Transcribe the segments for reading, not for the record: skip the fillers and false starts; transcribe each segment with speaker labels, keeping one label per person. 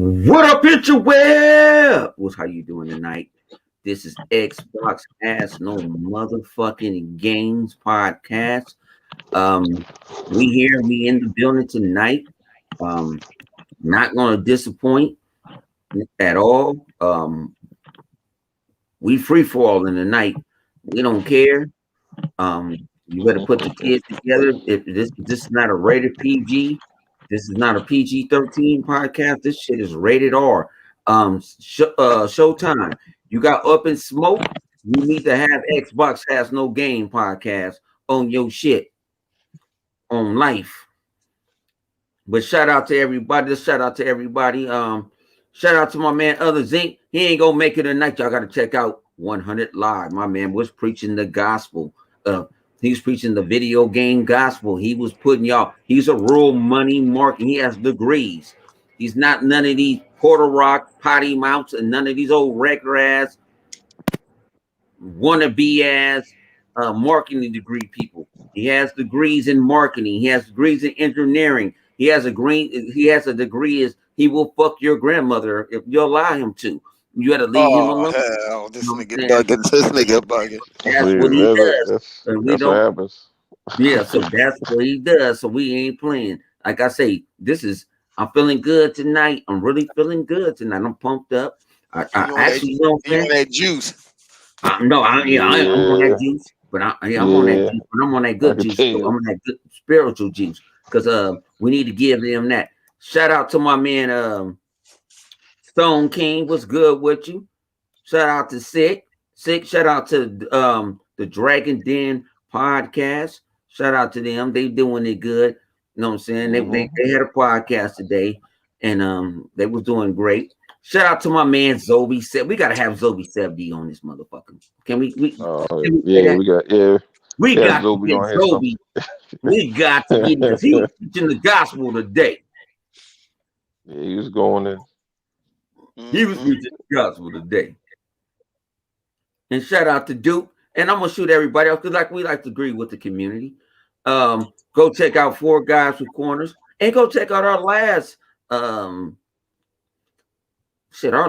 Speaker 1: What up, interweb? What's how you doing tonight? This is Xbox Has No Motherfucking Games podcast. Um, we in the building tonight. Not gonna disappoint at all. We free for all in the night. We don't care. You better put the kids together. If this is not a rated PG, this is not a PG-13 podcast. This shit is rated R. Showtime. You got Up in Smoke. You need to have Xbox Has No Game podcast on your shit on life. But shout out to everybody. Just shout out to everybody. Shout out to my man Other Zinc. He ain't gonna make it tonight. Y'all gotta check out 100 Live. My man was preaching the gospel. He's preaching the video game gospel. He was putting y'all. He's a real money market. He has degrees. He's not none of these Porter Rock potty mounts and none of these old regular ass wannabe ass marketing degree people. He has degrees in marketing. He has degrees in engineering. He has a degree is he will fuck your grandmother if you allow him to. You got to leave him alone.
Speaker 2: Hell, this nigga bugging. This nigga bugging.
Speaker 1: That's what he does.
Speaker 3: That's what happens.
Speaker 1: Yeah, so that's what he does. So we ain't playing. Like I say, I'm feeling good tonight. I'm really feeling good tonight. I'm pumped up. I actually don't think
Speaker 2: that juice.
Speaker 1: I'm on that juice, but I'm on that juice, but I'm on that good juice. I'm on that good spiritual juice because we need to give them that. Shout out to my man Stone King. What's good with you? Shout out to Sick. Shout out to the Dragon Den podcast. Shout out to them. They doing it good. You know what I'm saying? They had a podcast today and they was doing great. Shout out to my man Zobi. We gotta have Zobi 70 on this motherfucker. Can we? We got Zobi on Zobi. We got to get because he was teaching the gospel today.
Speaker 3: Yeah, he was going in.
Speaker 1: He was preaching the gospel today. And shout out to Duke. And I'm gonna shoot everybody else because we like to agree with the community. Go check out Four Guys with Corners and go check out our last our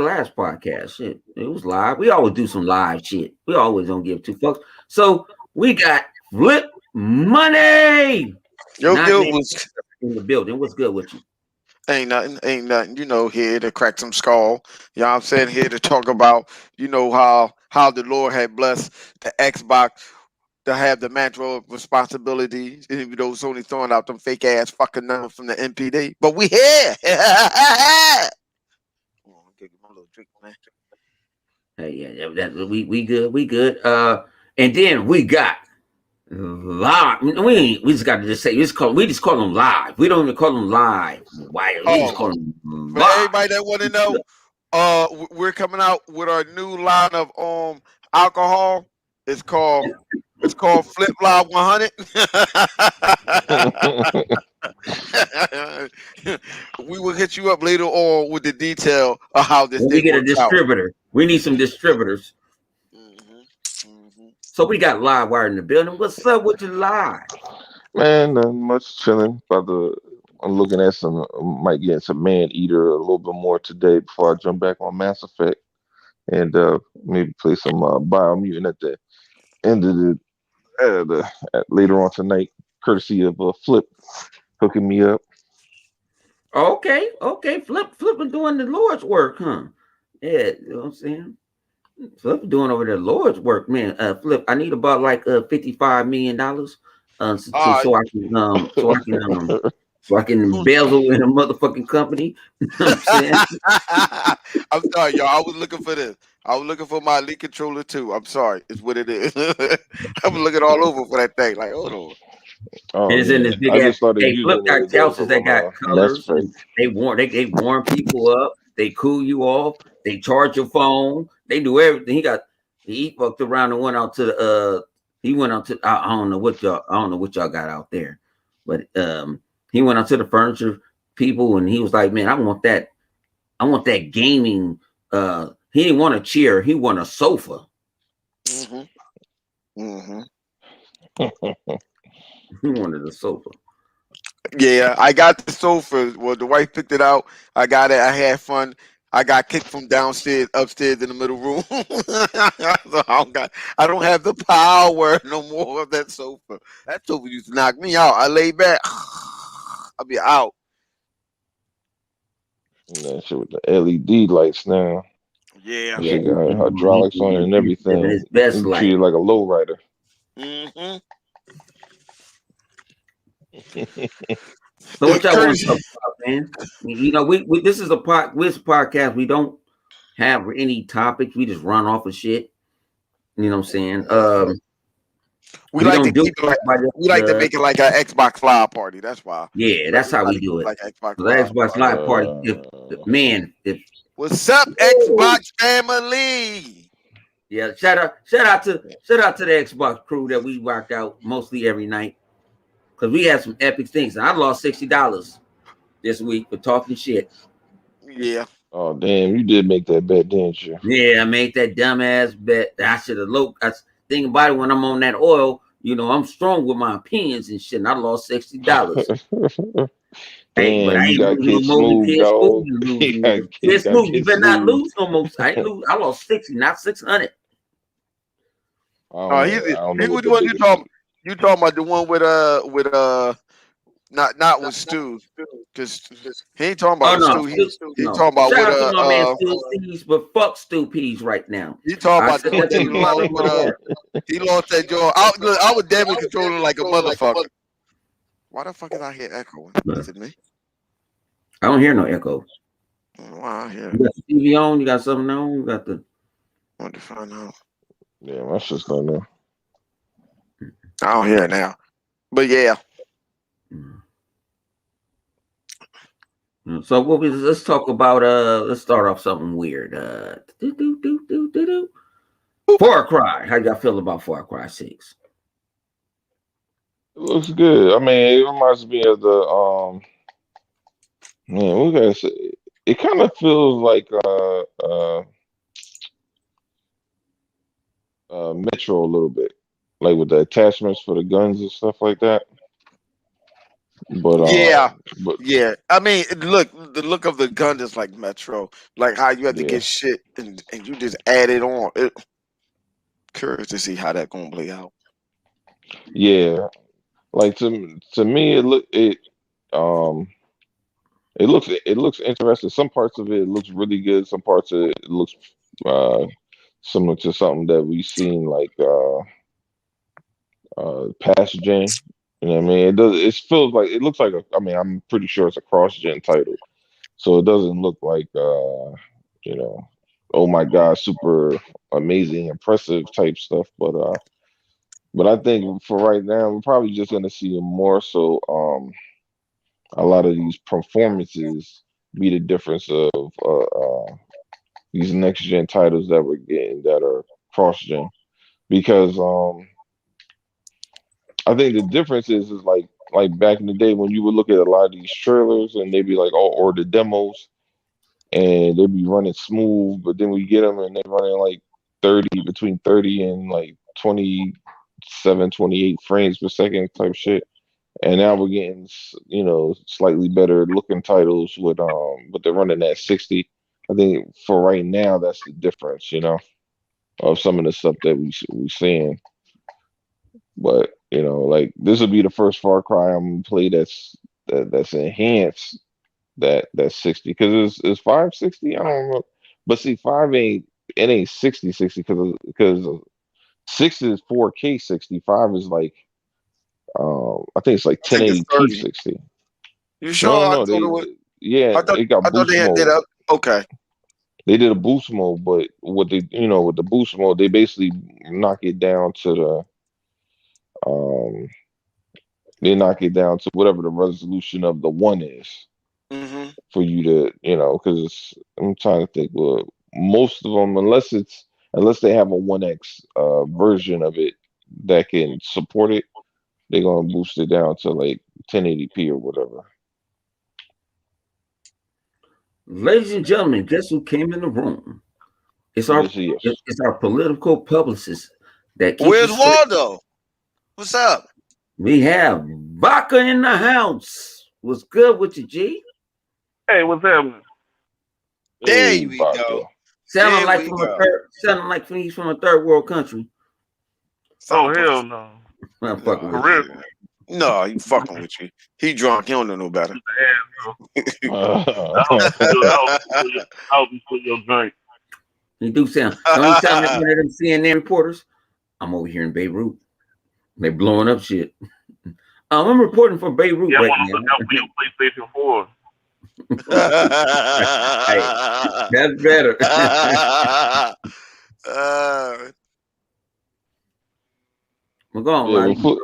Speaker 1: last podcast. Shit, it was live. We always do some live shit. We always don't give two fucks. So we got Flip Money.
Speaker 2: Yo, was
Speaker 1: in the building. What's good with you?
Speaker 2: Ain't nothing. You know, here to crack some skull. You know what I'm saying? Here to talk about, you know, how the Lord had blessed the Xbox to have the mantle of responsibility, even though it's only throwing out them fake ass fucking numbers from the NPD. But we here.
Speaker 1: Hey, yeah, we good. And then we got live. We just got to just say we just call them live. We don't even call them live. Why? We just call them live.
Speaker 2: For everybody that want to know, we're coming out with our new line of alcohol. It's called Flip Live 100. We will hit you up later on with the detail of how this.
Speaker 1: We get a distributor. Out. We need some distributors. So we got Live Wire in the building. What's up with you, Live?
Speaker 3: Man, not much chilling. I'm looking at might get some Man Eater a little bit more today before I jump back on Mass Effect, and maybe play some Biomutant at the end of later on tonight, courtesy of Flip hooking me up.
Speaker 1: Okay. Flip doing the Lord's work, huh? Yeah, you know what I'm saying? Flip doing over the Lord's work, man. Flip, I need about like $55 million so I can embezzle in a motherfucking company. You know what I'm saying?
Speaker 2: I'm sorry, y'all. I was looking for this. I was looking for my Elite controller too. I'm sorry. It's what it is. I was looking all over for that thing. Like, hold on.
Speaker 1: Oh, and it's in this big ass. They Flip got couches that got colors. They warm people up. They cool you off. They charge your phone. They do everything. He fucked around and went out to the I don't know what y'all got out there, but he went out to the furniture people and he was like, man, I want that gaming. He didn't want a chair. He wanted a sofa. He wanted a sofa.
Speaker 2: Yeah, I got the sofa. Well, the wife picked it out. I got it. I had fun. I got kicked from downstairs, upstairs in the middle room. So I don't have the power no more of that sofa. That sofa used to knock me out. I lay back. I'll be out.
Speaker 3: And that shit with the LED lights now.
Speaker 2: Yeah.
Speaker 3: That
Speaker 1: Yeah,
Speaker 3: shit got hydraulics on it and
Speaker 1: living
Speaker 3: everything.
Speaker 1: his best
Speaker 3: You
Speaker 1: life.
Speaker 3: treat it like a lowrider.
Speaker 2: Mm-hmm.
Speaker 1: So what y'all want to talk about, man? You know, we this is a podcast. We don't have any topics. We just run off of shit. You know what I'm saying?
Speaker 2: We like to
Speaker 1: don't do
Speaker 2: keep it like
Speaker 1: by the-
Speaker 2: we like to make it like an Xbox Live party. That's why.
Speaker 1: Yeah, that's how we do it.
Speaker 2: Like Xbox
Speaker 1: The
Speaker 2: Live.
Speaker 1: Xbox Live party. If
Speaker 2: What's up, Xbox family?
Speaker 1: yeah, shout out to the Xbox crew that we rock out mostly every night. Because we had some epic things. And I lost $60 this week for talking shit.
Speaker 2: Yeah.
Speaker 3: Oh damn, you did make that bet, didn't you?
Speaker 1: Yeah, I made that dumbass bet. I should have looked. I think about it when I'm on that oil. You know, I'm strong with my opinions and shit. And I lost $60. Hey, but I
Speaker 3: Damn, you
Speaker 1: ain't
Speaker 3: got
Speaker 1: lose
Speaker 3: Kid
Speaker 1: no more than
Speaker 3: Smooth,
Speaker 1: Kid
Speaker 3: dog.
Speaker 1: Smooth. You lose.
Speaker 3: You got
Speaker 1: Kid Smooth, you
Speaker 3: Kid
Speaker 1: better not
Speaker 3: Smooth.
Speaker 1: lose no more. I ain't lose. I lost 60, not 600.
Speaker 2: Oh,
Speaker 3: I
Speaker 2: he
Speaker 3: don't know
Speaker 2: was
Speaker 3: what
Speaker 2: the
Speaker 3: the
Speaker 2: one you
Speaker 3: biggest
Speaker 2: talking. You talking about the one with not with Stu, because he ain't talking
Speaker 1: Oh
Speaker 2: about
Speaker 1: no,
Speaker 2: Stu. He
Speaker 1: no.
Speaker 2: talking about
Speaker 1: Shout
Speaker 2: with
Speaker 1: out to my man Stu Peas, but fuck Stu Peas right now.
Speaker 2: he talking
Speaker 1: I
Speaker 2: about the
Speaker 1: said
Speaker 2: one
Speaker 1: that
Speaker 2: that
Speaker 1: to
Speaker 2: he
Speaker 1: the bottom
Speaker 2: lost
Speaker 1: of my
Speaker 2: with
Speaker 1: heart.
Speaker 2: he lost that joint. I was damage controlling like a motherfucker. Why the fuck is I hear echoing? Is it me?
Speaker 1: I don't hear no echo.
Speaker 2: Why I hear?
Speaker 1: You got the TV on, you got something on, you got the
Speaker 2: I want to find out.
Speaker 3: Yeah, my shit's going there.
Speaker 2: I don't hear it now. But yeah.
Speaker 1: So let's talk about let's start off something weird. Far Cry. How y'all feel about Far Cry 6?
Speaker 3: It looks good. I mean, it reminds me of the man, what can I say? It kind of feels like Metro a little bit, like with the attachments for the guns and stuff like that. But
Speaker 2: yeah. I mean, the look of the gun is like Metro, like how you have to get shit and you just add it on. Curious to see how that gonna play out.
Speaker 3: Yeah, like to me, it looks interesting. Some parts of it looks really good. Some parts of it looks similar to something that we've seen like past gen. You know what I mean? It does. It feels like it looks like I mean, I'm pretty sure it's a cross gen title, so it doesn't look like you know, oh my god, super amazing, impressive type stuff. But I think for right now, we're probably just gonna see more so a lot of these performances be the difference of these next gen titles that we're getting that are cross gen, because I think the difference is like back in the day when you would look at a lot of these trailers and they'd be like, oh, or the demos, and they'd be running smooth, but then we get them and they're running like 30 and like 27, 28 frames per second type shit. And now we're getting, you know, slightly better looking titles with but they're running at 60. I think for right now, that's the difference, you know, of some of the stuff that we seeing. But you know, like this will be the first Far Cry I'm gonna play that's enhanced that's 60, because it's 560. I don't know, but see, it ain't 60 because 6 is 4K 60. 5 is like I think it's like
Speaker 2: I think it's
Speaker 3: 1080p
Speaker 2: 30.
Speaker 3: 60.
Speaker 2: You sure?
Speaker 3: No, it got
Speaker 2: I thought
Speaker 3: boost
Speaker 2: they
Speaker 3: mode.
Speaker 2: did up. Okay.
Speaker 3: They did a boost mode, but what they, you know, with the boost mode, they basically knock it down to whatever the resolution of the one is
Speaker 2: Mm-hmm.
Speaker 3: for you to, you know, because I'm trying to think. Well, most of them, unless they have a 1X version of it that can support it, they're gonna boost it down to like 1080p or whatever.
Speaker 1: Ladies and gentlemen, guess who came in the room? It's our political publicist that keeps
Speaker 2: Where's Waldo? What's up?
Speaker 1: We have Vodka in the house. What's good with you, G?
Speaker 4: Hey, what's happening?
Speaker 2: There
Speaker 3: Hey,
Speaker 2: we
Speaker 3: Baca.
Speaker 2: go.
Speaker 1: Sounding
Speaker 2: There
Speaker 1: like
Speaker 2: we
Speaker 1: from
Speaker 2: go.
Speaker 1: sounding like he's from a third world country.
Speaker 4: Oh hell no!
Speaker 1: I'm fucking
Speaker 2: No,
Speaker 1: with
Speaker 4: For
Speaker 1: you.
Speaker 4: real.
Speaker 2: no, he fucking with you. He drunk. He don't know no better.
Speaker 4: I hope you spill your drink.
Speaker 1: He do sound. Don't he sound like one of them CNN reporters? I'm over here in Beirut. They blowing up shit. I'm reporting from Beirut
Speaker 4: Yeah, I
Speaker 1: right
Speaker 4: want to
Speaker 1: now.
Speaker 4: look out for your PlayStation 4.
Speaker 1: Hey, that's better. We're going
Speaker 3: Yeah,
Speaker 1: live.
Speaker 3: Flip,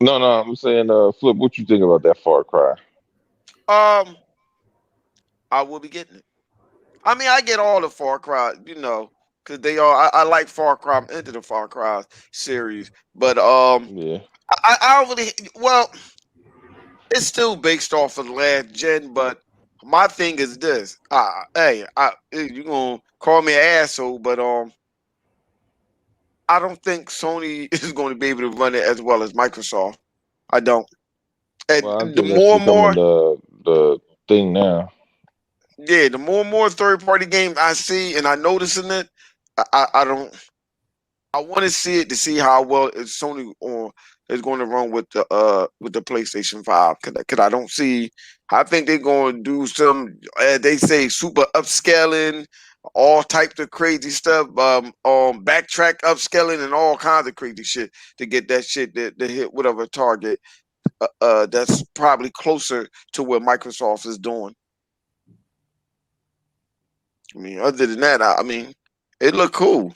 Speaker 3: no, I'm saying, Flip, what you think about that Far Cry?
Speaker 2: I will be getting it. I mean, I get all the Far Cry, because they are. I like Far Cry. I'm into the Far Cry series, but
Speaker 3: Yeah.
Speaker 2: I don't really. Well, it's still based off of the last gen, but my thing is this. You gonna call me an asshole, but I don't think Sony is going to be able to run it as well as Microsoft. I don't. And
Speaker 3: Well, I
Speaker 2: the
Speaker 3: think that's
Speaker 2: more and
Speaker 3: becoming
Speaker 2: more,
Speaker 3: the thing now.
Speaker 2: yeah, the more and more third party games I see and I noticing it, I don't. I want to see it to see how well Sony is going to run with the PlayStation 5 because I don't see. I think they're going to do some. They say super upscaling, all types of crazy stuff. Backtrack upscaling and all kinds of crazy shit to get that shit to hit whatever target. That's probably closer to what Microsoft is doing. I mean, other than that, I mean, it looked cool.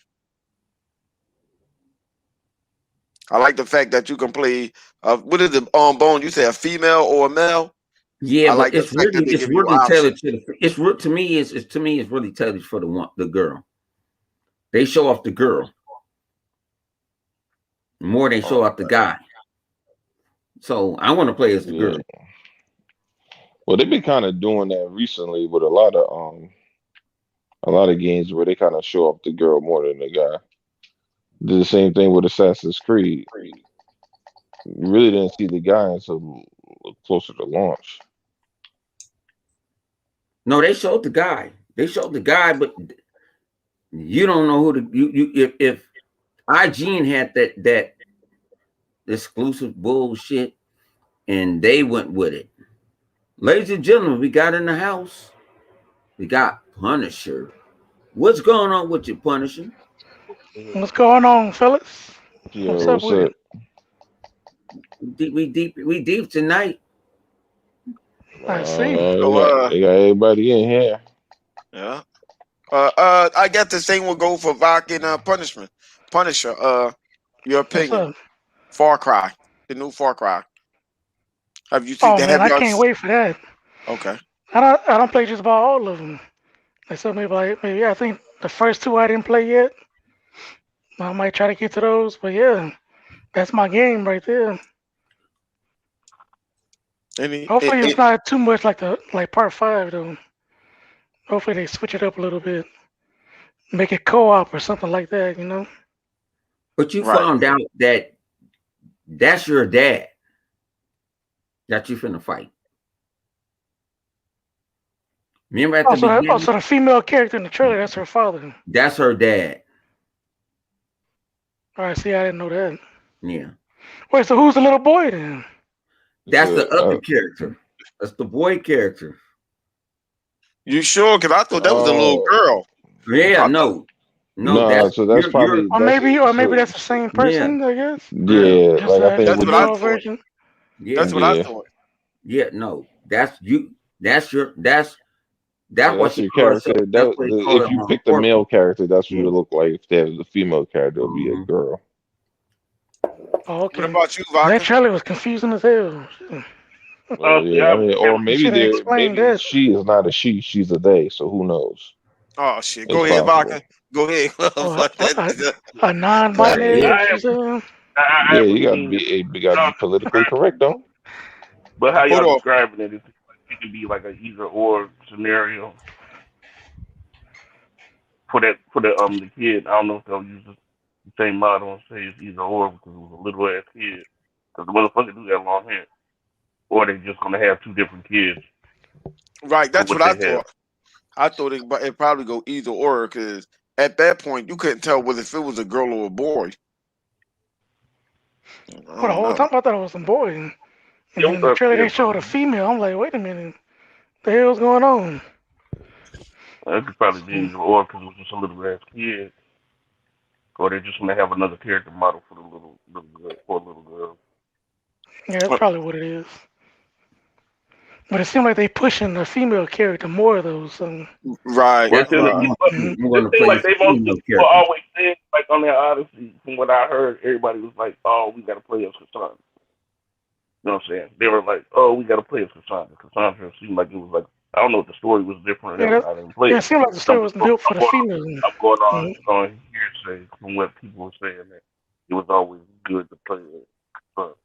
Speaker 2: I like the fact that you can play. What is the Bone? You say a female or a male?
Speaker 1: Yeah,
Speaker 2: I
Speaker 1: but
Speaker 2: like the fact that they
Speaker 1: it's
Speaker 2: give you
Speaker 1: really
Speaker 2: options.
Speaker 1: tailored to the. To me it's really tailored for the girl. They show off the girl more than show off the guy. So I want to play as the
Speaker 3: Yeah.
Speaker 1: girl.
Speaker 3: Well, they've been kind of doing that recently with a lot of games where they kind of show off the girl more than the guy. Did the same thing with Assassin's Creed. You really didn't see the guy until closer to launch.
Speaker 1: No, they showed the guy. They showed the guy, but you don't know who the if IGN had that exclusive bullshit and they went with it. Ladies and gentlemen, we got in the house. We got Punisher. What's going on with you, Punisher?
Speaker 5: What's going on, fellas? What's
Speaker 3: Yo,
Speaker 5: up
Speaker 3: what's
Speaker 5: with
Speaker 3: up?
Speaker 5: it?
Speaker 1: We deep tonight.
Speaker 5: I see.
Speaker 2: So
Speaker 3: They got everybody in here.
Speaker 2: yeah. I guess the same will go for Vok and Punisher. Your
Speaker 5: What's
Speaker 2: opinion?
Speaker 5: up?
Speaker 2: Far Cry, the new Far Cry. Have you seen?
Speaker 5: Oh man,
Speaker 2: Have
Speaker 5: I
Speaker 2: y'all?
Speaker 5: can't wait for that.
Speaker 2: Okay.
Speaker 5: I don't play just about all of them. Except maybe I think the first two I didn't play yet. I might try to get to those, but yeah, that's my game right there. Hopefully it's not too much like part five though. Hopefully they switch it up a little bit, make it co-op or something like that. You know?
Speaker 1: But you
Speaker 2: Right.
Speaker 1: found out that that's your dad that you finna fight. Remember at the beginning?
Speaker 5: Also the female character in the trailer, that's her father.
Speaker 1: That's her dad.
Speaker 5: All right, see, I didn't know that.
Speaker 1: Yeah.
Speaker 5: Wait, so who's the little boy then?
Speaker 1: That's the other character. That's the boy character.
Speaker 2: You sure? Because I thought that was a little girl.
Speaker 1: Yeah, no. That's
Speaker 3: so that's probably
Speaker 5: or maybe that's the same person, I guess.
Speaker 3: Yeah,
Speaker 5: Just
Speaker 3: like I think
Speaker 2: that's
Speaker 3: what
Speaker 2: what I
Speaker 5: female
Speaker 2: thought.
Speaker 5: version.
Speaker 1: Yeah,
Speaker 2: that's what I thought.
Speaker 1: Yeah, no, that's you. That's
Speaker 3: yeah,
Speaker 1: what
Speaker 3: that's
Speaker 1: she
Speaker 3: your
Speaker 1: call
Speaker 3: character.
Speaker 1: herself. That's what they call
Speaker 3: If
Speaker 1: her
Speaker 3: you
Speaker 1: on
Speaker 3: pick the male character, that's what
Speaker 1: Yeah.
Speaker 3: it look like. If there's a female character, it'll be a
Speaker 1: Mhm.
Speaker 3: girl.
Speaker 5: Oh, okay.
Speaker 2: What about you,
Speaker 5: That
Speaker 2: Vodka?
Speaker 5: trailer was confusing as hell.
Speaker 3: Well, yeah, I mean, or
Speaker 5: You should have explained
Speaker 3: maybe
Speaker 5: that.
Speaker 3: she is not a she, she's a they. So who knows?
Speaker 2: Oh shit!
Speaker 3: It's
Speaker 2: Go ahead,
Speaker 3: possible.
Speaker 2: Vodka. Go ahead.
Speaker 5: Oh, a
Speaker 3: Yeah,
Speaker 5: non-binary, you saying?
Speaker 4: I
Speaker 3: yeah,
Speaker 4: haven't
Speaker 3: you
Speaker 4: seen it.
Speaker 3: you gotta be politically correct, though.
Speaker 4: But how
Speaker 2: Hold
Speaker 4: y'all
Speaker 2: on.
Speaker 4: describing it? It can be like a either or scenario for the kid. I don't know if they'll use the same model and say it's either or because it was a little ass kid. Because the motherfucker do got long hair. or they just gonna have two different kids.
Speaker 2: Right, that's
Speaker 4: what
Speaker 2: what I
Speaker 4: they have.
Speaker 2: thought. I thought it probably go either or, because at that point you couldn't tell whether if it was a girl or a boy. I
Speaker 5: For the
Speaker 2: don't
Speaker 5: whole
Speaker 2: know.
Speaker 5: time I thought it was some boy. And
Speaker 4: Yeah,
Speaker 5: then in the trailer they showed a female. I'm like, wait a minute, the hell's going on?
Speaker 4: It could probably be either or because it was just a little ass kid, or they're just gonna have another character model for the little girl, for a little girl.
Speaker 5: Yeah, that's probably what it is. But it seemed like they pushing the female character more though. So
Speaker 2: Right,
Speaker 4: Well, it seems
Speaker 2: right.
Speaker 4: it
Speaker 1: I'm going to
Speaker 4: seems
Speaker 1: play
Speaker 4: like
Speaker 1: the
Speaker 4: they most
Speaker 1: female
Speaker 4: people
Speaker 1: character.
Speaker 4: always said, like on their Odyssey, from what I heard, everybody was like, "Oh, we got to play as Cassandra." You know what I'm saying? They were like, "Oh, we got to play as Cassandra." Cassandra seemed like it was like, I don't know if the story was different or
Speaker 5: yeah,
Speaker 4: whatever. I didn't play
Speaker 5: yeah,
Speaker 4: it.
Speaker 5: it seemed like the story was built for the female.
Speaker 4: I'm going
Speaker 5: Mhm.
Speaker 4: on hearsay from what people were saying that it was always good to play it. But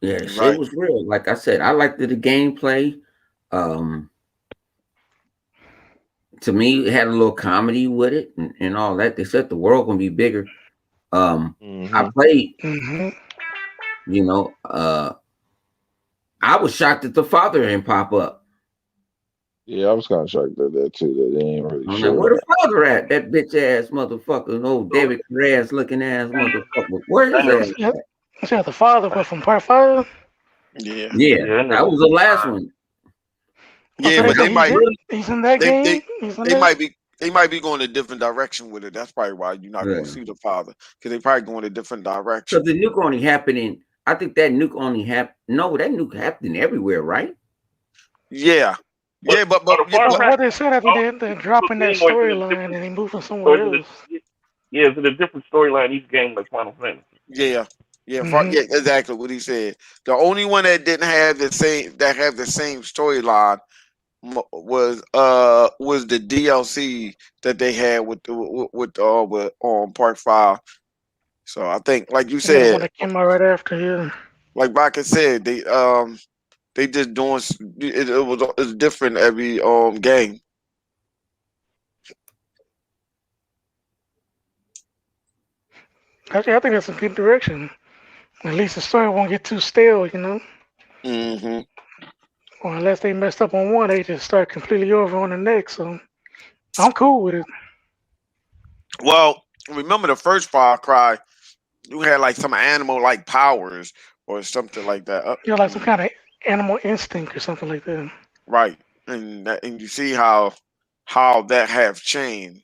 Speaker 1: Yes, it
Speaker 2: Right.
Speaker 1: was real. Like I said, I liked the gameplay. Um, to me, it had a little comedy with it and all that. They said the world gonna be bigger. I played,
Speaker 5: Mhm.
Speaker 1: you know, I was shocked that the father didn't pop up.
Speaker 3: Yeah, I was kind of shocked at that too. That they ain't really
Speaker 1: I'm like,
Speaker 3: showed
Speaker 1: where the
Speaker 3: that.
Speaker 1: father at? That bitch ass motherfucker, old David Perez looking ass motherfucker. Where is that?
Speaker 5: You said the father, but from part 5.
Speaker 2: Yeah.
Speaker 1: Yeah, that was the last one.
Speaker 2: Yeah, but they might
Speaker 5: he's in that
Speaker 2: they
Speaker 5: game. He's in
Speaker 2: they
Speaker 5: that.
Speaker 2: might be going a different direction with it. That's probably why you're not going to see the father, because they probably going a different direction.
Speaker 1: Because the nuke only happened in, I think that nuke only happened. No, that nuke happened everywhere, right?
Speaker 2: Yeah. Yeah, but
Speaker 5: what they said after they're dropping that storyline and they moving somewhere else.
Speaker 4: Yeah, it's a different storyline each game, like Final Fantasy.
Speaker 2: Yeah, yeah, yeah, exactly what he said. The only one that didn't have the same storyline was the DLC that they had with part 5. So I think, like you said,
Speaker 5: when it came out right after, yeah.
Speaker 2: Like Baka said, they just doing it's different every game.
Speaker 5: Actually, I think that's a good direction. At least the story won't get too stale, you know.
Speaker 2: Mm-hmm.
Speaker 5: Or unless they messed up on one, they just start completely over on the next. So I'm cool with it.
Speaker 2: Well, remember the first Far Cry, you had like some animal like powers or something like that.
Speaker 5: Like some kind of animal instinct or something like that.
Speaker 2: Right, and you see how that have changed,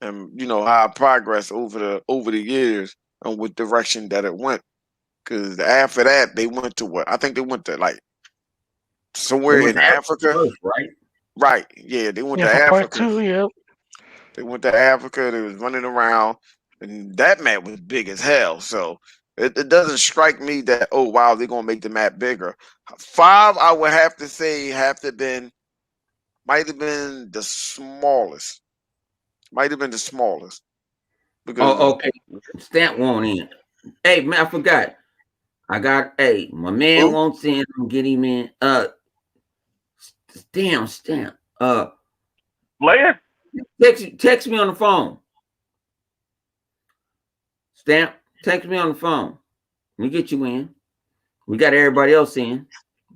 Speaker 2: and you know how progress over the years and what direction that it went. Because after that, they went to what? I think they went to like somewhere in Africa.
Speaker 1: First, right?
Speaker 2: Right. Yeah, they went to
Speaker 5: for
Speaker 2: Africa.
Speaker 5: part 2, yep.
Speaker 2: They went to Africa. They was running around, and that map was big as hell. So it doesn't strike me that, oh wow, they're gonna make the map bigger. 5, I would have to say, might have been the smallest. Might have been the smallest. Because
Speaker 1: okay. Stamp won't in. Hey man, I forgot. My man won't send him. Get him in. Stamp.
Speaker 4: Blair?
Speaker 1: Text me on the phone. Stamp, text me on the phone. We get you in. We got everybody else in.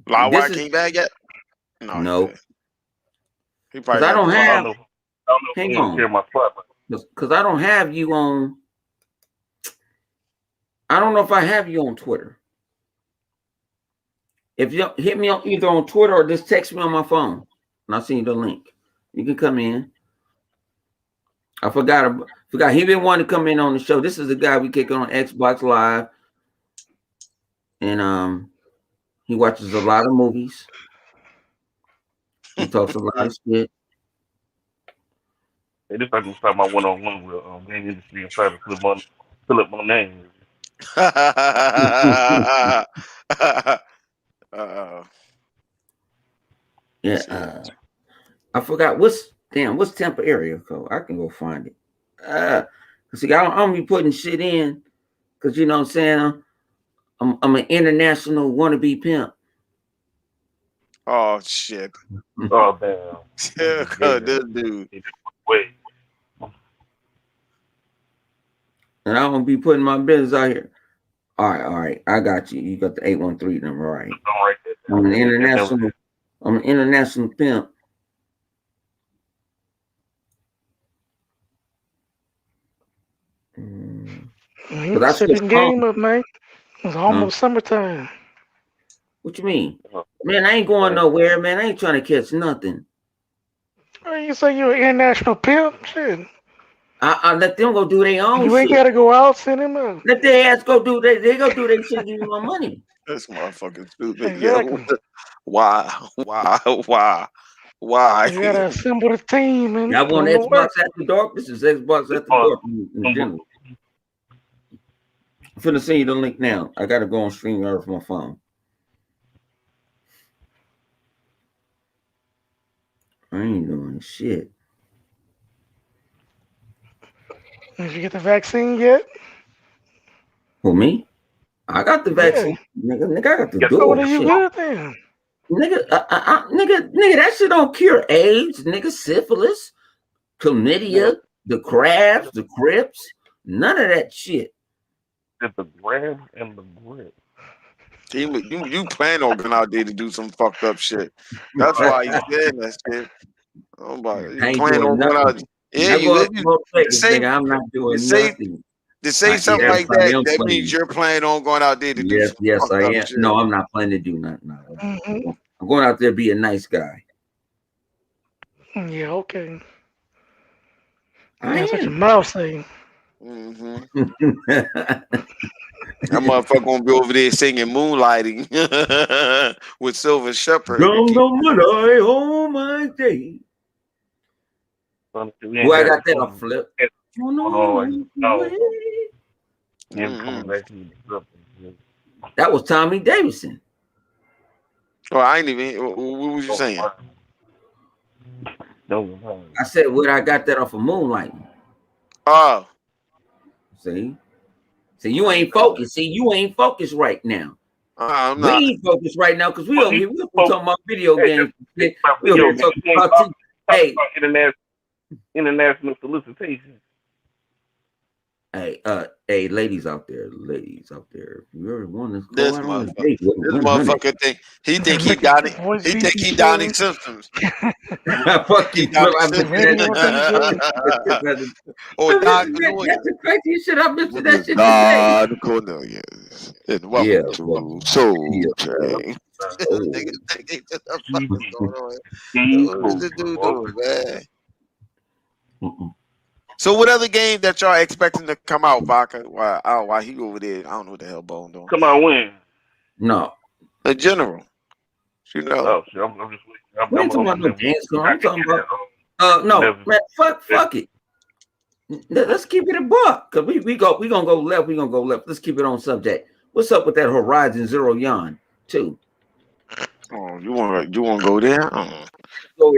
Speaker 2: Lawwire came back yet?
Speaker 1: No.
Speaker 2: Because
Speaker 1: I don't have.
Speaker 4: Hang on.
Speaker 1: Because I don't have you on. I don't know if I have you on Twitter. If you hit me on either on Twitter or just text me on my phone, and I'll send you the link. You can come in. I forgot. He been wanting to come in on the show. This is the guy we kick on Xbox Live, and he watches a lot of movies. He talks a lot of shit.
Speaker 4: Hey, this I can start my one-on-one with game industry and try to fill up my name.
Speaker 1: Yeah, I forgot what's Tampa area code. I can go find it. See, I don't be putting shit in because you know what I'm saying. I'm an international wannabe pimp.
Speaker 2: Oh shit!
Speaker 4: Oh damn!
Speaker 2: This dude.
Speaker 4: Wait.
Speaker 1: And I don't be putting my business out here. All right. I got you. You got the 813 number, all right.
Speaker 4: All right.
Speaker 1: I'm an international pimp.
Speaker 5: You can set this game up, man. It's almost summertime.
Speaker 1: What you mean? Man, I ain't going nowhere, man. I ain't trying to catch nothing.
Speaker 5: You say you're an international pimp? Shit.
Speaker 1: I let them go do their own
Speaker 5: You
Speaker 1: shit.
Speaker 5: ain't gotta go out, send them up.
Speaker 1: Let their ass go do they go do their shit, give me my money.
Speaker 2: This motherfucking stupid.
Speaker 5: Exactly.
Speaker 2: Yo. Why?
Speaker 5: You gotta assemble the team and
Speaker 1: Y'all want Xbox After Dark? This is Xbox After Dark in general. I'm finna send you the link now. I gotta go on StreamYard from my phone. I ain't doing shit.
Speaker 5: Did you get the vaccine yet?
Speaker 1: For me? I got the vaccine. Yeah. Nigga, I got the door.
Speaker 5: What are you good then?
Speaker 1: Nigga, nigga, that shit don't cure AIDS, nigga, syphilis, chlamydia, the crabs, the crips, none of that shit.
Speaker 4: It's the grab and the grip.
Speaker 2: You plan on going out there to do some fucked up shit. That's why you said that shit. Oh my! You plan on going out. Yeah,
Speaker 1: nigga, I'm not doing nothing.
Speaker 2: To say something like that means you're planning on going out there to do some
Speaker 1: yes,
Speaker 2: fucked
Speaker 1: I
Speaker 2: up
Speaker 1: am.
Speaker 2: shit.
Speaker 1: No, I'm not planning to do nothing. I'm going out there to be a nice guy.
Speaker 5: Yeah, okay.
Speaker 1: That's
Speaker 5: what your mouth saying.
Speaker 2: That motherfucker gonna be over there singing "Moonlighting" with Silver Shepherd.
Speaker 1: Oh my day. Who I got that on flip? That was Tommy Davidson.
Speaker 2: Oh, I ain't even. What was you saying?
Speaker 1: I said, "What I got that off of Moonlighting."
Speaker 2: Oh,
Speaker 1: see, you ain't focused. See, you ain't focused right now.
Speaker 2: I'm
Speaker 1: we
Speaker 2: not.
Speaker 1: ain't focused right now because we over here. We're talking about video games. We over here talking about
Speaker 4: international solicitation.
Speaker 1: Hey, ladies out there, if you ever want to
Speaker 2: this motherfucker think he Donnie. He think he Donnie Simpsons.
Speaker 1: Fuck you, or Don Cornelius. That's the craziest shit. I missed that shit today.
Speaker 2: Don Cornelius. And welcome to Soul Train. What is the dude doing, man? So what other game that y'all expecting to come out, Vodka? Why he over there? I don't know what the hell Bone doing.
Speaker 4: Come out when?
Speaker 1: No.
Speaker 2: In general. You know.
Speaker 4: Oh shit, I'm just waiting.
Speaker 1: I'm talking about no games. I'm talking about no, man, fuck it. Let's keep it a buck. Cause we gonna go left. Let's keep it on subject. What's up with that Horizon Zero Dawn 2?
Speaker 2: Oh, you wanna go there?
Speaker 1: Go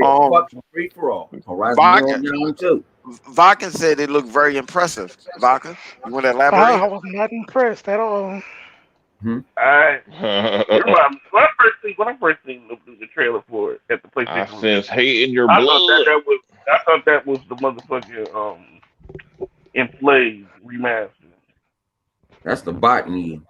Speaker 1: free for all. Horizon Zero Dawn 2.
Speaker 2: Vakin said it looked very impressive. Vakin, you want to elaborate?
Speaker 5: I was not impressed at all.
Speaker 4: When I first seen the trailer for it at the PlayStation,
Speaker 3: I sense hate in your blood.
Speaker 4: I thought that was the motherfucking Enslaved remaster.
Speaker 1: That's the botany.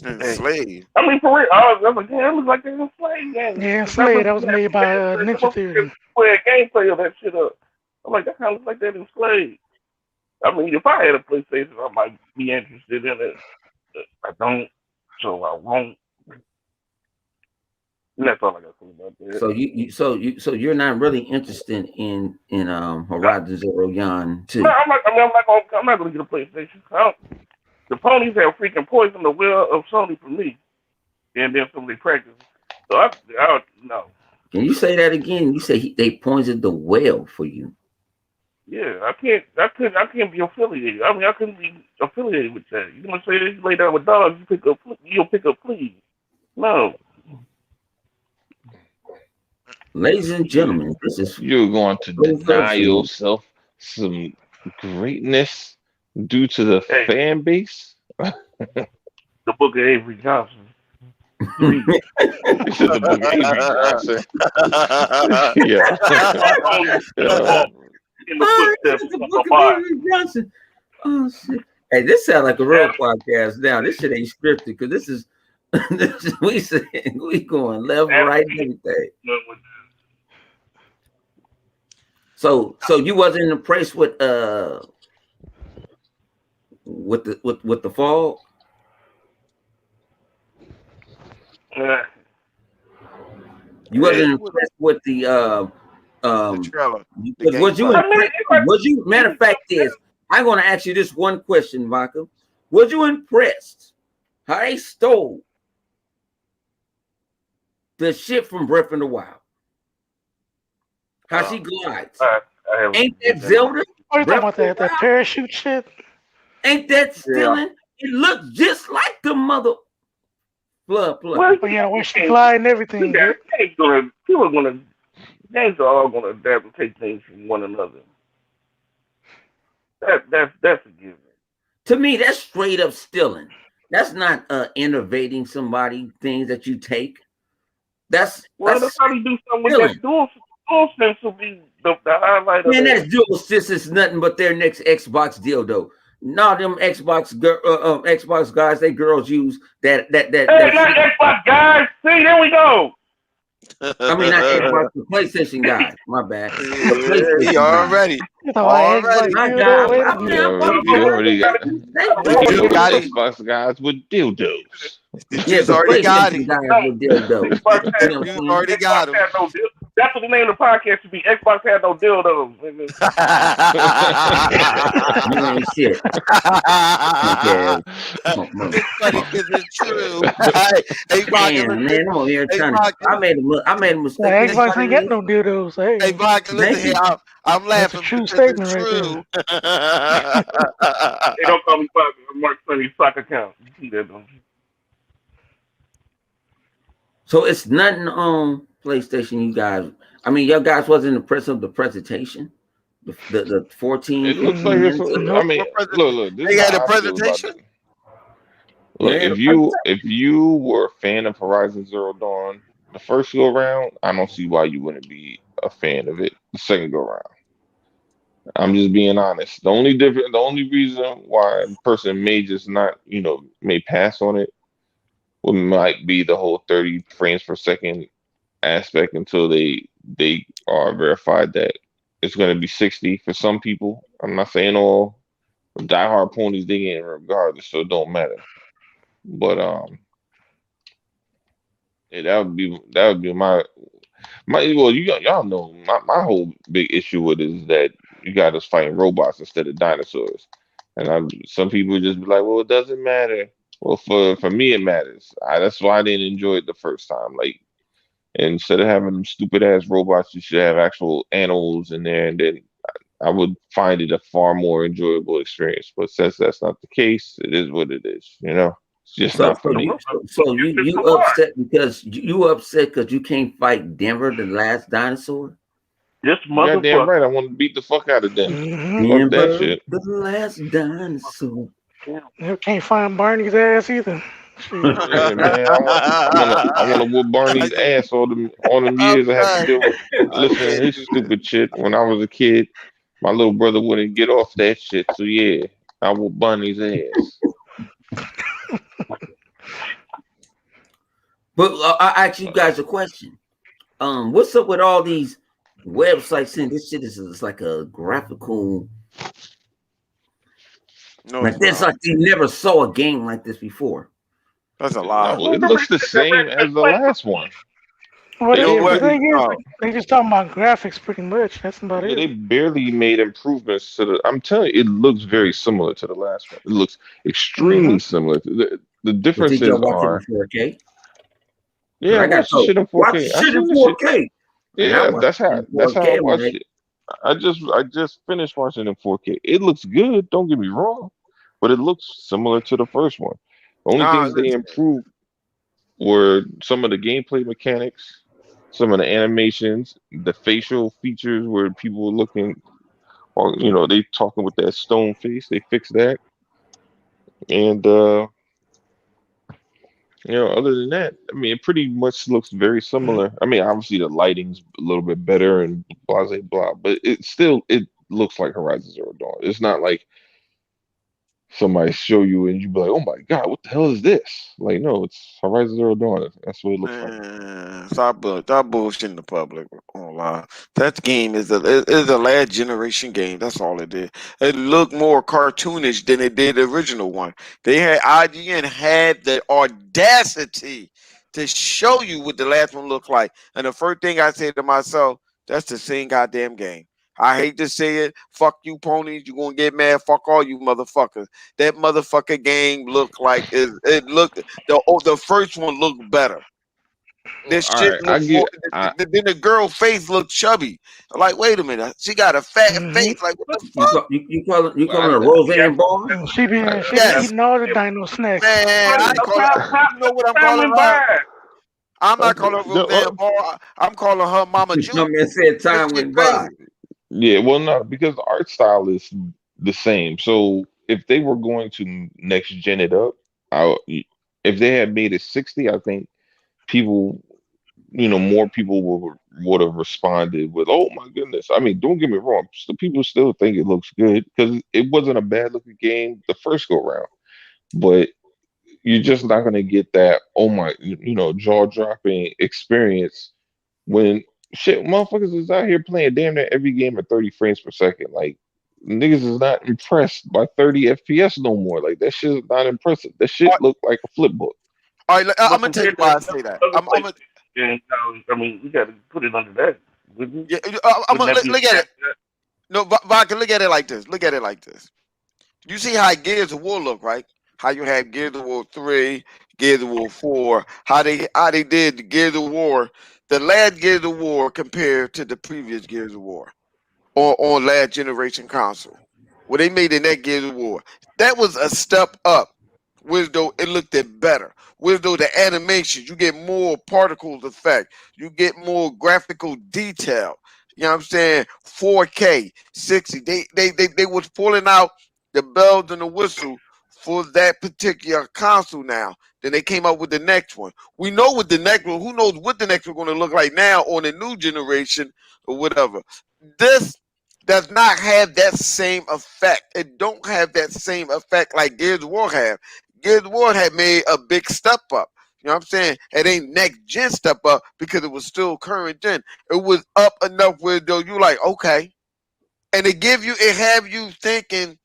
Speaker 2: Enslaved.
Speaker 4: I mean, for real, I was like, damn, it looks like an Enslaved game.
Speaker 5: Yeah, Enslaved. That was made by Ninja Theory.
Speaker 4: Play a gameplay of that shit up. I'm like, that kind of looks like that Enslaved. I mean, if I had a PlayStation, I might be interested in it. I don't, so I won't. And that's all I got to say about that.
Speaker 1: So you're not really interested in Horizon Zero Dawn 2.
Speaker 4: No, I'm not gonna get a PlayStation. The ponies have freaking poisoned the will of Sony for me, and then somebody practice. So I no.
Speaker 1: Can you say that again? You say they poisoned the well for you.
Speaker 4: Yeah, I can't be affiliated. I mean, I couldn't be affiliated with that. You gonna say you lay down with dogs, you'll pick up fleas. No.
Speaker 1: Ladies and gentlemen, this is
Speaker 3: you're going to deny yourself some greatness due to the fan base.
Speaker 4: The Book of Avery Johnson.
Speaker 3: This is the Book of Avery Johnson. Yeah.
Speaker 1: In the footsteps of Avery Johnson. Oh shit! Hey, this sounds like a real podcast now. This shit ain't scripted because this is we going left, right, and everything. So you wasn't impressed with the fall? You wasn't impressed with the
Speaker 2: trailer.
Speaker 1: Was you impressed? Was you? Matter of fact, I'm going to ask you this one question, Michael. Was you impressed how they stole the shit from Breath of the Wild? How she glides? Ain't that Zelda?
Speaker 5: What are you talking about? That parachute shit?
Speaker 1: Ain't that stealing? It looks just like the mother blood.
Speaker 5: Well, yeah, when she glide and everything.
Speaker 4: They ain't all gonna adapt and take things from one another. That's a given.
Speaker 1: To me, that's straight up stealing. That's not innovating somebody things that you take. That's
Speaker 4: probably do something with that dual sense will be the highlight of
Speaker 1: man, that's dual sense is nothing but their next Xbox dildo. No, them Xbox guys, they girls use that.
Speaker 4: Hey, not Xbox guys. See, there we go.
Speaker 1: I mean, not Xbox, the PlayStation guys. My bad.
Speaker 2: He already.
Speaker 3: Already got Xbox guys with dildos.
Speaker 2: He's already got it.
Speaker 1: He's
Speaker 2: already got him.
Speaker 4: That's what the name of the podcast should be. Xbox had no dildos.
Speaker 1: Shit.
Speaker 2: It's funny because it's true.
Speaker 1: Man, I'm over here trying to. I made a mistake.
Speaker 5: Xbox ain't got no dildos.
Speaker 2: Hey, Mark, listen here. I'm laughing.
Speaker 5: That's a true statement right
Speaker 4: there. They don't call me Soccer. I'm Mark Sonny's soccer account. You see that, don't you?
Speaker 1: So it's nothing on PlayStation, you guys. I mean, your guys wasn't impressed with the presentation. The 14.
Speaker 3: It looks like it's. I mean, look.
Speaker 2: They got a presentation.
Speaker 3: Look, if you were a fan of Horizon Zero Dawn, the first go around, I don't see why you wouldn't be a fan of it the second go around. I'm just being honest. The only reason why a person may just not, may pass on it might be the whole 30 frames per second aspect until they are verified that it's going to be 60 for some people. I'm not saying all diehard ponies they get regardless, so it don't matter. But that would be my well, y'all know my whole big issue with it is that you got us fighting robots instead of dinosaurs, and some people just be like, well, it doesn't matter. Well, for me, it matters. That's why I didn't enjoy it the first time. Like, instead of having them stupid ass robots, you should have actual animals in there, and then I would find it a far more enjoyable experience. But since that's not the case, it is what it is. It's just not for me.
Speaker 1: So you upset because you can't fight Denver, the last dinosaur?
Speaker 4: This motherfucker.
Speaker 3: Goddamn right, I want to beat the fuck out of them.
Speaker 1: Denver, that shit. The last dinosaur.
Speaker 5: You can't find Barney's ass either.
Speaker 3: Yeah, man, I want to whoop Barney's ass all them years I had to deal with listening to his stupid shit. When I was a kid, my little brother wouldn't get off that shit. So yeah, I whoop Barney's ass.
Speaker 1: But I ask you guys a question. What's up with all these websites saying this shit is like a graphical?
Speaker 2: No,
Speaker 1: like this, like you never saw a game like this before.
Speaker 2: That's a lie.
Speaker 3: No, it looks the same as the last one.
Speaker 5: Well, the thing is, they just talking about graphics pretty much. That's about it.
Speaker 3: They barely made improvements to the. I'm telling you, it looks very similar to the last one. It looks extremely similar. The differences are.
Speaker 1: 4K?
Speaker 3: Yeah, I watched the shit in 4K.
Speaker 1: Watch shit in 4K.
Speaker 3: Yeah, that's how I watched it. I just finished watching it in 4K. It looks good. Don't get me wrong, but it looks similar to the first one. The only things they improved were some of the gameplay mechanics, some of the animations, the facial features where people were looking, or they talking with that stone face. They fixed that, and other than that, I mean, it pretty much looks very similar. I mean, obviously the lighting's a little bit better and blah blah blah, but it looks like Horizon Zero Dawn. It's not like somebody show you and you be like, oh my God, what the hell is this? Like, no, it's Horizon Zero Dawn. That's what it looks like.
Speaker 2: Man, stop bullshitting the public online. That game is a last generation game. That's all it did. It looked more cartoonish than it did the original one. IGN had the audacity to show you what the last one looked like. And the first thing I said to myself, that's the same goddamn game. I hate to say it. Fuck you, ponies. You gonna get mad? Fuck all you motherfuckers. That motherfucker game looked like it looked. The first one looked better. This
Speaker 3: All
Speaker 2: shit
Speaker 3: right, I
Speaker 2: looked more.
Speaker 3: get. I
Speaker 2: Then the girl face looked chubby. I'm like, wait a minute, she got a fat
Speaker 5: Hmm.
Speaker 2: face. Like, what the
Speaker 1: You
Speaker 2: fuck?
Speaker 1: calling her
Speaker 4: Yeah,
Speaker 1: Roseanne Barr?
Speaker 5: She been
Speaker 2: Yes,
Speaker 5: eating all the dino snacks.
Speaker 2: man. I ain't call her. You know what I'm calling
Speaker 4: Family
Speaker 2: her?
Speaker 4: Bad.
Speaker 2: I'm not
Speaker 3: okay.
Speaker 2: calling her Roseanne Barr. I'm calling her Mama June.
Speaker 1: Some man said
Speaker 2: This
Speaker 1: time
Speaker 2: shit
Speaker 1: went by.
Speaker 2: crazy.
Speaker 3: Yeah, well, no, because the art style is the same. So if they were going to next gen it up, I, if they had made it 60, I think people, more people would have responded with, "Oh my goodness!" I mean, don't get me wrong, so people still think it looks good because it wasn't a bad looking game the first go round, but you're just not gonna get that, oh my, jaw dropping experience when shit motherfuckers is out here playing damn near every game at 30 frames per second. Like niggas is not impressed by 30 FPS no more. Like that shit is not impressive. That
Speaker 2: All
Speaker 3: shit
Speaker 2: right,
Speaker 3: look like a flip book.
Speaker 2: all right, I'm
Speaker 4: But
Speaker 2: gonna tell you
Speaker 4: compared to
Speaker 2: why I say that.
Speaker 4: other
Speaker 2: I'm
Speaker 4: places,
Speaker 2: gonna,
Speaker 4: and I mean, we got to put it under that. Wouldn't,
Speaker 2: yeah, I'm
Speaker 4: wouldn't
Speaker 2: gonna
Speaker 4: that be
Speaker 2: look at it.
Speaker 4: attached?
Speaker 2: No, Vodka, look at it like this. Look at it like this. You see how Gears of War look, right? How you have Gears of War 3, Gears of War 4, how they did the Gears of War, the last Gears of War compared to the previous Gears of War on last generation console. What they made in that Gears of War. That was a step up. Whereas though it looked it better. Whereas though the animations, you get more particles effect, you get more graphical detail. You know what I'm saying? 4K, 60. They was pulling out the bells and the whistle for that particular console now. Then they came out with the next one. We know what the next one, who knows what the next one going to look like now on the new generation or whatever. This does not have that same effect. It don't have that same effect like Gears of War have. Gears of War had made a big step up. You know what I'm saying? It ain't next gen step up because it was still current gen. It was up enough where though you like, okay. And it have you thinking,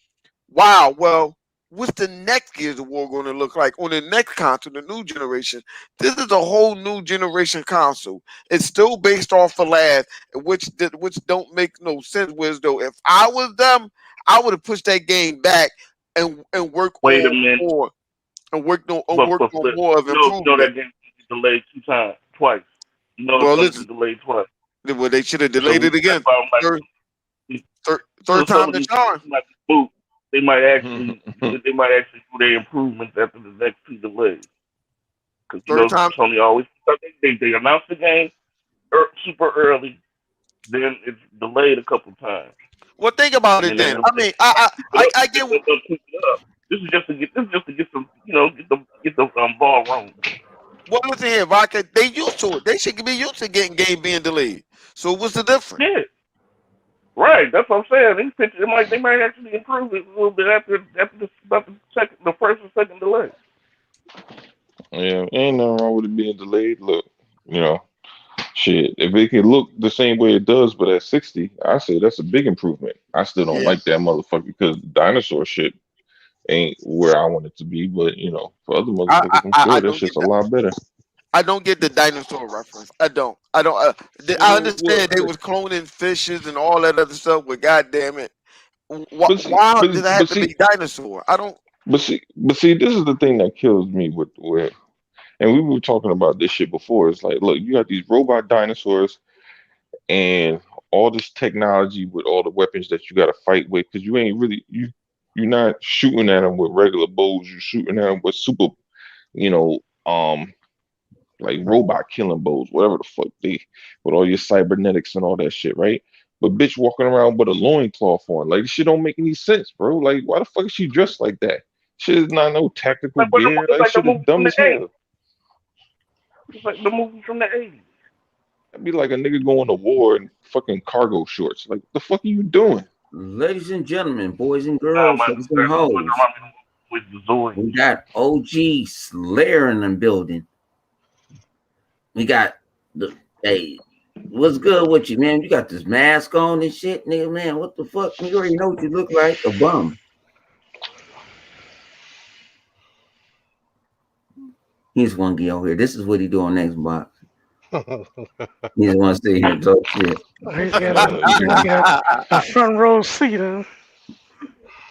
Speaker 2: wow, well, what's the next Gears of War going to look like on the next console, the new generation? This is a whole new generation console. It's still based off of last, which don't make no sense. Whereas though, if I was them, I would have pushed that game back and work
Speaker 4: Wait a
Speaker 2: on
Speaker 4: minute.
Speaker 2: more and
Speaker 4: But
Speaker 2: work
Speaker 4: for
Speaker 2: on
Speaker 4: flip,
Speaker 2: more of
Speaker 4: you know
Speaker 2: improvement.
Speaker 4: that game delayed twice. You know it's
Speaker 2: Well,
Speaker 4: going to be
Speaker 2: listen,
Speaker 4: delayed twice.
Speaker 2: well, they should have
Speaker 4: So
Speaker 2: delayed it
Speaker 4: that's
Speaker 2: again.
Speaker 4: why I'm like,
Speaker 2: Third,
Speaker 4: so
Speaker 2: third
Speaker 4: some
Speaker 2: time
Speaker 4: of
Speaker 2: the
Speaker 4: these games
Speaker 2: charm.
Speaker 4: might be moved. They might actually do their improvements after the next two delays. Because
Speaker 2: Third time.
Speaker 4: Sony always they announce the game super early, then it's delayed a couple times,
Speaker 2: Well, think about it
Speaker 4: and then
Speaker 2: then. I mean, I get.
Speaker 4: they'll pick it up. This is just to get some get the ball rolling.
Speaker 2: Well, listen here, Vodka. They used to it. They should be used to getting game being delayed. So what's the difference?
Speaker 4: Yeah, right. That's what I'm saying. These pictures they might actually improve it a little bit after the first and second delay.
Speaker 3: Yeah, ain't nothing wrong with it being delayed. Look, you know, shit. If it can look the same way it does, but at 60, I say that's a big improvement. I still don't
Speaker 2: Yeah,
Speaker 3: like that motherfucker because dinosaur shit ain't where I want it to be. But for other
Speaker 2: I,
Speaker 3: motherfuckers, I'm
Speaker 2: I
Speaker 3: sure
Speaker 2: I
Speaker 3: that
Speaker 2: don't get
Speaker 3: shit's a
Speaker 2: that.
Speaker 3: lot better.
Speaker 2: I don't get the dinosaur reference. I don't. I don't. I
Speaker 3: Well,
Speaker 2: understand they was cloning fishes and all that other stuff, but goddamn it,
Speaker 3: but see,
Speaker 2: why
Speaker 3: but
Speaker 2: did I have
Speaker 3: but
Speaker 2: to be
Speaker 3: see,
Speaker 2: dinosaur? I don't.
Speaker 3: but see, this is the thing that kills me with, and we were talking about this shit before. It's like, look, you got these robot dinosaurs and all this technology with all the weapons that you got to fight with because you ain't really you're not shooting at them with regular bows. You're shooting at them with super, you know, like robot killing bows, whatever the fuck they, with all your cybernetics and all that shit, right? But bitch walking around with a loincloth on, like this shit don't make any sense, bro. Like, why the fuck is she dressed like that? Shit is not no tactical gear.
Speaker 4: It's
Speaker 3: Like,
Speaker 4: like the
Speaker 3: shit is
Speaker 4: movie from
Speaker 3: dumb
Speaker 4: the
Speaker 3: as
Speaker 4: '80s.
Speaker 3: hell.
Speaker 4: It's like the movie from the '80s.
Speaker 3: That'd be like a nigga going to war in fucking cargo shorts. Like, the fuck are you doing?
Speaker 1: ladies and gentlemen, boys and
Speaker 4: Oh,
Speaker 1: girls,
Speaker 4: my
Speaker 1: hoes and hoes,
Speaker 4: with Missouri.
Speaker 1: we got OG Slayer in the building. We got the hey, what's good with you, man? You got this mask on and shit, nigga, man. What the fuck? You already know what you look like, a bum. He's one get over here. This is what he do on Xbox. He just want to sit here and talk shit.
Speaker 5: He's got a front row seat.
Speaker 3: Yeah,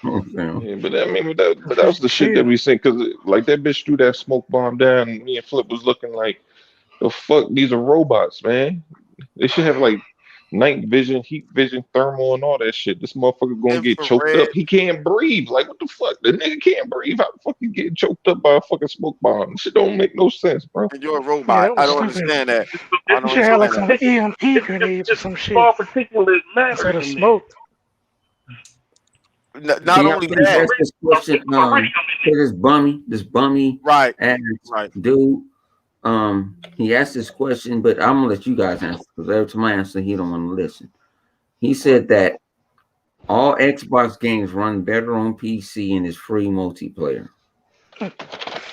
Speaker 3: but I mean, but that was the shit that we seen because like that bitch threw that smoke bomb down. And me and Flip was looking like, the fuck, these are robots, man. They should have like night vision, heat vision, thermal, and all that shit. This motherfucker gonna get choked
Speaker 2: Infrared.
Speaker 3: up. He can't breathe. Like, what the fuck? The nigga can't breathe. How the fuck he getting choked up by a fucking smoke bomb? This shit don't make no sense, bro.
Speaker 2: And you're a robot.
Speaker 5: Yeah,
Speaker 2: I don't
Speaker 5: stupid.
Speaker 2: understand that. I don't
Speaker 5: You should have like
Speaker 2: understand
Speaker 5: some
Speaker 2: that.
Speaker 5: EMP grenades or some shit
Speaker 4: Small particulate matter
Speaker 5: instead of
Speaker 4: in there.
Speaker 5: smoke.
Speaker 2: Not only that,
Speaker 1: That's this question to this bummy
Speaker 2: right,
Speaker 1: ass
Speaker 2: right.
Speaker 1: dude. He asked this question, but I'm gonna let you guys answer because every time I answer, he don't want to listen. He said that all Xbox games run better on PC and is free multiplayer.
Speaker 3: All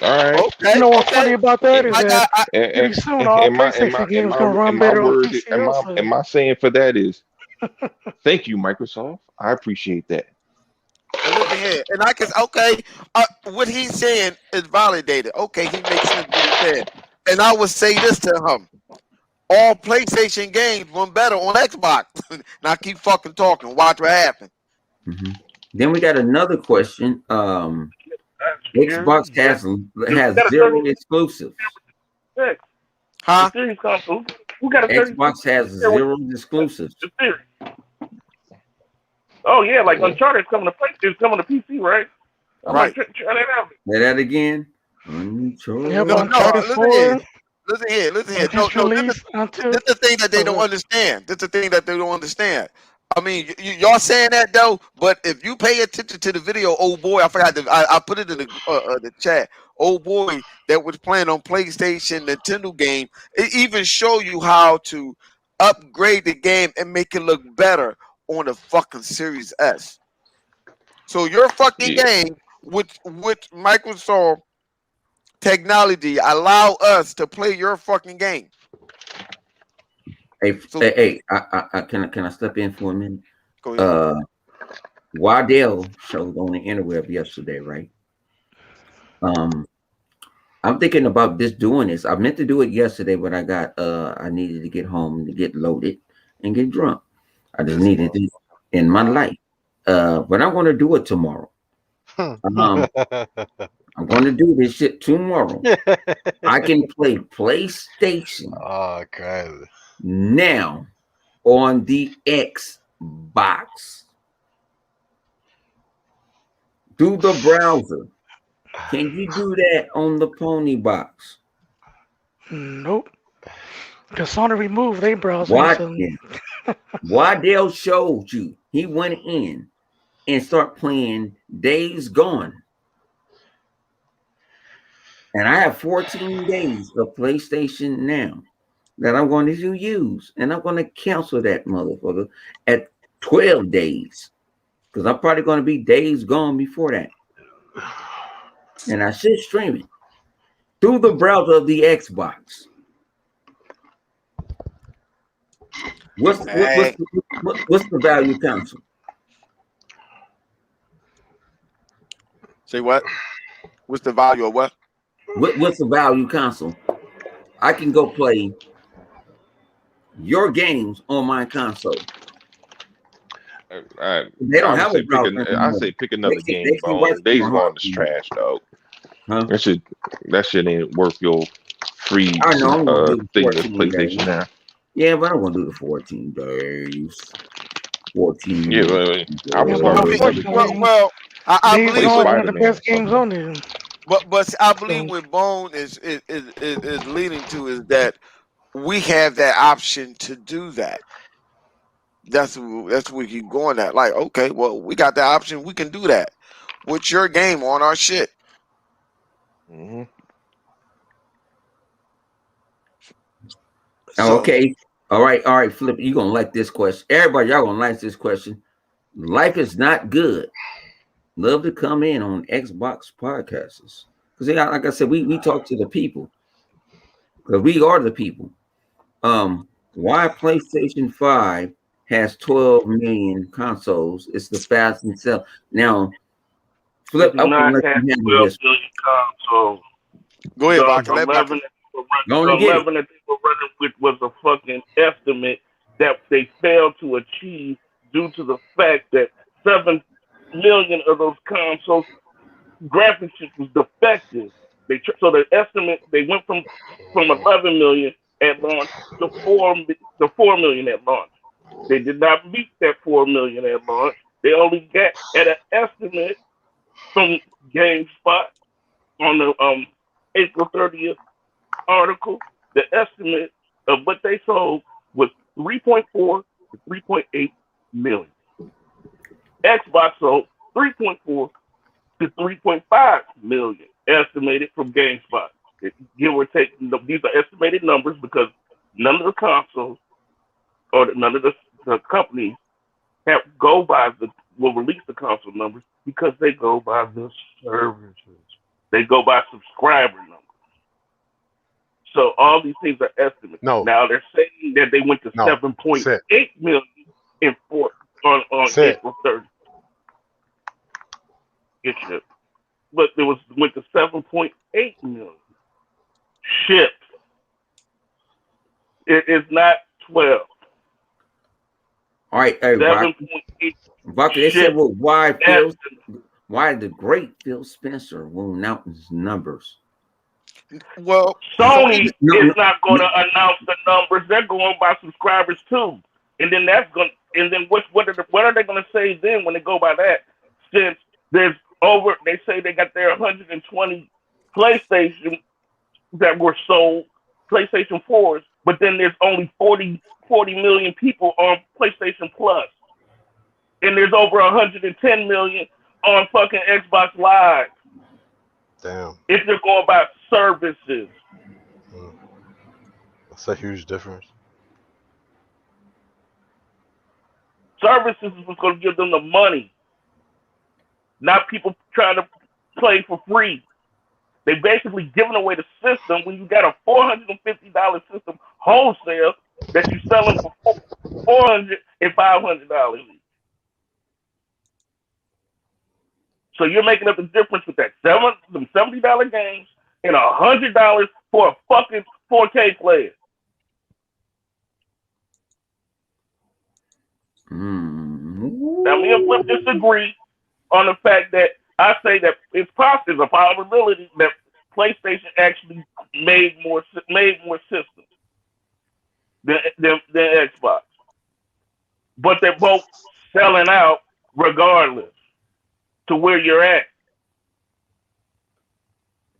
Speaker 3: right.
Speaker 2: Okay.
Speaker 5: You know what's funny about that is
Speaker 2: I
Speaker 5: that
Speaker 2: got,
Speaker 5: pretty soon all PlayStation games gonna run better on PC. Also.
Speaker 3: And my saying for that is, thank you, Microsoft. I appreciate that.
Speaker 2: and listen here, and I can what he's saying is validated. Okay, he makes sense what he said. And I would say this to him: all PlayStation games run better on Xbox. Now keep fucking talking. Watch what happens.
Speaker 1: Mm-hmm. Then we got another question. Xbox has zero exclusives.
Speaker 2: Huh?
Speaker 4: The series console. Who got a 30?
Speaker 1: Xbox has zero exclusives.
Speaker 4: The series. Oh yeah, like Uncharted is coming to play. It's coming to PC, right?
Speaker 2: Right.
Speaker 4: Try that out.
Speaker 1: Say that again. Uncharted.
Speaker 5: Yeah,
Speaker 2: No,
Speaker 5: Uncharted 4
Speaker 2: listen here.
Speaker 5: just released until
Speaker 2: This is the thing that they don't understand. This is the thing that they don't understand. I mean, y'all saying that though, but if you pay attention to the video, old boy, I forgot I put it in the chat. Old boy that was playing on PlayStation Nintendo game, it even show you how to upgrade the game and make it look better on the fucking Series S. So your fucking game with Microsoft technology allow us to play your fucking game.
Speaker 1: Hey, I can I step in for a minute?
Speaker 2: Go ahead.
Speaker 1: Waddell showed on the interweb yesterday, right? I'm thinking about doing this. I meant to do it yesterday, but I needed to get home to get loaded and get drunk. I just needed it in my life. But I'm gonna do it tomorrow. I'm gonna do this shit tomorrow. I can play PlayStation.
Speaker 6: Oh, crazy.
Speaker 1: Now on the Xbox through the browser. Can you do that on the Pony box?
Speaker 5: nope. Because Sony removed their browser.
Speaker 1: Waddell showed you. He went in and started playing Days Gone. And I have 14 days of PlayStation Now that I'm going to use. And I'm going to cancel that motherfucker at 12 days. Because I'm probably going to be Days Gone before that. And I should stream it through the browser of the Xbox. What's the value council?
Speaker 2: Say what? What's the value of what?
Speaker 1: What's the value console? I can go play your games on my console. They don't have a browser.
Speaker 3: I say pick another game. Days Gone is trash, dog.
Speaker 1: Huh?
Speaker 3: That shit ain't worth your free
Speaker 1: I know,
Speaker 3: thing with PlayStation Now.
Speaker 1: Yeah, but I'm gonna do the 14 days. 14.
Speaker 3: Yeah, I was
Speaker 2: well, I believe
Speaker 5: one of the best games on there.
Speaker 2: But I believe what Bone is leading to is that we have that option to do that. That's where you're going at. Like, okay, well, we got the option. We can do that with your game on our shit.
Speaker 3: Mm-hmm.
Speaker 1: Okay. All right. Flip. You gonna like this question? Everybody, y'all gonna like this question. Life is not good. Love to come in on Xbox podcasts because, like I said, we talk to the people because we are the people. Why PlayStation 5 has 12 million consoles? It's the fastest sell. Now, Flip,
Speaker 4: do
Speaker 1: I'm gonna
Speaker 4: not
Speaker 1: let
Speaker 4: have
Speaker 1: you handle
Speaker 4: 12
Speaker 1: this.
Speaker 4: million consoles.
Speaker 2: Go ahead,
Speaker 4: The
Speaker 2: Baka. Let
Speaker 4: 11
Speaker 2: Baka.
Speaker 4: that they were running,
Speaker 1: Go on
Speaker 4: the
Speaker 1: and get it.
Speaker 4: 11 that they were running with was a fucking estimate that they failed to achieve due to the fact that 7 million of those consoles graphics chips was defective. So the estimate they went from 11 million at launch to 4 million at launch. They did not meet that 4 million at launch. They only got at an estimate from GameSpot on the April 30th article. The estimate of what they sold was 3.4 to 3.8 million. Xbox sold 3.4 to 3.5 million, estimated from GameSpot. Give or take, these are estimated numbers because none of the consoles or none of the companies will release the console numbers because they go by the services. They go by subscriber numbers. So all these things are estimates.
Speaker 6: No.
Speaker 4: Now they're saying that they went to 7.8 million on April 30th. Get shipped. But it went to 7.8 million shipped. It is not 12.
Speaker 1: All right, hey,
Speaker 4: 7.8.
Speaker 1: Baka, they said, well, why the great Phil Spencer will announce numbers?
Speaker 2: Well,
Speaker 4: Sony is not going to announce the numbers. They're going by subscribers too, and then what are they going to say then when they go by that? Since they say they got their 120 PlayStation that were sold, PlayStation 4s, but then there's only 40 million people on PlayStation Plus, and there's over 110 million on fucking Xbox Live.
Speaker 6: Damn.
Speaker 4: If they're going by services.
Speaker 6: That's a huge difference.
Speaker 4: Services is what's going to give them the money, not people trying to play for free. They basically giving away the system when you got a $450 system wholesale that you're selling for $400 and $500 each. So you're making up the difference with that some $70 games and $100 for a fucking 4K player. Now me and Flip disagree on the fact that I say that it's possible, there's a probability that PlayStation actually made more systems than Xbox, but they're both selling out regardless to where you're at.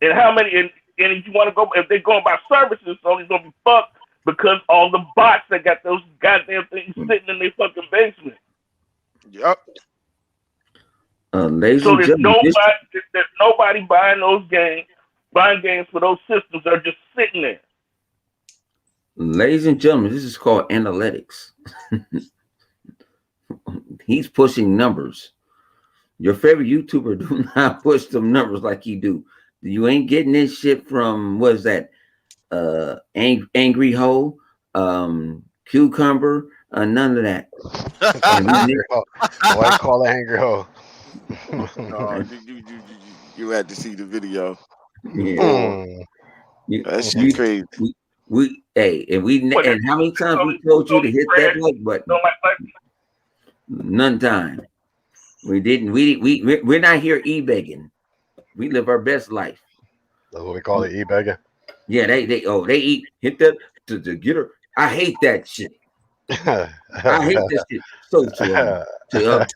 Speaker 4: And how many? And if you want to go, if they're going by services, Sony's gonna be fucked because all the bots that got those goddamn things sitting in their fucking basement.
Speaker 2: Yep.
Speaker 4: So there's nobody buying those games. Buying games for those systems are just sitting there.
Speaker 1: Ladies and gentlemen, this is called analytics. He's pushing numbers. Your favorite YouTuber do not push them numbers like he do. You ain't getting this shit from, what is that? Angry Ho, Cucumber, none of that.
Speaker 6: Why call it Angry Ho?
Speaker 2: No, you had to see the video.
Speaker 1: Yeah.
Speaker 2: That shit crazy.
Speaker 1: And how many times we told you to hit that like button? None time. We didn't. We're not here e-begging. We live our best life.
Speaker 6: That's what we call it, e-begging.
Speaker 1: Yeah, they eat, hit that to get her. I hate that shit. I hate that shit. So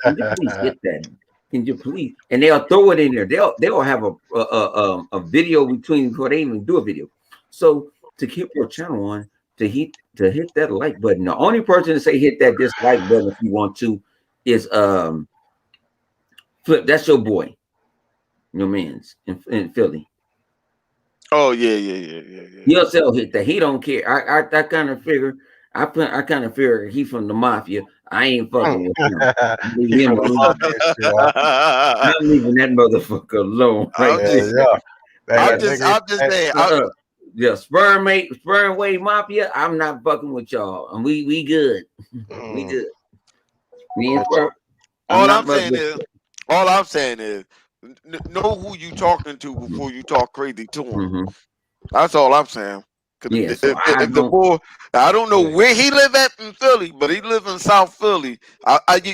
Speaker 1: can you please hit that? Can you please? And they'll throw it in there. They'll have a video between before they even do a video. So to keep your channel on, to hit that like button. The only person to say hit that dislike button if you want to is Flip. That's your boy, your man's in Philly.
Speaker 2: Oh yeah.
Speaker 1: He'll hit that. He don't care. I kind of figure. I kind of figure he's from the mafia. I ain't fucking with him. Leave him alone.
Speaker 6: Log that shit off.
Speaker 1: I'm leaving that motherfucker alone right
Speaker 2: I'm
Speaker 1: there.
Speaker 2: just,
Speaker 6: Yeah.
Speaker 2: I'm
Speaker 6: Hey,
Speaker 2: just,
Speaker 6: nigga,
Speaker 2: I'm just
Speaker 6: hey,
Speaker 2: saying.
Speaker 1: Yeah, sperm wave mafia. I'm not fucking with y'all, and we good. We good. Me and sperm.
Speaker 2: All
Speaker 1: not
Speaker 2: I'm saying
Speaker 1: fucking
Speaker 2: is, know who you talking to before you talk crazy to him.
Speaker 1: Mhm.
Speaker 2: That's all I'm saying. 'Cause
Speaker 1: Yeah, so
Speaker 2: if the boy, I don't know where he live at in Philly, but he live in South Philly.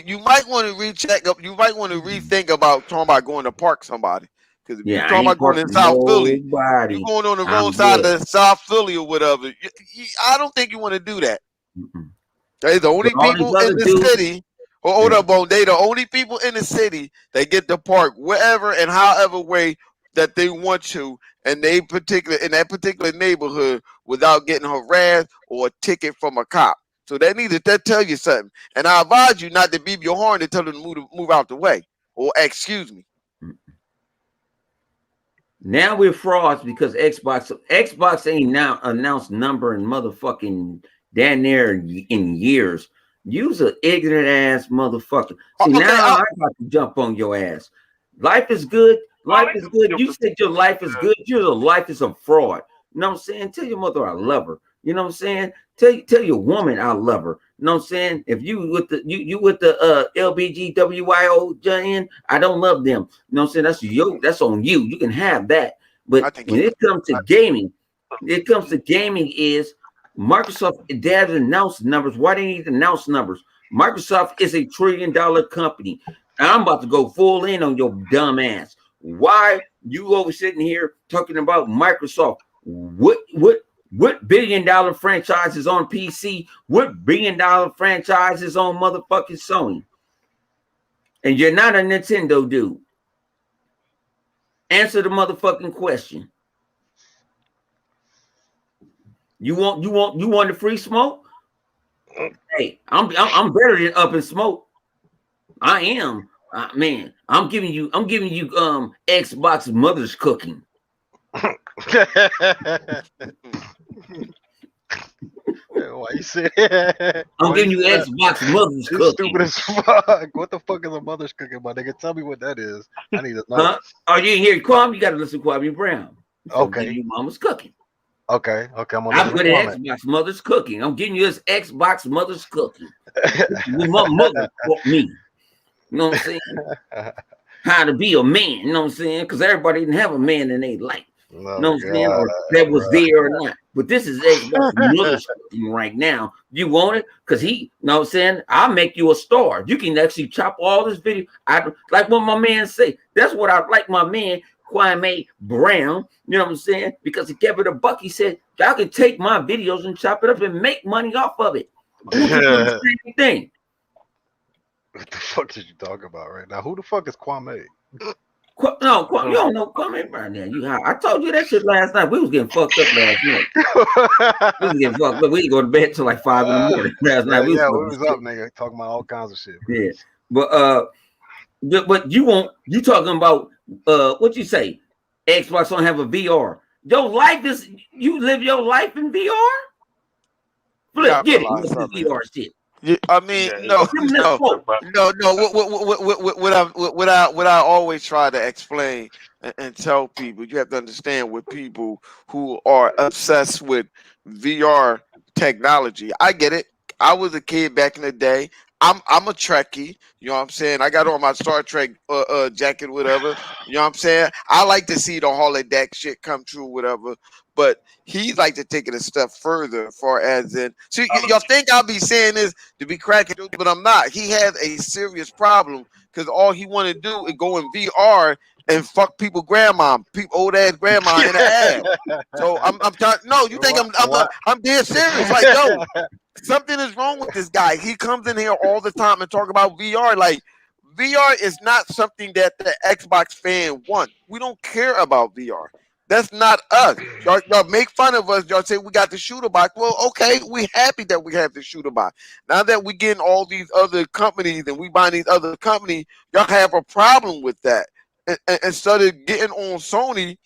Speaker 2: You might want to recheck up. You might want to rethink about talking about going to park somebody. Because if you
Speaker 1: yeah, I
Speaker 2: talking about
Speaker 1: ain't
Speaker 2: going in
Speaker 1: parking
Speaker 2: South Philly,
Speaker 1: nobody.
Speaker 2: you going on the
Speaker 1: I'm
Speaker 2: wrong side
Speaker 1: good.
Speaker 2: of South Philly or whatever. I don't think you want to do that.
Speaker 1: Mm-mm.
Speaker 2: They the only
Speaker 1: But all these
Speaker 2: people in
Speaker 1: other
Speaker 2: the
Speaker 1: dudes,
Speaker 2: city. Oh, hold up, Bone. They the only people in the city that get to park wherever and however way that they want to, and in that particular neighborhood without getting harassed or a ticket from a cop. So that tell you something. And I advise you not to beep your horn and tell them to move out the way or excuse me.
Speaker 1: now we're frauds because Xbox ain't now announced number in motherfucking damn near in years. You's an ignorant ass motherfucker. See,
Speaker 2: Okay,
Speaker 1: now I got to jump on your ass. Life is good. Life is good. You said your life is good. Your life is a fraud. You know what I'm saying? Tell your mother I love her. You know what I'm saying? Tell your woman I love her. You know what I'm saying? If you with the LBGWYO, I don't love them. You know what I'm saying? That's on you. You can have that. But when it comes to gaming, is Microsoft has announced numbers. Why they need to announce numbers? Microsoft is $1 trillion company. I'm about to go full in on your dumb ass. Why you over sitting here talking about Microsoft? What $1 billion franchises on PC? What $1 billion franchises on motherfucking Sony? And you're not a Nintendo dude. Answer the motherfucking question. You want the free smoke? Hey, I'm better than Up in Smoke. I am. Man, I'm giving you Xbox mother's cooking.
Speaker 6: Why you say that?
Speaker 1: I'm giving you Xbox mother's cooking.
Speaker 6: Stupid as fuck. What the fuck is a mother's cooking, my nigga? Tell me what that is. I need to know.
Speaker 1: Huh? Oh, you didn't hear Kwame? You got to listen to Kwame Brown.
Speaker 6: Okay.
Speaker 1: You mama's cooking.
Speaker 6: Okay. I'm
Speaker 1: I'm good at Xbox mother's cooking. I'm giving you this Xbox mother's cooking. My mother taught me. You know what I'm saying? How to be a man. You know what I'm saying? Because everybody didn't have a man in their life. You know what I'm saying? Or that was there or not. But this is Xbox mother's cooking right now. You want it? Because you know what I'm saying? I'll make you a star. You can actually chop all this video. Like what my man say. That's what I like my man, Kwame Brown. You know what I'm saying? Because he kept it a buck. He said, y'all can take my videos and chop it up and make money off of it. The same thing.
Speaker 6: What the fuck did you talk about right now? Who the fuck is Kwame?
Speaker 1: No, you don't know Kwame Brown now. I told you that shit last night. We was getting fucked up last night. We was getting fucked up. We didn't go to bed till like 5 in the morning last night.
Speaker 6: We was up, nigga, talking about all kinds of shit.
Speaker 1: Yeah, but you talking about what you say? Xbox don't have a VR. Your life is you live your life in VR. Flip, get it. What's the VR shit?
Speaker 2: Yeah, I mean, no. What I always try to explain and tell people, you have to understand with people who are obsessed with VR technology. I get it. I was a kid back in the day. I'm a Trekkie. You know what I'm saying? I got on my Star Trek jacket, whatever. You know what I'm saying? I like to see the holodeck shit come true, whatever. But he like to take it a step further, far as in. See, y'all think I'll be saying this to be cracking, but I'm not. He has a serious problem because all he want to do is go in VR and fuck people, old ass grandma in the ass. So I'm trying. No, you think I'm dead serious? Like, yo, something is wrong with this guy. He comes in here all the time and talk about VR. Like, VR is not something that the Xbox fan want. We don't care about VR. That's not us. Y'all make fun of us. Y'all say we got the shooter box. Well, okay, we happy that we have the shooter box. Now that we getting all these other companies and we buying these other companies, y'all have a problem with that. And instead of getting on Sony,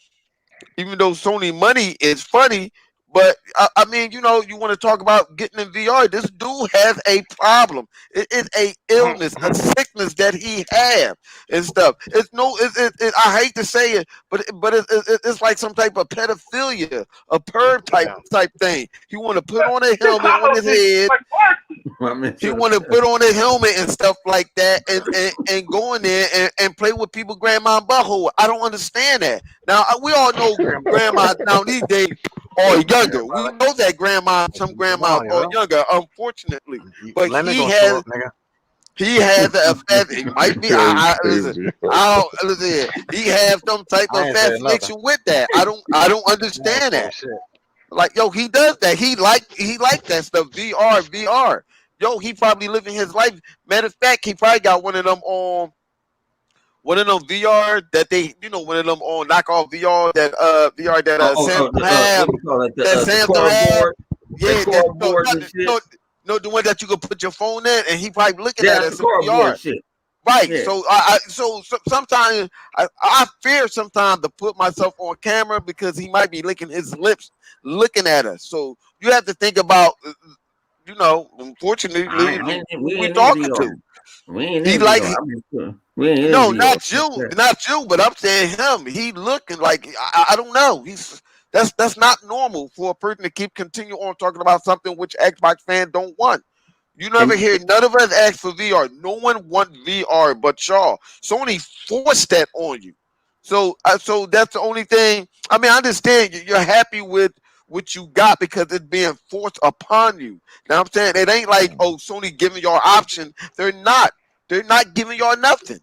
Speaker 2: even though Sony money is funny, But I mean, you know, you want to talk about getting in VR. This dude has a problem. It is a illness, a sickness that he have and stuff. It's no, I hate to say it, but it's like some type of pedophilia, a perv type thing. He want to put on a helmet on his head. He want to put on a helmet and stuff like that, and go in there and play with people, grandma and butthole. I don't understand that. Now we all know grandma now these days are younger. We know that some grandmas are younger, unfortunately. But he has a it might be he has some type of fascination with that. I don't understand that. Like, yo, he does that. He like that stuff. VR. Yo, he probably living his life. Matter of fact, he probably got one of them VR that they, you know, one of them on knockoff VR that Samsung have. That Samsung have. Yeah, no, the one that you can put your phone in, and he probably looking at it as VR. Shit. Right. Yeah. So sometimes I fear sometimes to put myself on camera because he might be licking his lips, looking at us. So you have to think about, you know, unfortunately, we talking to. He like no, not you, but I'm saying him. He looking like I don't know. That's not normal for a person to continue on talking about something which Xbox fans don't want. You never hear none of us ask for VR. No one want VR but y'all. Sony forced that on you. So that's the only thing. I mean, I understand you're happy with what you got because it's being forced upon you. Now I'm saying it ain't like, oh, Sony giving y'all option. They're not giving y'all nothing.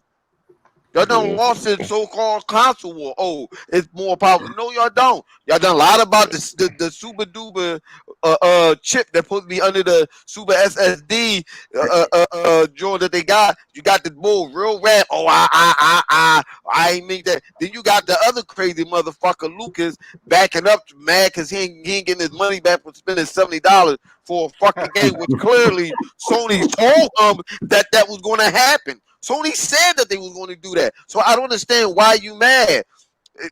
Speaker 2: Y'all done lost this so-called console war. Oh, it's more powerful. No, y'all don't. Y'all done a lot about the super duper chip that's supposed to be under the super SSD joint that they got. You got the bull real rap. Oh, I ain't mean that. Then you got the other crazy motherfucker Lucas backing up mad because he ain't getting his money back for spending $70 for a fucking game, which clearly Sony told him that was going to happen. Sony said that they was going to do that. So I don't understand why you mad.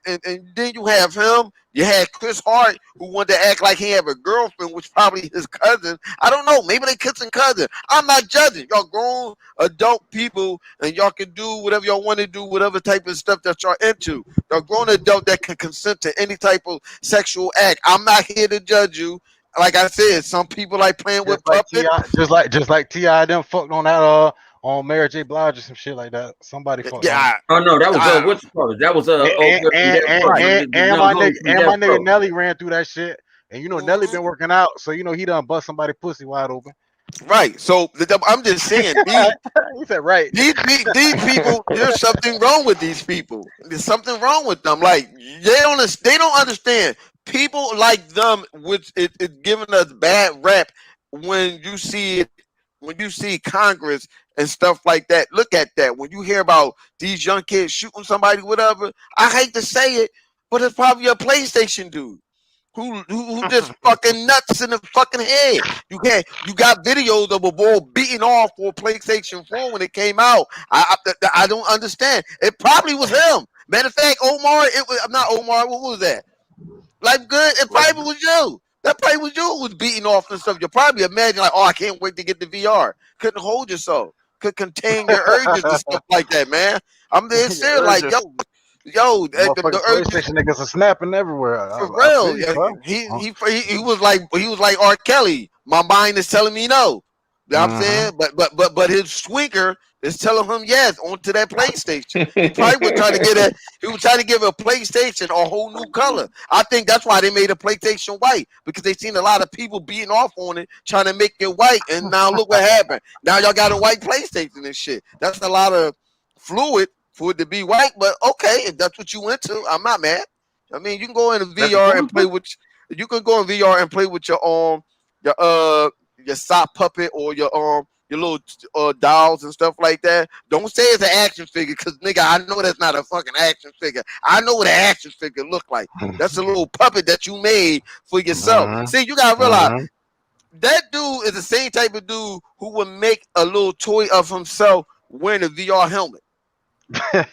Speaker 2: And then you have him. You had Chris Hart, who wanted to act like he have a girlfriend, which probably his cousin. I don't know. Maybe they kissing cousin. I'm not judging. Y'all grown adult people, and y'all can do whatever y'all want to do, whatever type of stuff that y'all into. Y'all grown adult that can consent to any type of sexual act. I'm not here to judge you. Like I said, some people like playing with puppets.
Speaker 6: Just like T.I. them fucked on that on Mary J. Blige or some shit like that. Somebody fucked.
Speaker 1: Yeah. Oh no, that was what you call it? That was
Speaker 6: and my nigga Nelly ran through that shit. And you know Nelly been working out, so you know he done bust somebody pussy wide open.
Speaker 2: Right. So I'm just saying.
Speaker 6: He said right.
Speaker 2: These people, there's something wrong with these people. There's something wrong with them. Like they don't understand. People like them, which it's giving us bad rap when you see it. When you see Congress and stuff like that, look at that. When you hear about these young kids shooting somebody, whatever, I hate to say it, but it's probably a PlayStation dude who just fucking nuts in the fucking head. You got videos of a boy beating off for PlayStation 4 when it came out. I don't understand. It probably was him. Matter of fact, Omar, not Omar. What was that? Life Good. It probably was you. That probably was you who was beating off and stuff. You probably imagine like, oh, I can't wait to get the VR. Couldn't hold yourself. Could contain your urges and stuff like that, man. I'm there serious, like, yo, the
Speaker 6: PlayStation niggas are snapping everywhere.
Speaker 2: For real. He was like R. Kelly. My mind is telling me no. You know what I'm saying? But his squeaker is telling him yes onto that PlayStation. He probably was trying to get he was trying to give a PlayStation a whole new color. I think that's why they made a PlayStation white, because they seen a lot of people beating off on it, trying to make it white, and now look what happened. Now y'all got a white PlayStation and shit. That's a lot of fluid for it to be white, but okay, if that's what you went to, I'm not mad. I mean, you can go in VR and play with your sock puppet or your little dolls and stuff like that. Don't say it's an action figure, because nigga, I know that's not a fucking action figure. I know what an action figure look like. That's a little puppet that you made for yourself. See, you gotta realize that dude is the same type of dude who would make a little toy of himself wearing a VR helmet.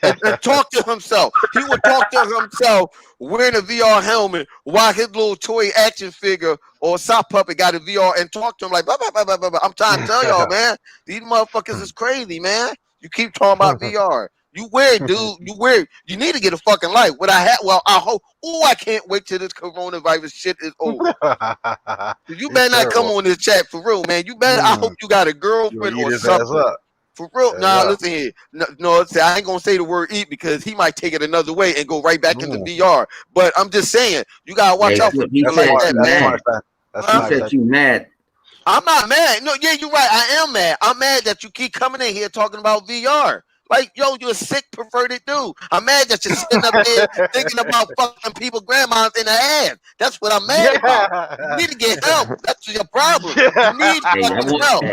Speaker 2: and talk to himself. He would talk to himself wearing a VR helmet while his little toy action figure or sock puppet got a VR and talk to him like, blah, blah, blah, blah, blah, blah. I'm trying to tell y'all, man, these motherfuckers is crazy, man. You keep talking about VR. You weird, dude. You weird. You need to get a fucking life. What I had, well, I hope. Oh, I can't wait till this coronavirus shit is over. You better not come on this chat for real, man. You better. I hope you got a girlfriend or something. For real. Nah, listen here. No, I ain't gonna say the word eat because he might take it another way and go right back into VR. But I'm just saying, you gotta watch out for people like that, man.
Speaker 1: He said you mad.
Speaker 2: I'm not mad. No, yeah, you're right. I am mad. I'm mad that you keep coming in here talking about VR. Like, yo, you're a sick, perverted dude. I'm mad that you're sitting up there thinking about fucking people, grandmas in the ass. That's what I'm mad about. You need to get help. That's your problem. You need fucking help.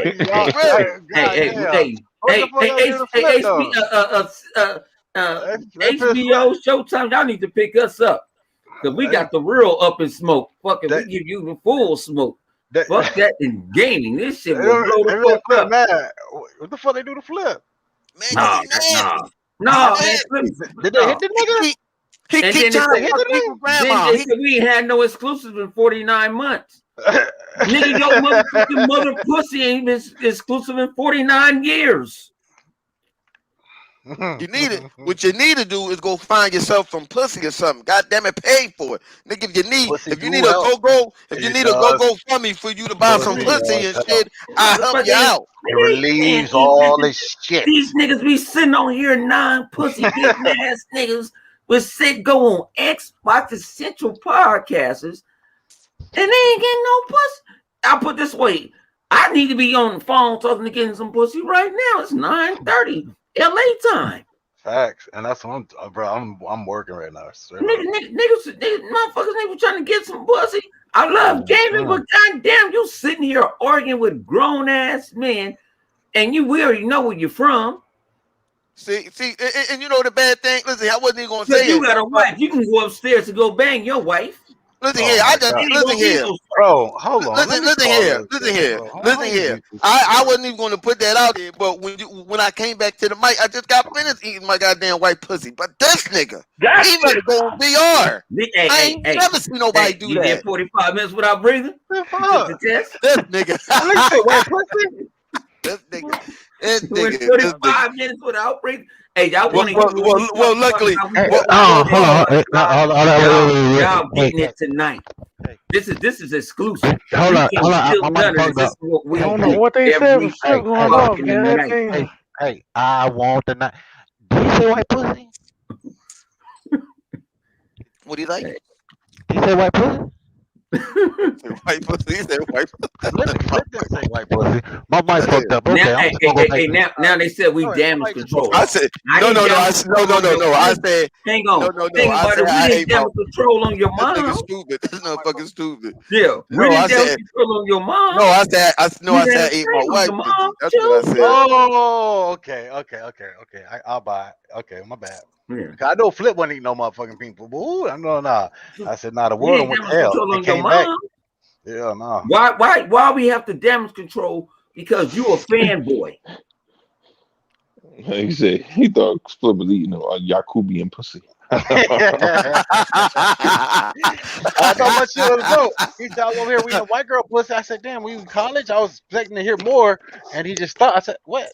Speaker 1: HBO Showtime, y'all need to pick us up. Because we got the real up in smoke. Fucking, we give you the full smoke. Fuck that in gaming. This shit will blow the fuck up.
Speaker 6: Man. What the fuck they do to Flip?
Speaker 2: Man,
Speaker 1: no.
Speaker 6: Did they hit the nigga?
Speaker 2: He keep trying to hit the nigga. Grandma.
Speaker 1: They said we ain't had no exclusives in 49 months. Nigga, your motherfucking mother pussy ain't been exclusive in 49 years.
Speaker 2: You need it. What you need to do is go find yourself some pussy or something. God damn it, pay for it, nigga. If you need a go for me for you to buy some pussy and shit, I'll help you out.
Speaker 6: It relieves all this shit.
Speaker 1: These niggas be sitting on here, non-pussy getting ass niggas with go on Xbox Essential Podcasters, and they ain't getting no pussy. I'll put this way: I need to be on the phone talking to getting some pussy right now. It's 9:30 LA time.
Speaker 6: Facts, and that's what I'm working right now.
Speaker 1: Niggas, motherfuckers, trying to get some pussy. I love gaming, but goddamn, you sitting here arguing with grown ass men, and we already know where you're from.
Speaker 2: See, and you know the bad thing. Listen, I wasn't even gonna say
Speaker 1: you got a wife. You can go upstairs to go bang your wife.
Speaker 2: Listen here, listen here,
Speaker 6: bro. Hold on.
Speaker 2: Listen here. I wasn't even going to put that out there, but when I came back to the mic, I just got finished eating my goddamn white pussy. But this nigga, he better go on VR. I ain't never seen nobody do that.
Speaker 1: You did 45 minutes without breathing.
Speaker 2: This nigga, this nigga,
Speaker 1: 45 minutes without breathing. Hey, y'all want to
Speaker 2: well, luckily,
Speaker 1: y'all getting it tonight. This is exclusive.
Speaker 7: Hold on.
Speaker 5: I don't know what they said was still going on, man.
Speaker 7: Hey, I want the night. Did you say white pussy?
Speaker 2: What do you like?
Speaker 7: Did you say white pussy?
Speaker 2: White pussy. He said white pussy.
Speaker 7: Let them say white pussy. My mic fucked up. Okay,
Speaker 1: now they said we damage control.
Speaker 2: I said no. I said
Speaker 1: hang on.
Speaker 2: No.
Speaker 1: We didn't damage control on your mom.
Speaker 2: This nigga stupid. This motherfucking stupid.
Speaker 1: Yeah, we didn't damage control on your mom.
Speaker 2: No, I said I ate my wife. That's what I said.
Speaker 6: Oh, okay. I'll buy it. Okay, my bad.
Speaker 1: Yeah.
Speaker 6: I know Flip wasn't eating no motherfucking people. But nah. I said, nah, the world went to hell.
Speaker 1: On your mom.
Speaker 6: Yeah, nah.
Speaker 1: Why we have to damage control? Because you a fanboy.
Speaker 3: He said he thought Flip was eating a Yakubian pussy.
Speaker 6: I thought my shit was dope. He said, I was over here eating a white girl pussy. I said, damn, we in college? I was expecting to hear more. And he just stopped. I said, what?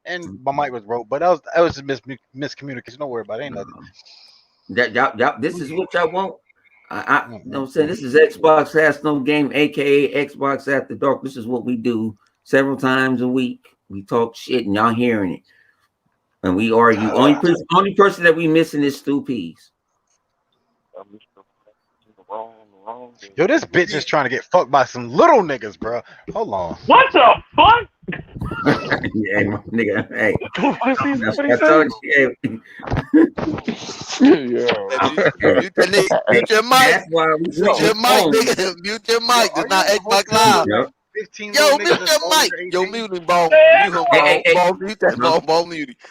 Speaker 6: And my mic was broke, but that was just miscommunication. Don't worry about it. Ain't nothing.
Speaker 1: This is what y'all want. You know what I'm saying? This is Xbox Has No Game, aka Xbox After Dark. This is what we do several times a week. We talk shit and y'all hearing it. And we argue. Only person that we missing is Stu Peas.
Speaker 6: Yo, this bitch is trying to get fucked by some little niggas, bro. Hold on.
Speaker 4: What the fuck?
Speaker 1: Yeah, nigga. Hey.
Speaker 2: Mute your mic. Mute your mic. It's not Xbox Live.
Speaker 1: Yep.
Speaker 2: Yo, mute your mic. Yo, muting ball. Mute that ball.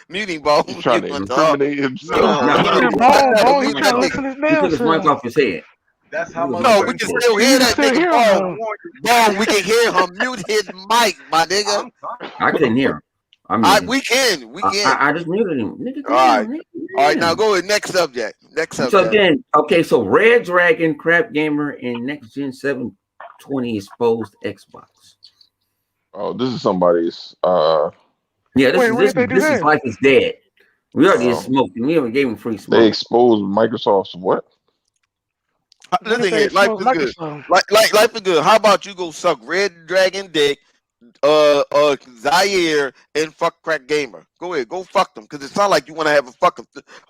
Speaker 2: Muting ball.
Speaker 3: He's trying to incriminate himself.
Speaker 1: He took his mic off his head.
Speaker 6: That's how much.
Speaker 2: No, we can still hear that nigga. Bone, we can hear him. Mute his mic, my nigga.
Speaker 1: I couldn't hear him. I mean,
Speaker 2: we can.
Speaker 1: I just muted him. Nigga,
Speaker 2: All
Speaker 1: damn,
Speaker 2: right.
Speaker 1: nigga,
Speaker 2: All right,
Speaker 1: damn.
Speaker 2: now go with next subject.
Speaker 1: So then, okay, so Red Dragon, Crap Gamer, and Next Gen 720 exposed Xbox.
Speaker 3: Oh, this is somebody's.
Speaker 1: Yeah,
Speaker 5: Wait,
Speaker 1: this is Life is Dead. We already smoked him. We haven't gave him free smoke.
Speaker 3: They exposed Microsoft's what?
Speaker 2: The thing is, life is good. Life is good. How about you go suck Red Dragon dick, Zaire, and fuck Crack Gamer? Go ahead, go fuck them, because it sounds like you want to have a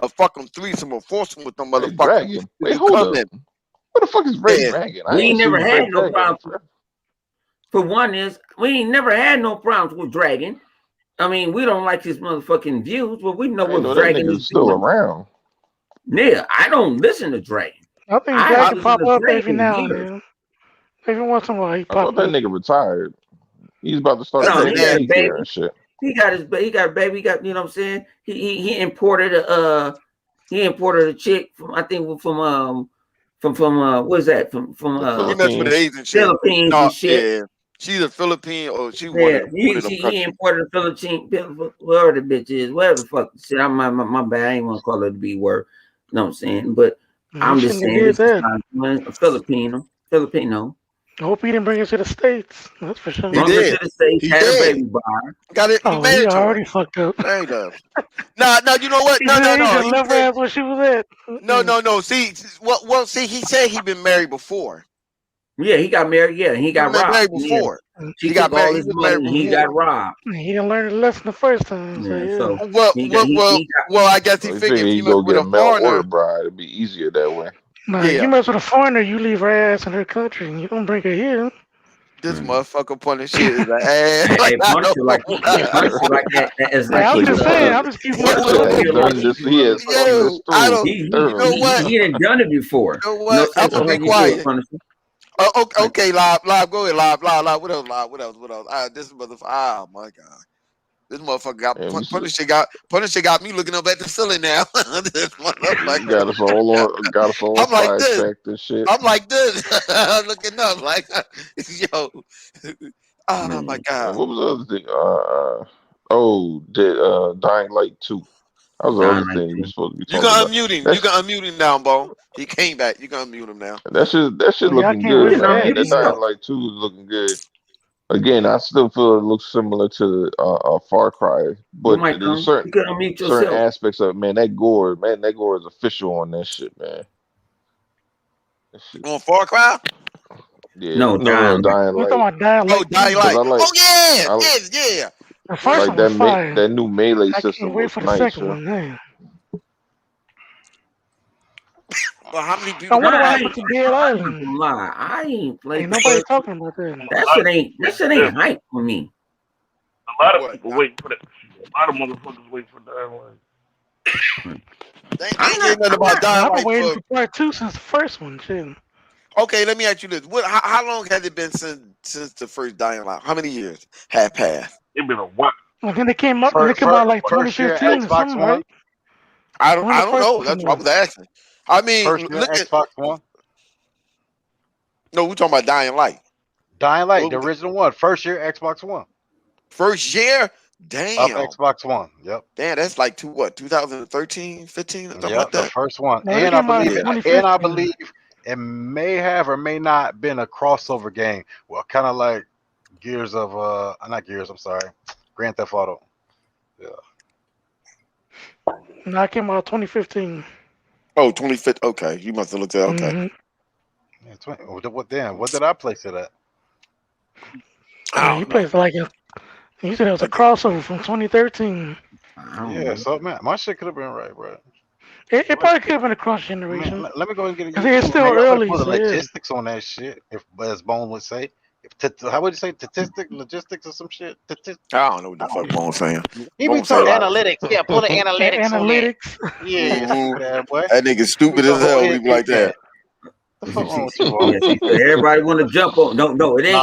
Speaker 2: fucking threesome or foursome with them motherfuckers.
Speaker 3: Dragon. Wait, hold up. What the fuck is Red Dragon?
Speaker 1: We ain't never had no problems. For one is, we ain't never had no problems with Dragon. I mean, we don't like his motherfucking views, but we know what Dragon is
Speaker 3: still around.
Speaker 1: Yeah, I don't listen to Dragon.
Speaker 5: I think Dragon pop up every now and then. Every once in a while, he pop up.
Speaker 3: I thought that nigga retired. He's about to start
Speaker 1: baby
Speaker 3: and shit.
Speaker 1: He got a baby. He got, you know what I'm saying? He imported a chick from, I think, from what is that? From
Speaker 2: he messed with the Asian shit.
Speaker 1: Philippines and shit.
Speaker 2: Yeah. She's a Philippine, or she
Speaker 1: he imported a Philippine, whatever the bitch is, whatever the fuck shit. My bad. I ain't want to call her the B word. You know what I'm saying? But I'm just saying, a Filipino.
Speaker 5: I hope he didn't bring it to the States. That's for sure.
Speaker 2: He did.
Speaker 1: To the States,
Speaker 2: he
Speaker 1: had
Speaker 2: did.
Speaker 1: a baby by her.
Speaker 2: Got it.
Speaker 5: Oh, he already fucked up.
Speaker 2: No, you know what? No.
Speaker 5: He left her ass where she was at.
Speaker 2: No. See, see, he said he been married before.
Speaker 1: Yeah, he got married. Yeah, he got robbed.
Speaker 2: Married before.
Speaker 1: He got all his money. He got robbed.
Speaker 5: He didn't learn the lesson the first time.
Speaker 2: Well, I guess he figured
Speaker 3: he go get a mail order bride. It'd be easier that way.
Speaker 5: Nah, you mess with a foreigner, you leave her ass in her country, and you don't bring her here.
Speaker 2: This motherfucker punning shit is an ass.
Speaker 1: Like that.
Speaker 5: I'm just saying. I'm just keeping
Speaker 1: He didn't done it before.
Speaker 2: You know what? I'm gonna be quiet. Okay, live. Go ahead, live. What else? This motherfucker. Oh my god. This motherfucker got Punisher got me looking up at the ceiling now. This motherfucker
Speaker 3: got us all
Speaker 2: I'm like this.
Speaker 3: And shit.
Speaker 2: I'm like this. I'm looking up like, yo. Oh my god.
Speaker 3: What was the other thing? Dying Light 2. That was the other thing you were supposed to be talking about.
Speaker 2: You can unmute him now, Bo. He came back. You can unmute him now.
Speaker 3: That shit looking good, man. That Dying Light 2 is looking good. Again, I still feel it looks similar to Far Cry, but there's certain aspects of it, man. That gore is official on that shit, man.
Speaker 2: On Far Cry?
Speaker 3: Yeah, no, Dying Light.
Speaker 2: Dying Light. Yeah.
Speaker 5: The first
Speaker 3: like that new melee system.
Speaker 5: Wait for the second one, man.
Speaker 2: Well, how many people?
Speaker 5: I wonder what happened to Dead Island.
Speaker 1: I ain't playing.
Speaker 5: Nobody talking about that.
Speaker 1: That shit ain't hype for me.
Speaker 4: A lot of people waiting for that. A lot of motherfuckers waiting for Dying Light.
Speaker 2: I ain't nothing about Dying Light.
Speaker 5: I've been waiting for part 2 since the first one, shit.
Speaker 2: Okay, let me ask you this: how long has it been since the first Dying Light? How many years have passed?
Speaker 4: It's been a while.
Speaker 5: Well, then it came out. It came out like 2015 or something, right?
Speaker 2: I don't know. That's what I was asking. I mean,
Speaker 6: look at Xbox One.
Speaker 2: No, we're talking about Dying Light.
Speaker 6: Dying Light, the original one, first year Xbox One.
Speaker 2: First year, damn.
Speaker 6: Of Xbox One, yep.
Speaker 2: Damn, that's like 2013, 15, something like that.
Speaker 6: The first one, and I believe it may have or may not been a crossover game. Well, kind of like Gears of not Gears. I'm sorry, Grand Theft Auto. Yeah.
Speaker 5: No, it came out 2015.
Speaker 2: Oh, 2015. Okay, you must have looked at okay.
Speaker 6: Mm-hmm. What did I place it at?
Speaker 5: You placed like you said it was a crossover from 2013.
Speaker 6: Yeah, so man, my shit could have been right, bro.
Speaker 5: It probably could have been a cross generation.
Speaker 6: Man, let me go and get it.
Speaker 5: It's still early.
Speaker 6: Put logistics on that shit, as Bone would say. How would you say logistics or some shit?
Speaker 2: I don't know what the fuck Bone's saying.
Speaker 6: He be talking analytics. Yeah, put an analytics. Yeah,
Speaker 2: that nigga stupid as hell. We be like that.
Speaker 1: Everybody want to jump on. No, it ain't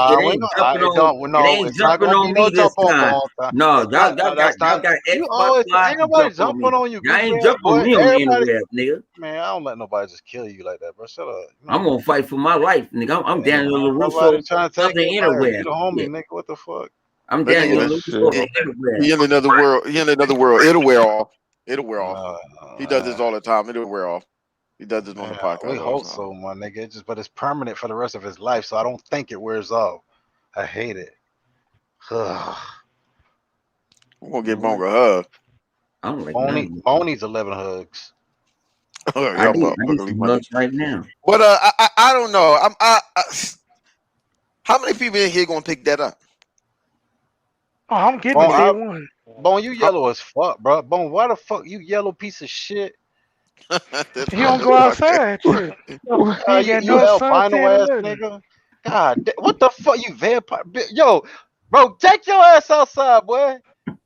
Speaker 1: jumping on me this time. No, y'all got Xbox Live.
Speaker 6: Ain't nobody jumping on you.
Speaker 1: Y'all ain't jumping on me on the internet, nigga.
Speaker 6: Man, I don't let nobody just kill you like that, bro. Shut up.
Speaker 1: I'm gonna fight for my life, nigga. I'm Daniel LaRusso.
Speaker 6: Trying to take
Speaker 1: the internet.
Speaker 6: You the homie, nigga. What the fuck?
Speaker 1: I'm
Speaker 2: That
Speaker 1: down
Speaker 2: nigga,
Speaker 1: here
Speaker 3: that
Speaker 1: looking
Speaker 3: shit.
Speaker 1: for
Speaker 2: he,
Speaker 1: everywhere.
Speaker 2: he in another world. He in another world. It'll wear off. It'll wear off. He does this
Speaker 6: Uh,
Speaker 2: all the time. It'll wear off. He does this on the
Speaker 6: man,
Speaker 2: podcast
Speaker 6: we
Speaker 2: all
Speaker 6: hope
Speaker 2: the time.
Speaker 6: so, my nigga. It's just, but it's permanent for the rest of his life, so I don't think it wears off. I hate it. Ugh.
Speaker 2: We're gonna get Bonga a hug.
Speaker 1: I don't like none
Speaker 6: Boney,
Speaker 1: of it.
Speaker 6: Boney's 11 hugs.
Speaker 1: I
Speaker 2: Y'all
Speaker 1: need
Speaker 2: motherfuckers
Speaker 1: some
Speaker 2: leave my nigga.
Speaker 1: hugs right now.
Speaker 2: But I don't know. How many people in here gonna pick that up?
Speaker 5: Oh, I'm getting
Speaker 6: Bone,
Speaker 5: it day one.
Speaker 6: Bone, you yellow as fuck, bro. Bone, why the fuck you yellow piece of shit?
Speaker 2: That's
Speaker 5: He don't go outside. Shit. He ain't got
Speaker 6: You
Speaker 5: no
Speaker 6: albino
Speaker 5: suntan or
Speaker 6: ass
Speaker 5: nothing.
Speaker 6: nigga. God, what the fuck, you vampire? Yo, bro, take your ass outside, boy.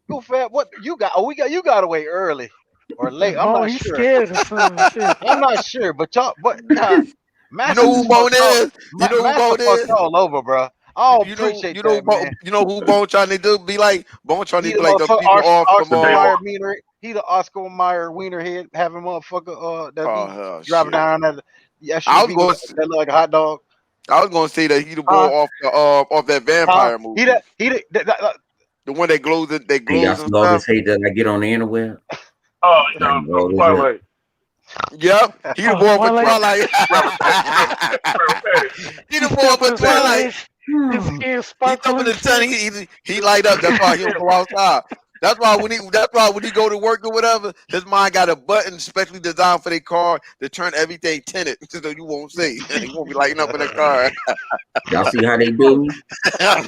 Speaker 6: Go fat. What you got? Oh, you got away early or late. I'm
Speaker 5: Oh,
Speaker 6: not
Speaker 5: he's
Speaker 6: sure.
Speaker 5: scared of the sun. Shit.
Speaker 6: I'm not sure, but y'all, but God,
Speaker 2: You
Speaker 6: Master
Speaker 2: know who Bone is? You know who
Speaker 6: Master
Speaker 2: Bone
Speaker 6: fucked
Speaker 2: is?
Speaker 6: all over, bro. I don't
Speaker 2: You know
Speaker 6: appreciate that, man.
Speaker 2: you know who Bone trying to do? Be like Bone trying
Speaker 6: He
Speaker 2: to
Speaker 6: the
Speaker 2: be like the
Speaker 6: motherfucker
Speaker 2: people off
Speaker 6: Oscar
Speaker 2: from
Speaker 6: Mayer Wiener. He the Oscar Mayer Wiener head having motherfucker that be
Speaker 2: hell,
Speaker 6: driving
Speaker 2: shit.
Speaker 6: down that
Speaker 2: I was
Speaker 6: SUV
Speaker 2: going
Speaker 6: with that look like a hot dog.
Speaker 2: I was gonna say that he the boy
Speaker 6: Huh?
Speaker 2: off that vampire movie. The one that glows
Speaker 1: Hey, y'all
Speaker 2: and
Speaker 1: see all
Speaker 2: stuff.
Speaker 1: this hate that I get on the interweb?
Speaker 4: Oh,
Speaker 1: Y'all know all this
Speaker 4: Twilight.
Speaker 2: Yep, he the
Speaker 5: Oh,
Speaker 2: boy for
Speaker 5: Twilight.
Speaker 2: Twilight. He the
Speaker 5: He
Speaker 2: boy
Speaker 5: step
Speaker 2: for
Speaker 5: on his head,
Speaker 2: Twilight.
Speaker 5: his skin
Speaker 2: He
Speaker 5: sparkling.
Speaker 2: up in the sun. He light up. That's why he don't go outside. That's why when he go to work or whatever, his mind got a button specially designed for their car to turn everything tinted so you won't see. You won't be lighting up in the car.
Speaker 1: Y'all see how they do me? Y'all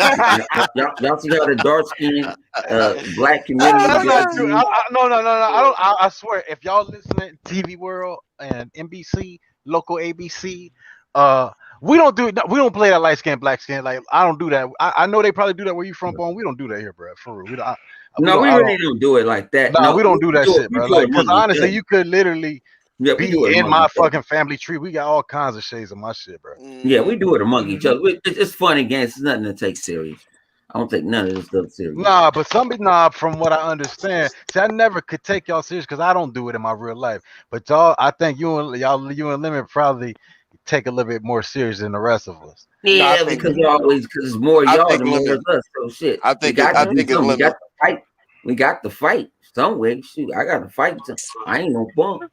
Speaker 1: see how the dark skinned black community
Speaker 6: That's
Speaker 1: does
Speaker 6: not true.
Speaker 1: me?
Speaker 6: No. I don't. I swear, if y'all listening to TV World and NBC, local ABC, we don't do. We don't play that light skin, black skin. Like I don't do that. I know they probably do that where you from, Bone. We don't do that here, bro. For real, we don't.
Speaker 1: No, we really don't do it like that.
Speaker 6: Nah,
Speaker 1: No,
Speaker 6: we don't do that shit, bro. Like, because honestly, you could literally
Speaker 1: we do it
Speaker 6: be in
Speaker 1: among
Speaker 6: my
Speaker 1: each other.
Speaker 6: fucking family tree. We got all kinds of shades of my shit, bro.
Speaker 1: Yeah, we do it among each other. It's fun and games. It's nothing to take serious. I don't take none of this stuff serious.
Speaker 6: Nah, but from what I understand, see, I never could take y'all serious because I don't do it in my real life. But y'all, I think you and Lemon probably take a little bit more serious than the rest of us.
Speaker 1: Yeah,
Speaker 2: No,
Speaker 1: because it's more y'all than more of us. So shit.
Speaker 2: I think
Speaker 1: we got
Speaker 2: it's
Speaker 1: to
Speaker 2: Lemon.
Speaker 1: fight. We got to fight some way. Shoot, I got to fight. I ain't no punk.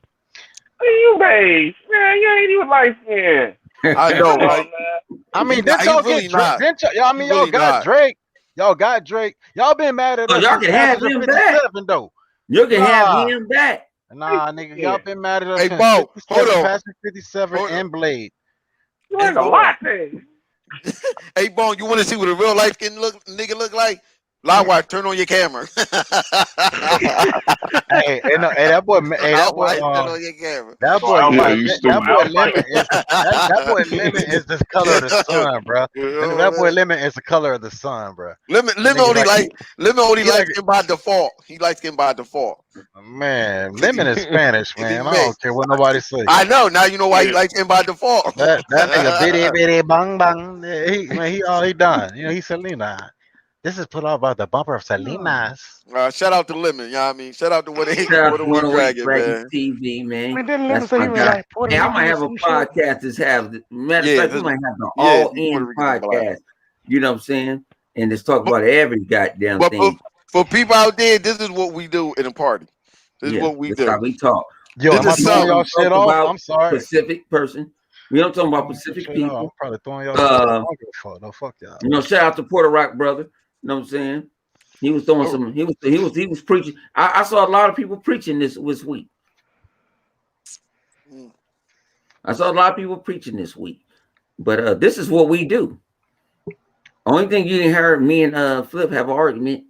Speaker 4: You base, man, you ain't even light skinned.
Speaker 2: I know, right?
Speaker 6: I mean, didn't y'all get Drake? Y'all got Drake. Y'all got Drake. Y'all been mad at us.
Speaker 1: Y'all can have him back.
Speaker 6: Though.
Speaker 1: You can have him back.
Speaker 6: Nah, nigga, y'all been mad at us.
Speaker 2: Hey, Bo, hold on.
Speaker 6: Passion 57 and Blade.
Speaker 4: You ain't a lot thing.
Speaker 2: Hey, Bone, you want to see what a real light skin nigga look like? Livewire, turn on your camera.
Speaker 6: Hey, that boy, turn
Speaker 2: on your camera.
Speaker 6: That boy Lemon is the color of the sun, bro. That boy Lemon is the color of the sun, bro.
Speaker 2: Lemon only likes him by default. He likes him by default.
Speaker 6: Man, Lemon is Spanish, man. I don't care what nobody says.
Speaker 2: I know. Now you know why he likes him by default.
Speaker 6: That nigga bitty bang bang. He done. You know, he's Selena. This is put out by the bumper of Salinas.
Speaker 2: Shout out to Lemon, you know what I mean? Shout out to what they
Speaker 1: Dragon TV, man. That's my guy. Hey, I might have a podcast that's matter of fact, we might have the all-in podcast. You know what I'm saying? And just talk about every goddamn thing.
Speaker 2: For people out there, this is what we do in a party. This is what we do.
Speaker 1: How we talk.
Speaker 6: Yo, am I throwing y'all shit off? I'm sorry.
Speaker 1: Pacific person. We don't talk about Pacific people.
Speaker 6: I'm probably throwing y'all shit off. No, fuck y'all.
Speaker 1: You know, shout out to Puerto Rock brother. You know what I'm saying? He was throwing some. He was preaching. I saw a lot of people preaching this week. I saw a lot of people preaching this week. But this is what we do. Only thing you didn't hear me and Flip have an argument,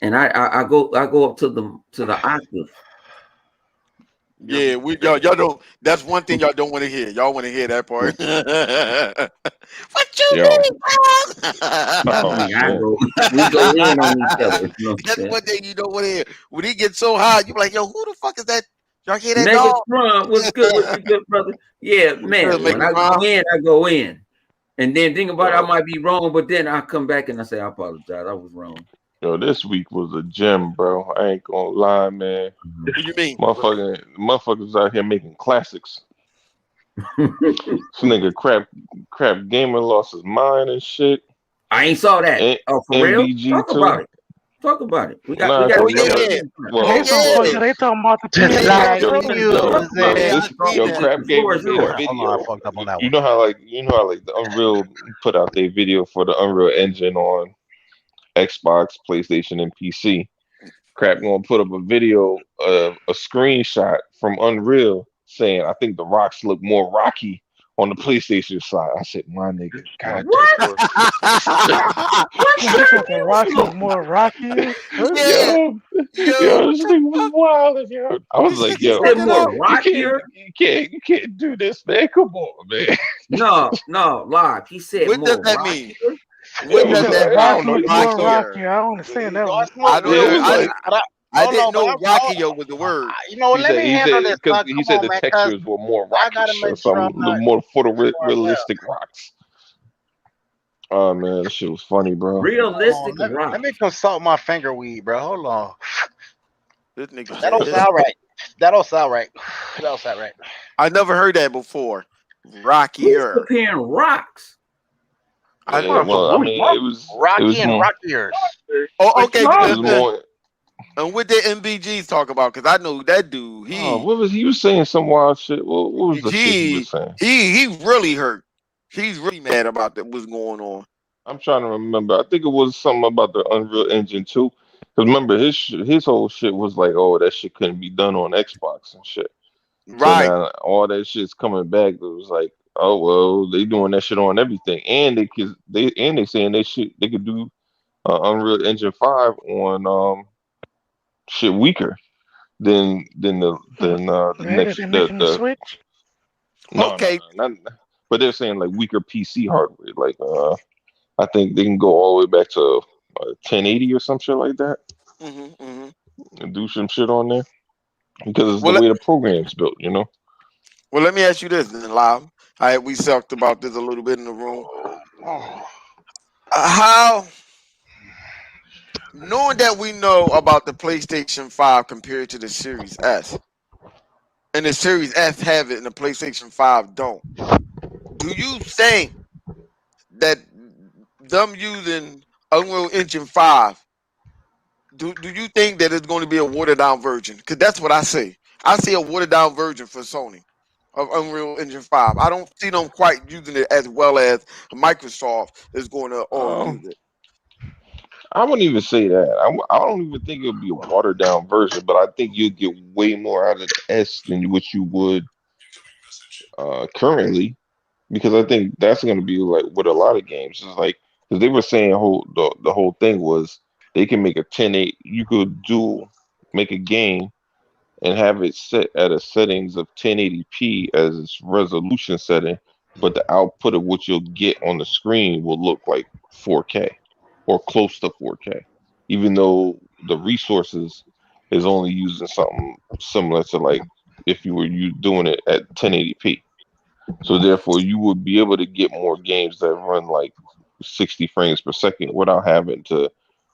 Speaker 1: and I go up to the octave.
Speaker 2: Yeah, y'all don't. That's one thing y'all don't want to hear. Y'all want to hear that part. What you mean,
Speaker 1: we go in on each other. You know
Speaker 2: that's one thing you don't want to hear. When he gets so high, you be like, "Yo, who the fuck is that?" Y'all hear that?
Speaker 1: Make it run. What's good, brother? Yeah, man. When I go in, and then think about it, I might be wrong, but then I come back and I say I apologize. I was wrong.
Speaker 3: Yo, this week was a gem, bro. I ain't gonna lie, man.
Speaker 2: What do you mean?
Speaker 3: Motherfuckers out here making classics. This nigga crap gamer lost his mind and shit.
Speaker 1: I ain't saw that.
Speaker 3: And
Speaker 1: Oh, for real?
Speaker 3: MVG
Speaker 1: Talk
Speaker 3: too.
Speaker 1: about it. Talk about it. We got.
Speaker 3: Nah,
Speaker 1: We got.
Speaker 3: cause
Speaker 2: Oh
Speaker 1: We got
Speaker 2: yeah,
Speaker 3: well,
Speaker 5: They talking about the
Speaker 6: Just
Speaker 5: PS5
Speaker 6: like
Speaker 3: yo,
Speaker 5: Pro.
Speaker 6: music.
Speaker 2: yeah, I seen
Speaker 3: yo,
Speaker 2: that.
Speaker 3: Crap
Speaker 1: The
Speaker 3: gave
Speaker 1: floor
Speaker 3: me
Speaker 1: is
Speaker 3: a
Speaker 1: yours.
Speaker 6: Hold on, I
Speaker 3: video.
Speaker 6: fucked up on that
Speaker 3: You
Speaker 6: one.
Speaker 3: know how like the Unreal put out their video for the Unreal Engine on Xbox, PlayStation, and PC. Crap gonna put up a video of a screenshot from Unreal saying, I think the rocks look more rocky on the PlayStation side. I said, my nigga, goddamn.
Speaker 1: What? What?
Speaker 5: Yeah, they said the rocks look more rocky.
Speaker 2: Yeah,
Speaker 3: Yo,
Speaker 2: yo,
Speaker 3: this thing was wild, yo. I was like,
Speaker 1: He
Speaker 3: yo,
Speaker 1: said
Speaker 2: check it
Speaker 1: more
Speaker 2: out.
Speaker 1: rockier.
Speaker 3: you can't do this, man. Come on, man.
Speaker 1: No, live. He said
Speaker 2: What does
Speaker 1: more
Speaker 2: that mean?
Speaker 1: rockier.
Speaker 2: What
Speaker 5: He
Speaker 3: Yo,
Speaker 2: does
Speaker 5: said the
Speaker 2: that
Speaker 3: I
Speaker 5: rocks
Speaker 3: don't
Speaker 2: mean?
Speaker 3: know.
Speaker 5: look
Speaker 3: He was
Speaker 5: more
Speaker 3: like,
Speaker 5: rocky. I don't understand that
Speaker 6: No,
Speaker 5: one.
Speaker 6: it's not
Speaker 2: I don't
Speaker 3: yeah, it
Speaker 2: know.
Speaker 3: was like
Speaker 2: I
Speaker 6: hold on,
Speaker 2: didn't
Speaker 6: but
Speaker 2: know Rocky was the word.
Speaker 6: you know what?
Speaker 3: he
Speaker 6: Let me handle this,
Speaker 3: because
Speaker 6: son.
Speaker 3: he
Speaker 6: Come
Speaker 3: said
Speaker 6: on,
Speaker 3: the
Speaker 6: man, cause
Speaker 3: textures were more
Speaker 6: I gotta
Speaker 3: rockish or
Speaker 6: make sure I'm
Speaker 3: something, the
Speaker 6: not
Speaker 3: more
Speaker 6: far left.
Speaker 3: photorealistic rocks. Oh man, that shit was funny, bro.
Speaker 1: Realistic
Speaker 6: Let
Speaker 1: rock.
Speaker 6: me consult my finger weed, bro. Hold on.
Speaker 2: This nigga
Speaker 6: That
Speaker 2: said
Speaker 6: don't
Speaker 2: this.
Speaker 6: sound right. That don't sound right. That don't sound right.
Speaker 2: I never heard that before.
Speaker 1: Who's
Speaker 2: Rockier.
Speaker 1: comparing rocks?
Speaker 2: I,
Speaker 3: Yeah, well, I mean, it was
Speaker 6: Rocky and
Speaker 3: more,
Speaker 6: rockier.
Speaker 2: oh, okay.
Speaker 3: it was more.
Speaker 2: And what did MBGs talk about? Because I know that dude.
Speaker 3: Oh, what was he was saying some wild shit? What was the shit he was saying?
Speaker 2: He really hurt. He's really mad about that. What's going on?
Speaker 3: I'm trying to remember. I think it was something about the Unreal Engine too. Because remember, his whole shit was like, oh, that shit couldn't be done on Xbox and shit. So
Speaker 2: Right.
Speaker 3: now all that shit's coming back. It was like, oh well, they doing that shit on everything, and they saying they could do Unreal Engine 5 on shit weaker than the
Speaker 5: Maybe
Speaker 3: next
Speaker 5: they're making the switch.
Speaker 2: Okay.
Speaker 3: not, but they're saying like weaker PC hardware. Like I think they can go all the way back to 1080 or some shit like that and do some shit on there because it's
Speaker 2: Well,
Speaker 3: the way the program's built, you know.
Speaker 2: well, let me ask you this then, Live. We talked about this a little bit in the room. How, knowing that we know about the PlayStation 5 compared to the Series S, and the Series S have it and the PlayStation 5 don't, do you think that them using Unreal Engine 5, do you think that it's going to be a watered down version? Because that's what I see. I see a watered down version for Sony of Unreal Engine 5. I don't see them quite using it as well as Microsoft is going to use it.
Speaker 3: I wouldn't even say that. I don't even think it'll be a watered down version, but I think you'll get way more out of the S than what you would currently, because I think that's going to be like with a lot of games. It's like because they were saying the whole thing was they can make a 1080. You could make a game and have it set at a settings of 1080p as its resolution setting, but the output of what you'll get on the screen will look like 4K or close to 4K, even though the resources is only using something similar to like if you were doing it at 1080p. So therefore, you would be able to get more games that run like 60 frames per second without having to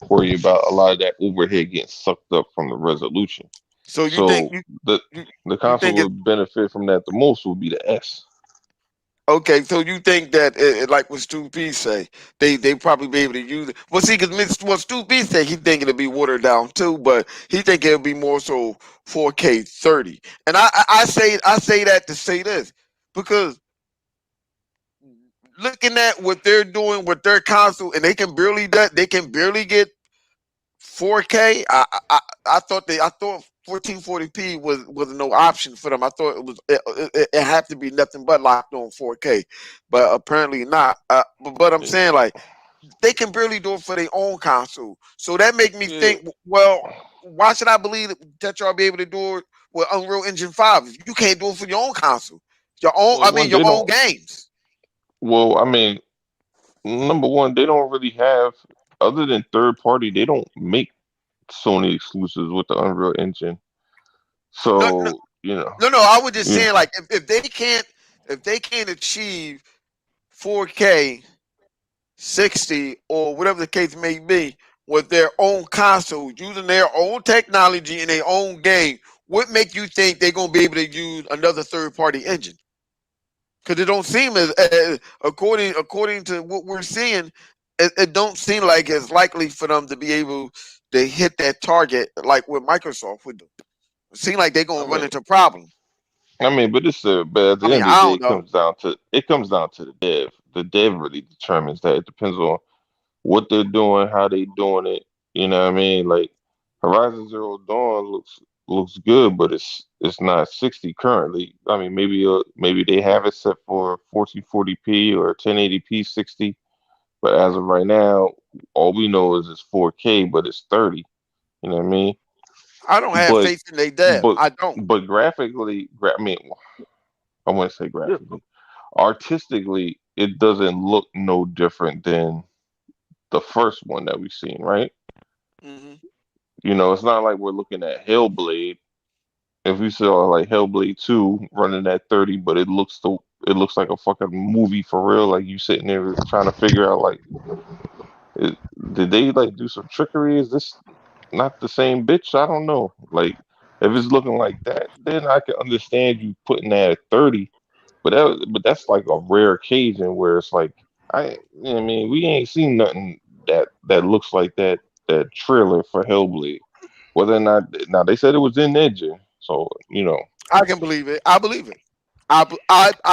Speaker 3: worry about a lot of that overhead getting sucked up from the resolution.
Speaker 2: So you
Speaker 3: So
Speaker 2: think
Speaker 3: the console
Speaker 2: think
Speaker 3: would benefit from that the most would be the S.
Speaker 2: okay? So you think that like what Stu P say, they probably be able to use it. Well, see, because what Stu P say, he think it'll be watered down too, but he think it'll be more so 4K 30. And I say that to say this because looking at what they're doing with their console, and they can barely get 4K. I thought 1440p was no option for them. I thought it had to be nothing but locked on 4K, but apparently not. But I'm saying like they can barely do it for their own console, so that make me think. Well, why should I believe that y'all be able to do it with Unreal Engine 5 if you can't do it for your own console, your own?
Speaker 3: Well,
Speaker 2: your own games.
Speaker 3: Well, I mean, number one, they don't really have, other than third party, they don't make Sony exclusives with the Unreal Engine. So,
Speaker 2: No, I was just saying like if they can't achieve 4K 60 or whatever the case may be with their own console using their own technology in their own game, what make you think they're gonna be able to use another third party engine? Because it don't seem as according to what we're seeing, it don't seem like it's likely for them to be able to hit that target like what Microsoft would do. It seems like they're gonna run into problems.
Speaker 3: But but at the end of
Speaker 2: I
Speaker 3: the day,
Speaker 2: don't know.
Speaker 3: it comes down to the dev. The dev really determines that. It depends on what they're doing, how they doing it. You know what I mean? Like Horizon Zero Dawn looks good, but it's not 60 currently. I mean, maybe they have it set for 1440p or 1080p 60, but as of right now, all we know is it's 4K, but it's 30. You know what I mean?
Speaker 2: I don't have
Speaker 3: But
Speaker 2: faith in they dev.
Speaker 3: but
Speaker 2: I don't.
Speaker 3: but graphically, I want to say graphically, artistically, it doesn't look no different than the first one that we've seen, right?
Speaker 2: Mm-hmm.
Speaker 3: You know, it's not like we're looking at Hellblade. If we saw like Hellblade 2 running at 30, but it looks like a fucking movie for real. Like you sitting there trying to figure out like, did they like do some trickery? Is this not the same bitch? I don't know. Like if it's looking like that, then I can understand you putting that at 30. But that's like a rare occasion where it's like you know what I mean, we ain't seen nothing that looks like that trailer for Hellblade. Whether or not now they said it was in engine, so you know.
Speaker 2: I can believe it. I believe it. I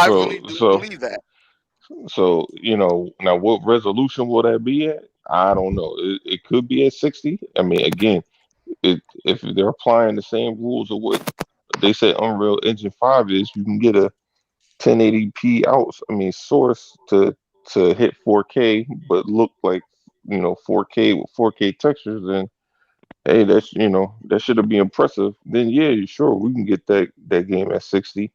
Speaker 2: really do believe that.
Speaker 3: So you know, now what resolution will that be at? I don't know. It could be at 60. I mean, again, if they're applying the same rules of what they said Unreal Engine 5 is, you can get a 1080p source to hit 4K, but look like 4K with 4K textures. And hey, that should be impressive. Then yeah, sure, we can get that game at 60.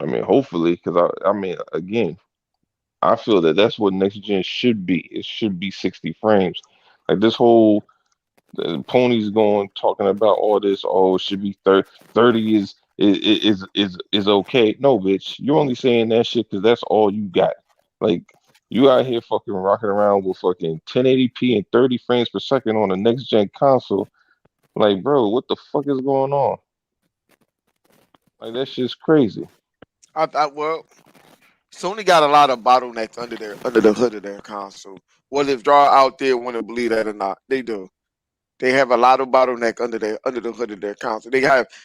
Speaker 3: Hopefully, because again, I feel that's what next gen should be. It should be 60 frames. Like this whole Pony's talking about all this. Oh, it should be 30. 30 is okay. No, bitch, you're only saying that shit because that's all you got. Like you out here fucking rocking around with fucking 1080p and 30 frames per second on a next gen console. Like, bro, what the fuck is going on? Like that shit's crazy.
Speaker 2: Well, Sony got a lot of bottlenecks under the hood of their console. Whether if y'all out there want to believe that or not, they do. They have a lot of bottleneck under the hood of their console.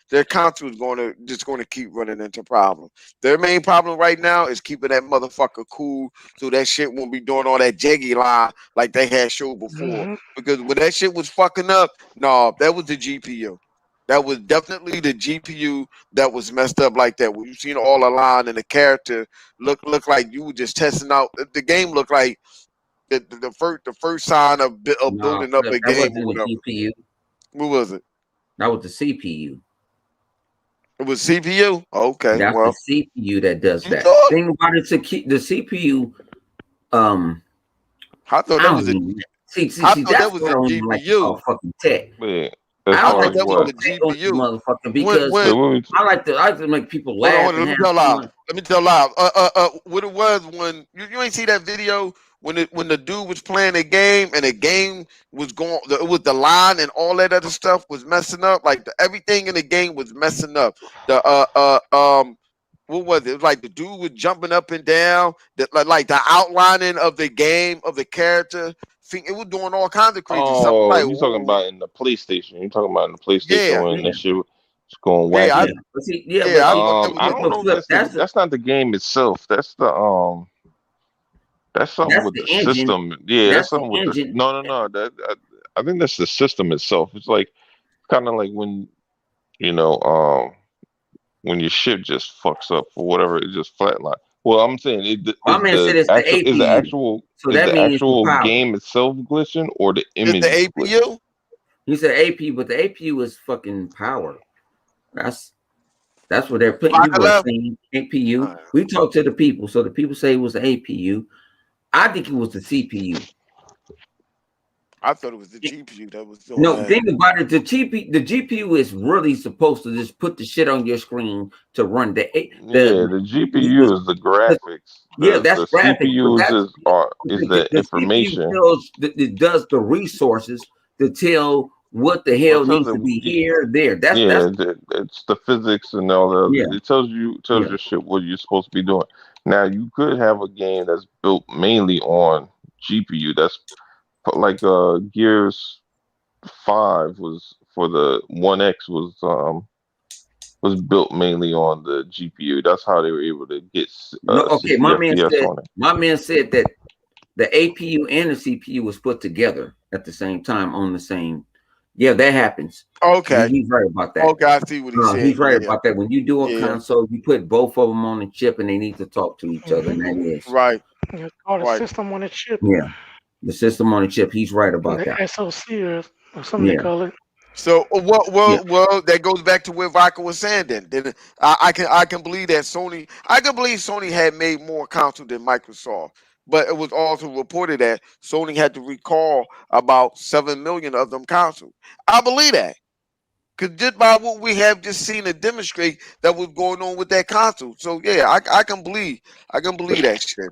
Speaker 2: Their console is going to keep running into problems. Their main problem right now is keeping that motherfucker cool so that shit won't be doing all that jaggy line like they had showed before.
Speaker 5: Mm-hmm.
Speaker 2: Because when that shit was fucking up, no, that was the GPU. That was definitely the GPU that was messed up like that. When you seen all the line and the character look like you were just testing out. The game looked like the first sign of building up a game.
Speaker 1: That wasn't the GPU.
Speaker 2: What was it?
Speaker 1: That was the CPU.
Speaker 2: It was CPU. Okay,
Speaker 1: that's the CPU that does that. Thing about it, the CPU.
Speaker 2: I thought that was that was a GPU.
Speaker 1: Like fucking tech.
Speaker 3: Yeah.
Speaker 2: I thought that was a GPU,
Speaker 1: motherfucker. Because I like to make people laugh.
Speaker 2: Let me tell live. What it was when you ain't see that video when the dude was playing a game and the game was going, it was the line and all that other stuff was messing up. Like everything in the game was messing up. What was it? It was like the dude was jumping up and down. Like the outlining of the game of the character. It was doing all kinds of crazy stuff. Like,
Speaker 3: you're talking about in the PlayStation. You're talking about in the PlayStation when that shit was going wacky.
Speaker 2: I
Speaker 3: don't know. That's not the game itself. That's the That's something with the system. Yeah, that's something with the no. I think that's the system itself. It's like kind of like when when your ship just fucks up or whatever, it just flatline. Well, I'm saying is the actual game itself glitching or the image?
Speaker 2: Is the APU?
Speaker 1: Glitching? You said APU, but the APU is fucking power. That's what they're putting. You were saying APU. We talked to the people, so the people say it was the APU. I think it was the CPU.
Speaker 2: I thought it was the GPU that was doing
Speaker 1: no.
Speaker 2: That.
Speaker 1: Think about it. The GPU is really supposed to just put the shit on your screen to run the
Speaker 3: GPU is the graphics.
Speaker 1: That's
Speaker 3: the
Speaker 1: graphics.
Speaker 3: CPU is the information.
Speaker 1: It does the resources to tell what the hell needs to be here, there.
Speaker 3: It's the physics and all that. It tells you your shit what you're supposed to be doing. Now you could have a game that's built mainly on GPU. That's like Gears 5 was for the One X was built mainly on the GPU. That's how they were able to get
Speaker 1: No, okay.
Speaker 3: 60 FPS on it.
Speaker 1: My man said that the APU and the CPU was put together at the same time on the same. Yeah, that happens.
Speaker 2: Okay.
Speaker 1: He's right about that.
Speaker 2: Okay, I see what he's saying.
Speaker 1: He's right about that. When you do a
Speaker 2: Yeah.
Speaker 1: console, you put both of them on the chip, and they need to talk to each other. And that is
Speaker 2: Right.
Speaker 5: It's called a
Speaker 2: Right.
Speaker 5: system on a chip.
Speaker 1: Yeah, the system on the chip. He's right about
Speaker 5: The
Speaker 1: that.
Speaker 5: SoC or something they
Speaker 1: Yeah.
Speaker 5: call it.
Speaker 2: So well, that goes back to what Vodka was saying. Then I can believe that Sony. I can believe Sony had made more consoles than Microsoft, but it was also reported that Sony had to recall about 7 million of them consoles. I believe that, because just by what we have just seen to demonstrate that was going on with that console. So yeah, I can believe that shit.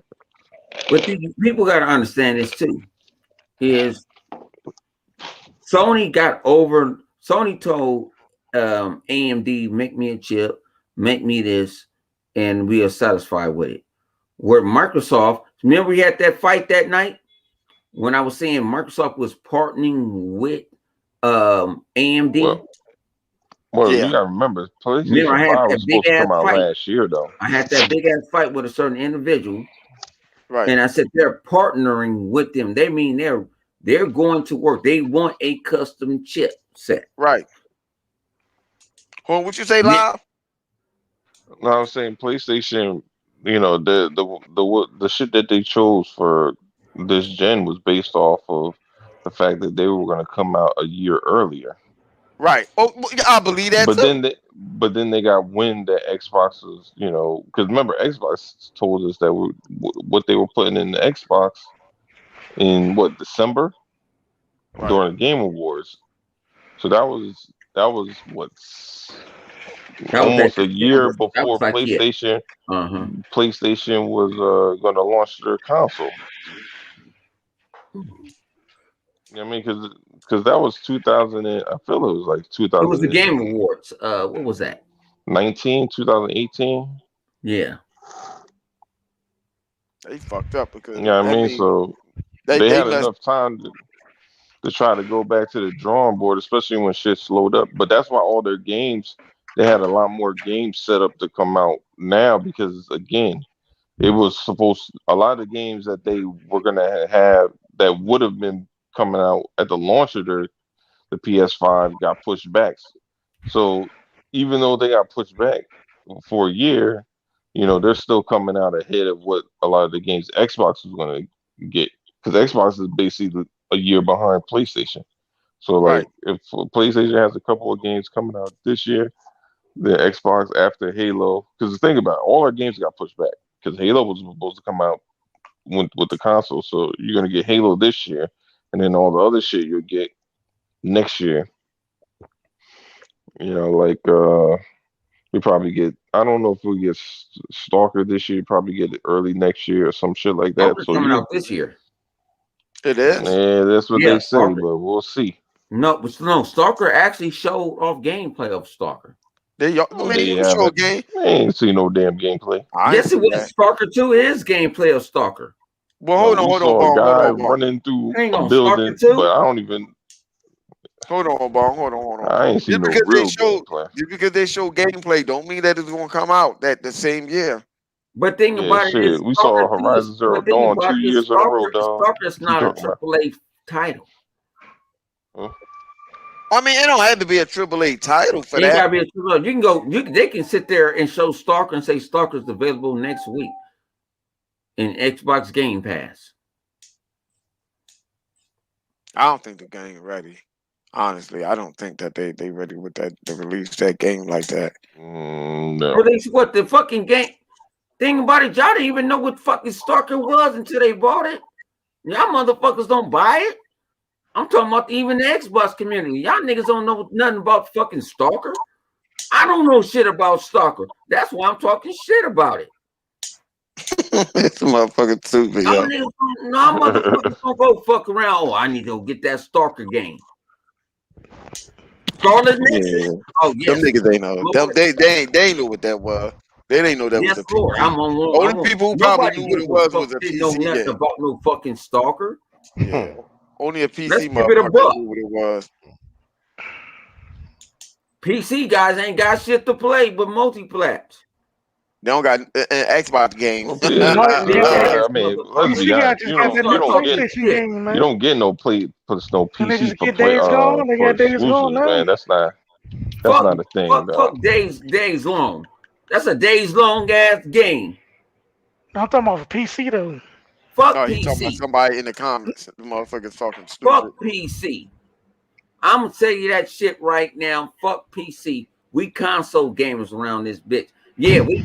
Speaker 1: But people got to understand this too. Is Sony told AMD, make me a chip, make me this, and we are satisfied with it. Where Microsoft, remember we had that fight that night when I was saying Microsoft was partnering with AMD.
Speaker 3: Well, you gotta remember, PlayStation 5 was supposed to come out last year, though.
Speaker 1: I had that big ass fight with a certain individual,
Speaker 2: right?
Speaker 1: And I said they're partnering with them. They mean they're going to work. They want a custom chip set,
Speaker 2: right? Hold on, what you say, Live?
Speaker 3: No, I'm saying PlayStation. You know, the shit that they chose for this gen was based off of the fact that they were going to come out a year earlier.
Speaker 2: Right. Oh, I believe that.
Speaker 3: But then they got wind that Xbox was, you know, because remember Xbox told us that what they were putting in the Xbox in December during the Game Awards. So that was what almost a year before PlayStation. PlayStation was going to launch their console. You know what I mean? Because that was 2000. I feel it was like 2000.
Speaker 1: It was the Game Awards. What was that?
Speaker 3: 2018.
Speaker 1: Yeah.
Speaker 2: They fucked up because
Speaker 3: I mean, so they had enough time to try to go back to the drawing board, especially when shit slowed up. But that's why all their games, they had a lot more games set up to come out now, because again, it was a lot of the games that they were gonna have that would have been coming out at the launch of the PS5 got pushed back. So even though they got pushed back for a year, you know, they're still coming out ahead of what a lot of the games Xbox is going to get, because Xbox is basically a year behind PlayStation. So like if PlayStation has a couple of games coming out this year, the Xbox after Halo, because the thing about it, all our games got pushed back because Halo was supposed to come out with the console. So you're going to get Halo this year, and then all the other shit you'll get next year. You know, like we probably get, I don't know if we get Stalker this year, probably get it early next year or some shit like that.
Speaker 1: Stalker's coming out this year.
Speaker 2: It is?
Speaker 3: Yeah, that's what they say, but we'll see.
Speaker 1: No, Stalker actually showed off gameplay of Stalker.
Speaker 3: They ain't seen no damn gameplay.
Speaker 1: Yes, it was. Stalker 2 is gameplay of Stalker.
Speaker 2: Well, hold on.
Speaker 3: A guy running through a building, but I don't even.
Speaker 2: Hold on.
Speaker 3: I ain't seen no real gameplay.
Speaker 2: Just because they show gameplay don't mean that it's going to come out the same year.
Speaker 1: But think about it is,
Speaker 3: we saw Horizon Zero Dawn 2 years in a row, dog.
Speaker 1: Stalker's not a AAA title.
Speaker 3: Huh?
Speaker 2: I mean, it don't have to be a AAA title for that.
Speaker 1: Gotta be a AAA. You can go. They can sit there and show Stalker and say Stalker's available next week in Xbox Game Pass.
Speaker 2: I don't think the game ready. Honestly, I don't think that they ready with that to release that game like that.
Speaker 3: No.
Speaker 1: Release what the fucking game? Thing about it, y'all didn't even know what fucking Stalker was until they bought it. Y'all motherfuckers don't buy it. I'm talking about even the Xbox community. Y'all niggas don't know nothing about fucking Stalker. I don't know shit about Stalker. That's why I'm talking shit about it.
Speaker 2: It's motherfucking stupid, yo.
Speaker 1: No, motherfuckers don't go fuck around. Oh, I need to go get that Stalker game. Scarlet Nexus?
Speaker 2: Yeah.
Speaker 1: Oh, yeah.
Speaker 2: Them niggas ain't know. They ain't know what that was. They didn't know that
Speaker 1: Yes,
Speaker 2: was a
Speaker 1: Lord.
Speaker 2: PC.
Speaker 1: I'm on one.
Speaker 2: Only people who probably knew what it was a
Speaker 1: didn't know
Speaker 2: PC
Speaker 1: nothing
Speaker 2: game.
Speaker 1: about no fucking stalker.
Speaker 2: Yeah. Only a
Speaker 1: Let's
Speaker 2: PC
Speaker 1: give it a
Speaker 2: motherfucker
Speaker 1: buck.
Speaker 2: knew what it was.
Speaker 1: PC guys ain't got shit to play but multiplats.
Speaker 2: They don't got an Xbox game.
Speaker 3: Well, yeah,
Speaker 5: Yeah.
Speaker 3: I mean, let's
Speaker 5: PC
Speaker 3: be
Speaker 5: guys
Speaker 3: honest.
Speaker 5: just
Speaker 3: You
Speaker 5: got that new
Speaker 3: don't get
Speaker 5: PlayStation game, man.
Speaker 3: you don't get no
Speaker 5: And they
Speaker 3: PC
Speaker 5: just
Speaker 3: for
Speaker 5: get
Speaker 3: play
Speaker 5: Days Gone. They
Speaker 3: for
Speaker 5: got Days Gone
Speaker 3: exclusives,
Speaker 5: now.
Speaker 3: man. That's not a thing, dog.
Speaker 1: Fuck days long. That's a days long ass game.
Speaker 5: I'm talking about for PC though.
Speaker 1: Fuck
Speaker 2: No,
Speaker 1: PC.
Speaker 2: he talking about somebody in the comments. The motherfuckers talking stupid.
Speaker 1: Fuck PC. I'm gonna tell you that shit right now. Fuck PC. We console gamers around this bitch. Yeah, we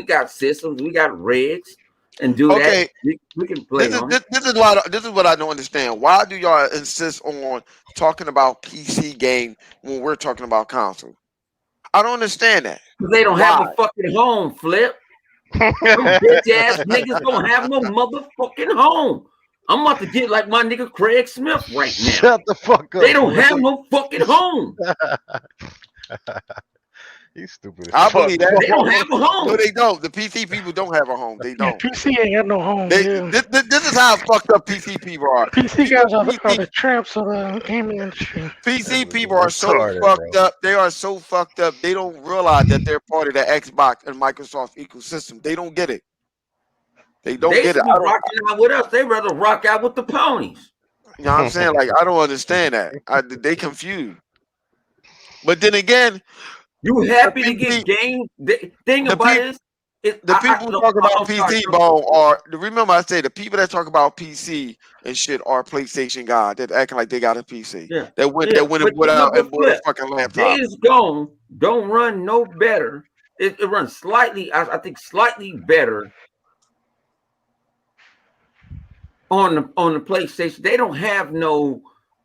Speaker 1: got systems, we got rigs, and do that. We can play
Speaker 2: This
Speaker 1: on.
Speaker 2: is what I don't understand. Why do y'all insist on talking about PC game when we're talking about console? I don't understand that.
Speaker 1: Because they don't have a fucking home, Flip. Them bitch ass niggas don't have no motherfucking home. I'm about to get like my nigga Craig Smith right now.
Speaker 6: Shut the fuck up.
Speaker 1: They don't have no fucking home.
Speaker 6: He's stupid.
Speaker 2: I believe that.
Speaker 1: They don't have a home.
Speaker 2: No, they don't. The PC people don't have a home. They don't.
Speaker 5: PC ain't got no home.
Speaker 2: This is how fucked up PC people are.
Speaker 5: PC guys are the tramps of the gaming industry.
Speaker 2: PC people are so fucked up. They are so fucked up. They don't realize that they're part of the Xbox and Microsoft ecosystem. They don't get it. They don't get it.
Speaker 1: They rocking out with us. They rather rock out with the ponies.
Speaker 2: You know what I'm saying? Like, I don't understand that. They confused. But then again,
Speaker 1: you happy to get game? Thing about it is,
Speaker 2: the people who talk about PC, Bone, are, remember I said the people that talk about PC and shit are PlayStation guys that acting like they got a PC.
Speaker 1: Yeah.
Speaker 2: That went and put out and bought a fucking laptop.
Speaker 1: Days Gone don't run no better. It runs slightly, I think, slightly better on the PlayStation. They don't have no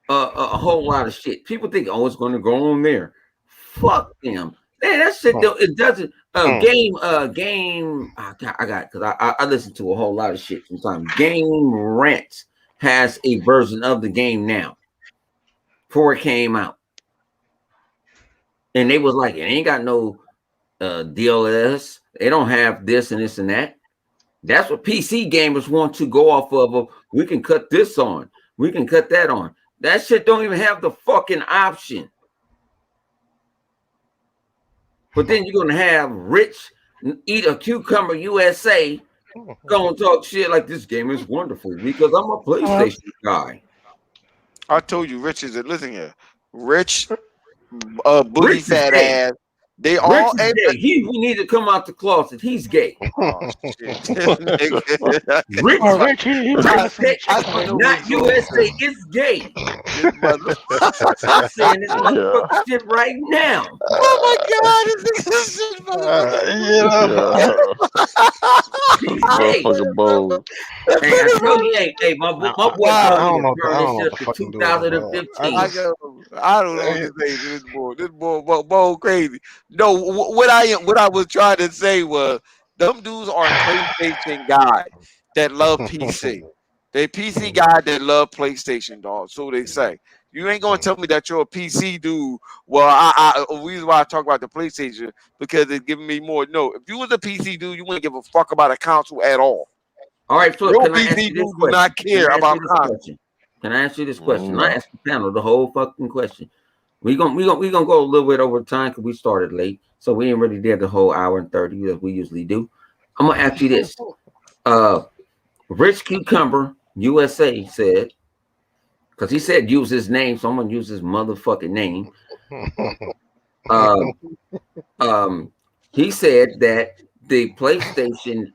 Speaker 1: a whole lot of shit. People think, oh, it's going to go on there. Fuck them. Man, that shit though, it doesn't game. I got because I listen to a whole lot of shit sometimes. Game Rant has a version of the game now before it came out, and they was like, it ain't got no DLS. They don't have this and this and that. That's what PC gamers want to go off of. We can cut this on. We can cut that on. That shit don't even have the fucking option. But then you're gonna have Rich Eat a Cucumber USA gonna talk shit like this game is wonderful because I'm a PlayStation guy.
Speaker 2: I told you, Rich is it. Listen here, Rich, booty
Speaker 1: Rich
Speaker 2: fat ass. They
Speaker 1: Rich
Speaker 2: all
Speaker 1: is gay. He need to come out the closet. He's gay.
Speaker 2: Oh, shit.
Speaker 1: Rich,
Speaker 5: Rich,
Speaker 1: not USA. It's gay. I'm saying this motherfucking shit right now.
Speaker 2: Oh my god, this is
Speaker 3: Motherfucking bold.
Speaker 1: Hey, I tell you, hey, my boy told me to burn this shit to 2015.
Speaker 2: I don't know what to say to this boy. This boy crazy. No, what I was trying to say was them dudes are PlayStation guys that love PC. They PC guys that love PlayStation, dog. So they say. You ain't gonna tell me that you're a PC dude. Well, the reason why I talk about the PlayStation because it's giving me more. No, if you was a PC dude, you wouldn't give a fuck about a console at all.
Speaker 1: All right, Flip,
Speaker 2: your
Speaker 1: can I ask
Speaker 2: PC
Speaker 1: you this
Speaker 2: dude do not care about console.
Speaker 1: Can I ask you this question? I ask the panel the whole fucking question. We gonna go a little bit over time because we started late, so we ain't really there the whole hour and 30 as we usually do. I'm gonna ask you this. Rich Cucumber USA said, because he said use his name, so I'm gonna use his motherfucking name. He said that the PlayStation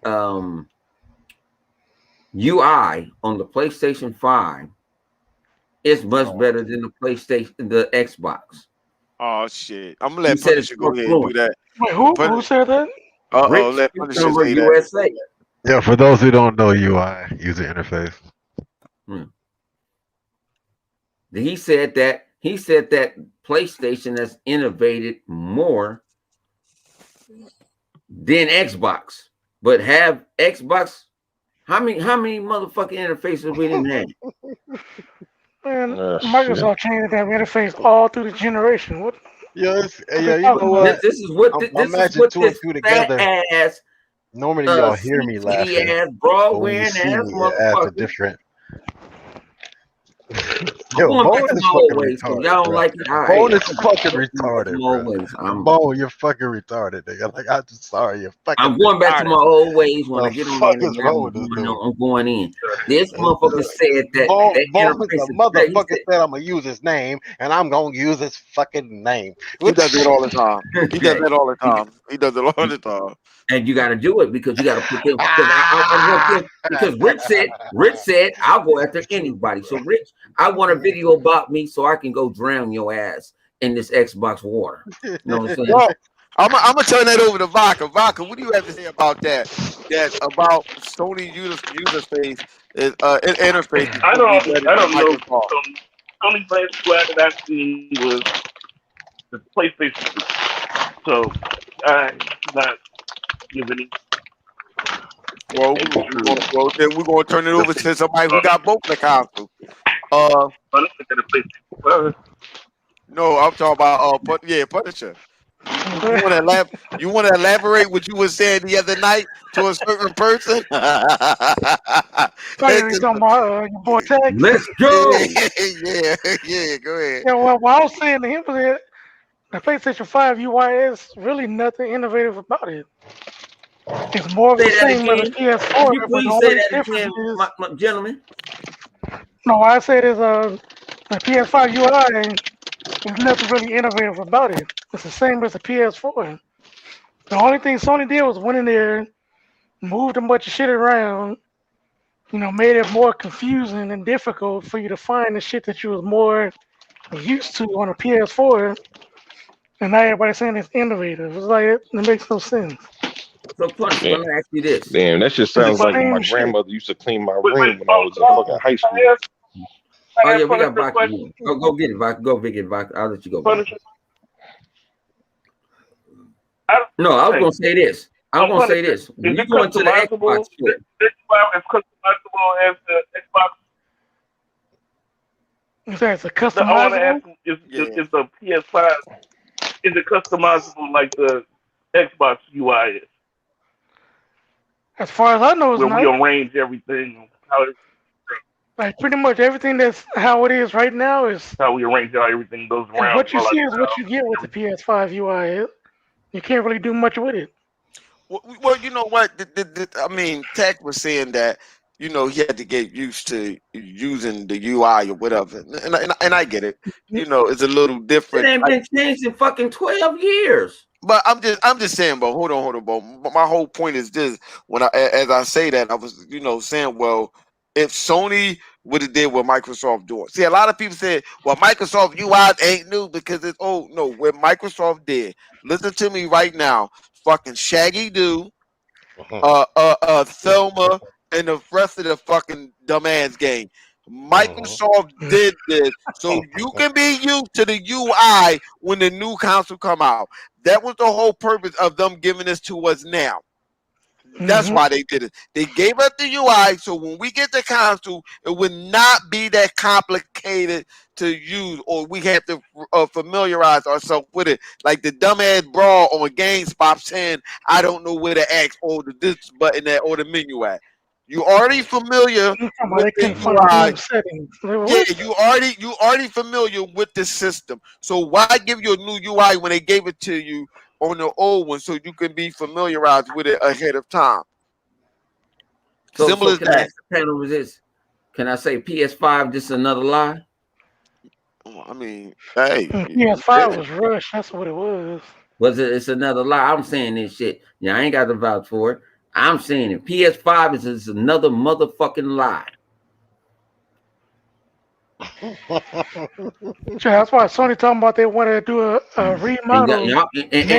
Speaker 1: UI on the PlayStation 5 is much better than the Xbox.
Speaker 2: Oh shit! I'm gonna let Punisher go ahead and do that.
Speaker 5: Wait, who said that?
Speaker 2: Let Punisher say that.
Speaker 1: USA.
Speaker 7: Yeah, for those who don't know UI, user interface.
Speaker 1: He said that PlayStation has innovated more than Xbox, but have Xbox. How many motherfucking interfaces we didn't have?
Speaker 5: Man, Microsoft changed that interface all through the generation. What
Speaker 6: You know what?
Speaker 1: This is what
Speaker 6: I'm
Speaker 1: this is
Speaker 6: matching
Speaker 1: what
Speaker 6: 2 and
Speaker 1: this
Speaker 6: 2
Speaker 1: fat
Speaker 6: together.
Speaker 1: ass
Speaker 6: Normally, y'all hear me
Speaker 1: CD
Speaker 6: laughing,
Speaker 1: ass broad
Speaker 6: but when you
Speaker 1: wearing
Speaker 6: see
Speaker 1: ass
Speaker 6: me, it adds a
Speaker 1: motherfucker.
Speaker 6: different.
Speaker 1: I'm
Speaker 6: Yo,
Speaker 1: going back
Speaker 6: Bone
Speaker 1: to
Speaker 6: is
Speaker 1: my old
Speaker 6: fucking
Speaker 1: ways because
Speaker 6: retarded,
Speaker 1: y'all don't
Speaker 6: bro.
Speaker 1: like it. All right,
Speaker 6: Bone
Speaker 1: hey,
Speaker 6: is fucking retarded,
Speaker 1: my old
Speaker 6: bro.
Speaker 1: ways.
Speaker 6: Bone, you're fucking retarded, nigga. Like, I'm just sorry, you're fucking
Speaker 1: I'm going back to
Speaker 6: retarded.
Speaker 1: my old ways when
Speaker 6: The
Speaker 1: I get on
Speaker 6: fuck
Speaker 1: there.
Speaker 6: is wrong with this dude?
Speaker 1: I'm going in. This motherfucker said that
Speaker 6: Bone,
Speaker 1: that
Speaker 6: the
Speaker 1: interface is
Speaker 6: motherfucker said I'm gonna use his name, and I'm gonna use his fucking name.
Speaker 2: He does it all the time. He does it all the
Speaker 1: you-
Speaker 2: time. He does it all the time.
Speaker 1: and you got to do it because you got to put them. Because I want them. Because Rich said I'll go after anybody. So Rich, I want a video about me so I can go drown your ass in this Xbox water. You know what I'm saying?
Speaker 2: Well, I'm gonna turn that over to Vodka. Vodka, what do you have to say about that? That about Sony user space is interface is
Speaker 4: I
Speaker 2: supposed to be
Speaker 4: don't
Speaker 2: better
Speaker 4: I
Speaker 2: than
Speaker 4: don't know.
Speaker 2: Microsoft.
Speaker 4: Only place glad that I seen was the PlayStation 2. So I'm not giving it.
Speaker 2: Well, then we're gonna turn it over to somebody who got both the consoles. No, I'm talking about Punisher. You want to elaborate what you were saying the other night to a certain person?
Speaker 5: You talking about your boy Tag?
Speaker 1: Let's go.
Speaker 2: yeah, go ahead.
Speaker 5: Yeah, well, what I was saying to him was that the PlayStation 5 UI is really nothing innovative about it. It's more of the same as the PS4.
Speaker 1: Can you please say that again, my gentlemen?
Speaker 5: No, what I said is the PS5 UI there's nothing really innovative about it. It's the same as the PS4. The only thing Sony did was went in there, moved a bunch of shit around, made it more confusing and difficult for you to find the shit that you was more used to on a PS4. And now everybody's saying it's innovative. It's like it makes no sense.
Speaker 1: So Punisher, let me ask you this.
Speaker 3: Damn, that just sounds like when my grandmother used to clean my room when I was in fucking high school.
Speaker 1: Oh yeah, we got Vodka. Go get it, Vodka. Go get it, Vodka. I'll let you go. No, I was gonna say this. I'm gonna say this. When you go into the Xbox store,
Speaker 4: It's customizable as the Xbox.
Speaker 5: You say it's a customizable?
Speaker 4: I want to ask is the PS5 is it customizable like the Xbox UI is?
Speaker 5: As far as I know, it's
Speaker 4: where
Speaker 5: not.
Speaker 4: we arrange everything.
Speaker 5: Like pretty much everything that's how it is right now is
Speaker 4: how we arrange how everything goes around.
Speaker 5: And what you see is what you get with the PS5 UI. You can't really do much with it.
Speaker 2: Well, you know what? I mean, Tech was saying that he had to get used to using the UI or whatever, and I get it. It's a little different.
Speaker 1: It ain't been changed in fucking 12 years.
Speaker 2: But I'm just saying, but hold on, bro. My whole point is this: as I say that, I was saying, well, if Sony would have did what Microsoft doing. See, a lot of people say, well, Microsoft UI ain't new because it's old. No, what Microsoft did. Listen to me right now. Fucking Shaggy Doo, Thelma, and the rest of the fucking dumbass game. Microsoft did this so you can be used to the UI when the new console come out. That was the whole purpose of them giving this to us now. That's why they did it. They gave us the UI so when we get the console, it would not be that complicated to use, or we have to familiarize ourselves with it. Like the dumbass brawl on GameSpot saying, "I don't know where to X or this button at or the menu at." You already familiar with the UI. Yeah, you already familiar with the system. So why give you a new UI when they gave it to you on the old one so you can be familiarized with it ahead of time? Simple as
Speaker 1: can
Speaker 2: that.
Speaker 1: I ask the panel this? Can I say PS5 just another lie?
Speaker 2: I mean, hey,
Speaker 5: PS5 was rushed. That's what it was.
Speaker 1: It's another lie? I'm saying this shit. Yeah, I ain't got to vouch for it. I'm saying it. PS5 is another motherfucking lie.
Speaker 5: That's why Sony talking about they want to do a remodel.
Speaker 1: And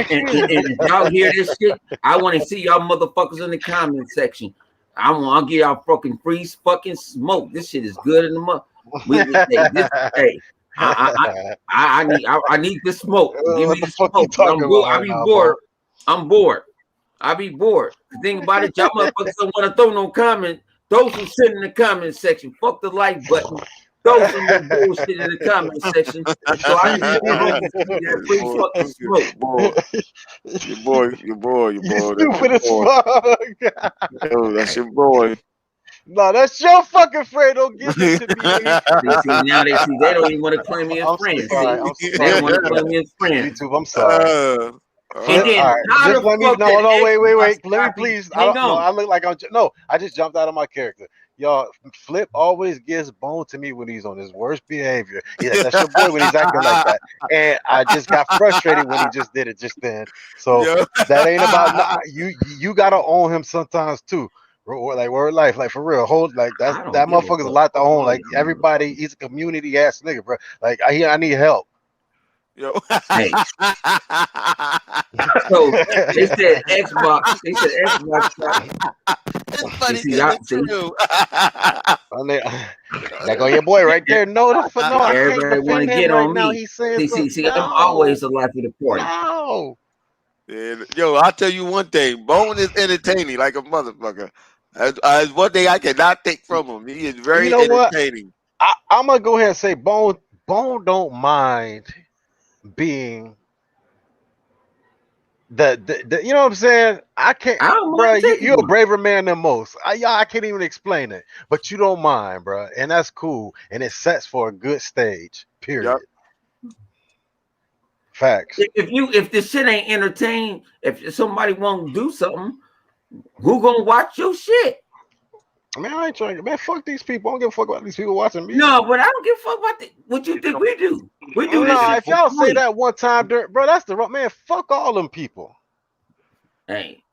Speaker 1: y'all hear this shit? I want to see y'all motherfuckers in the comment section. I'll give y'all fucking free fucking smoke. This shit is good in the mother. Hey, I need this smoke. Give me the smoke. I'm bored. I be bored. The thing about it, y'all motherfuckers don't want to throw no comment. Those who sit in the comment section, fuck the like button. throw some of that bullshit in the comment section. So I can get that free fucking smoke.
Speaker 2: Your boy.
Speaker 6: You stupid as fuck.
Speaker 2: Yo, that's your boy.
Speaker 6: No, that's your fucking friend. Don't give it to me.
Speaker 1: Now they don't even want to claim me as
Speaker 6: I'm
Speaker 1: friends.
Speaker 6: sorry.
Speaker 1: They don't want to claim me as friends.
Speaker 6: YouTube, I'm sorry.
Speaker 1: And then,
Speaker 6: all right.
Speaker 1: how
Speaker 6: Just
Speaker 1: the
Speaker 6: let me.
Speaker 1: fuck
Speaker 6: No,
Speaker 1: that
Speaker 6: wait. Let me
Speaker 1: Xbox
Speaker 6: please.
Speaker 1: hang on.
Speaker 6: I look like I'm. No, I just jumped out of my character. Y'all, Flip always gives bone to me when he's on his worst behavior. Yeah, that's your boy when he's acting like that. And I just got frustrated when he just did it just then. So that ain't about you. Gotta own him sometimes too. Like word life, like for real. Hold like that motherfucker's a lot to own. Like everybody, he's a community ass nigga, bro. Like I need help.
Speaker 2: Yo.
Speaker 1: Hey. So they said Xbox.
Speaker 2: It's funny.
Speaker 1: It's
Speaker 2: true.
Speaker 6: That go your boy right there. No,
Speaker 1: everybody want to get on me.
Speaker 6: He's saying
Speaker 1: see, I'm always the life of the party.
Speaker 6: No.
Speaker 2: Yo, I'll tell you one thing. Bone is entertaining like a motherfucker. As one thing I cannot take from him. He is very entertaining.
Speaker 6: I'm gonna go ahead and say Bone don't mind being the you know what I'm saying? I can't, bro. You're a braver man than most. I can't even explain it, but you don't mind, bro, and that's cool. And it sets for a good stage. Period. Yep. Facts.
Speaker 1: If this shit ain't entertaining, if somebody won't do something, who gonna watch your shit?
Speaker 6: Man, I ain't trying. Man, fuck these people. I don't give a fuck about these people watching me.
Speaker 1: No, but I don't give a fuck about what you think we do. We do this.
Speaker 6: If y'all say that one time, bro, that's the man. Fuck all them people.
Speaker 1: Hey,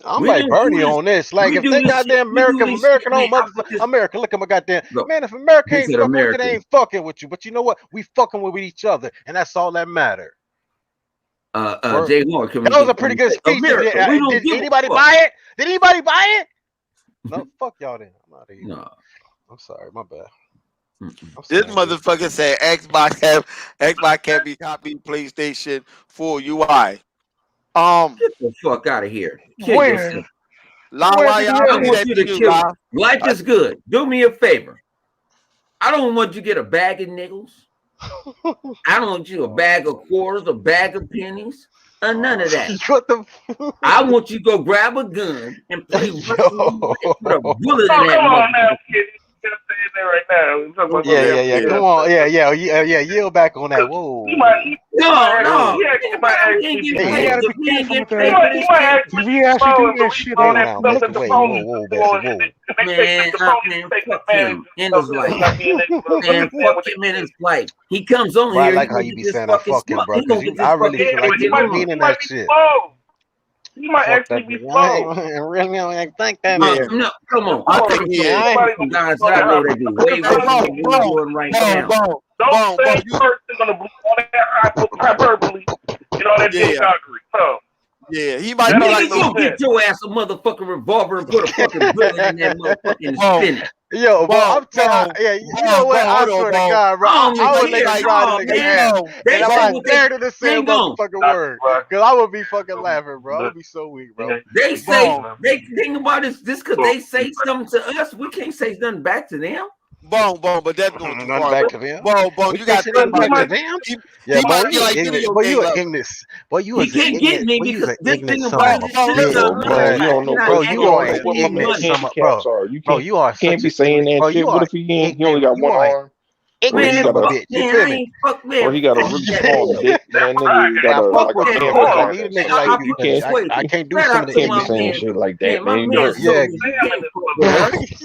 Speaker 6: I'm like Bernie on this. Like if they goddamn American on motherfucker, America, look at my goddamn man. If America ain't fucking with you, they ain't fucking with you. But you know what? We fucking with each other, and that's all that matters.
Speaker 1: Jay Moore,
Speaker 6: that was a pretty good speech. Did anybody buy it? Did anybody buy it? No, fuck y'all then. I'm out of here. No. I'm sorry, my bad.
Speaker 2: This motherfucker said Xbox can't be copied PlayStation 4 UI.
Speaker 1: Get the fuck out of here.
Speaker 6: Where?
Speaker 1: Life is good. Do me a favor. I don't want you to get a bag of nickels. I don't want you a bag of quarters, a bag of pennies. None of that. I want you to go grab a gun and put a bullet in that motherfucker.
Speaker 4: Right now.
Speaker 6: Yeah. Come on, yeah. Yield back on that. Whoa.
Speaker 1: No. Fuck him in his life. He comes on here.
Speaker 6: I like how you be saying that fucking, bro. I really feel like you're meaning that shit.
Speaker 4: You might actually be slow.
Speaker 6: Really, I think that
Speaker 1: no, come on. I think guys that I know they do way worse than you're doing right now.
Speaker 4: Don't say person gonna blow on that hyperbole. You know that dick concrete.
Speaker 2: Yeah, he might be like
Speaker 1: go get your ass a motherfucking revolver and put a fucking bullet in that motherfucking spin it.
Speaker 6: Yo, bro, I'm telling you know what? I swear to God, bro. I would let you ride in the ass. And I'm not there to say a motherfucking word. Because I would be fucking laughing, bro. I would be so weak, bro.
Speaker 1: They say, they think about this because they say something to us. We can't say nothing back to them.
Speaker 2: Bone, but that's going too far.
Speaker 6: Back to them.
Speaker 2: Bone, you got to think
Speaker 6: back to them. Yeah, boy, you like ignorant. Boy, you an ignorant. Boy, you
Speaker 1: he can't get me because this thing about
Speaker 3: you don't know,
Speaker 6: bro. You are an ignorant, bro. You are
Speaker 3: can't be saying that shit. What if he only got one arm?
Speaker 6: Man,
Speaker 3: or he got a really small dick. Man, nigga, got like a camp.
Speaker 6: You can't. I can't do some of the
Speaker 3: can't be saying shit like that, man.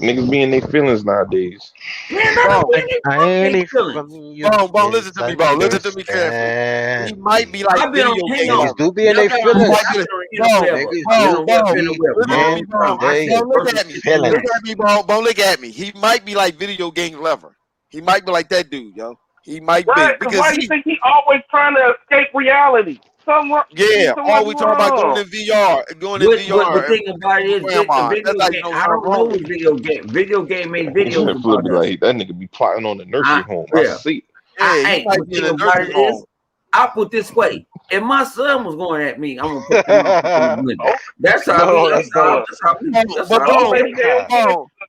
Speaker 3: Niggas be in their feelings nowadays.
Speaker 6: I ain't
Speaker 2: Bone, listen to me, bro. Listen to me carefully. He might be like video games.
Speaker 6: Niggas do be in their feelings.
Speaker 2: Bone, look at me. He might be like video game lover. He might be like that dude, yo. He might be
Speaker 4: because why do you think he always trying to escape reality?
Speaker 2: Yeah, all we talking about going in VR,
Speaker 1: The thing about it is, I don't know video game. Video game ain't videos.
Speaker 3: Like that nigga be plotting on the nursing home. I see.
Speaker 1: I'll put this way: if my son was going at me, I'm gonna put him in the window. That's how.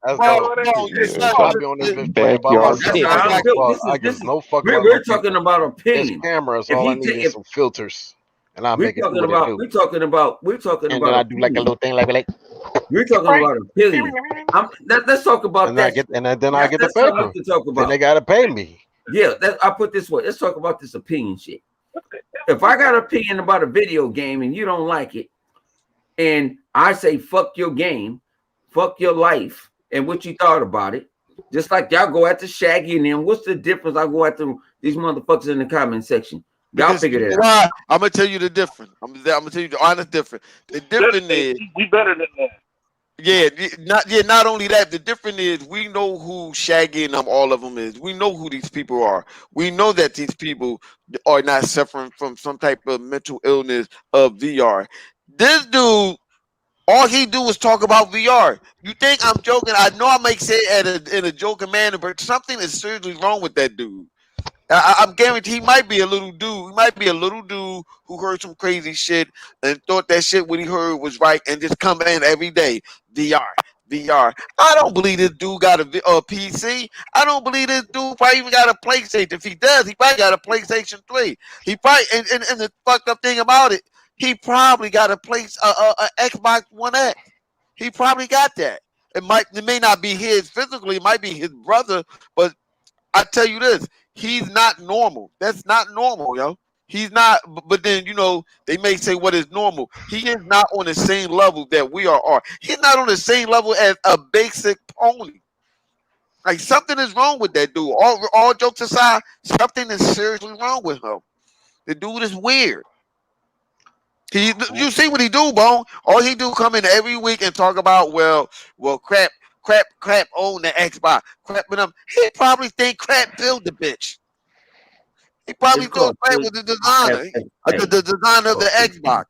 Speaker 6: Let's
Speaker 2: Bro,
Speaker 6: go.
Speaker 2: you
Speaker 3: Yeah.
Speaker 6: I be on this bitch playing by
Speaker 3: Backyard
Speaker 1: That's
Speaker 6: myself.
Speaker 1: how
Speaker 6: I
Speaker 1: I
Speaker 6: give a
Speaker 3: picnic.
Speaker 1: feel.
Speaker 6: fuck. I
Speaker 1: This
Speaker 6: give
Speaker 1: is
Speaker 6: no fuck
Speaker 1: we're
Speaker 6: about no
Speaker 1: talking
Speaker 6: people.
Speaker 1: about
Speaker 6: It's
Speaker 1: opinion.
Speaker 6: cameras.
Speaker 1: If
Speaker 6: All I
Speaker 1: he
Speaker 6: need
Speaker 1: ta-
Speaker 6: is
Speaker 1: if
Speaker 6: some filters, and I
Speaker 1: we're
Speaker 6: make it do
Speaker 1: talking
Speaker 6: what it
Speaker 1: about
Speaker 6: do.
Speaker 1: we're talking
Speaker 6: And then
Speaker 1: about
Speaker 6: I do like a
Speaker 1: opinion.
Speaker 6: little thing like
Speaker 1: We're talking
Speaker 5: Right.
Speaker 1: about opinion. Let's talk about
Speaker 6: and I
Speaker 1: that.
Speaker 6: get and then I get the
Speaker 1: That's something
Speaker 6: paper.
Speaker 1: else to talk
Speaker 6: Then
Speaker 1: about.
Speaker 6: they gotta pay me.
Speaker 1: Yeah, I put this way. Let's talk about this opinion shit. If I got an opinion about a video game and you don't like it, and I say fuck your game, fuck your life, and what you thought about it, just like y'all go after Shaggy and them, what's the difference? I go after these motherfuckers in the comment section. Y'all
Speaker 2: Because
Speaker 1: figure
Speaker 2: you
Speaker 1: that
Speaker 2: know
Speaker 1: out.
Speaker 2: why? I'm gonna tell you the difference. I'm gonna tell you the honest difference. The difference is,
Speaker 4: We better than that.
Speaker 2: not only that. The difference is we know who Shaggy and all of them is. We know who these people are. We know that these people are not suffering from some type of mental illness of VR. This dude, all he do is talk about VR. You think I'm joking? I know I make say it in a joking manner, but something is seriously wrong with that dude. I'm guaranteed he might be a little dude. He might be a little dude who heard some crazy shit and thought that shit what he heard was right and just come in every day. VR. I don't believe this dude got a PC. I don't believe this dude probably even got a PlayStation. If he does, he probably got a PlayStation 3. He probably and the fucked up thing about it, he probably got a Xbox One X. He probably got that. It may not be his physically, it might be his brother, but I tell you this, he's not normal. That's not normal, yo. He's not, but then they may say what is normal. He is not on the same level that we are. He's not on the same level as a basic pony. Like something is wrong with that dude. All jokes aside, something is seriously wrong with him. The dude is weird. You see what he do, Bone? All he do come in every week and talk about well, crap own the Xbox. Crap with him. He probably think crap build the bitch. He probably
Speaker 1: It's
Speaker 2: thought
Speaker 1: called
Speaker 2: crap was the designer, the designer of the Xbox.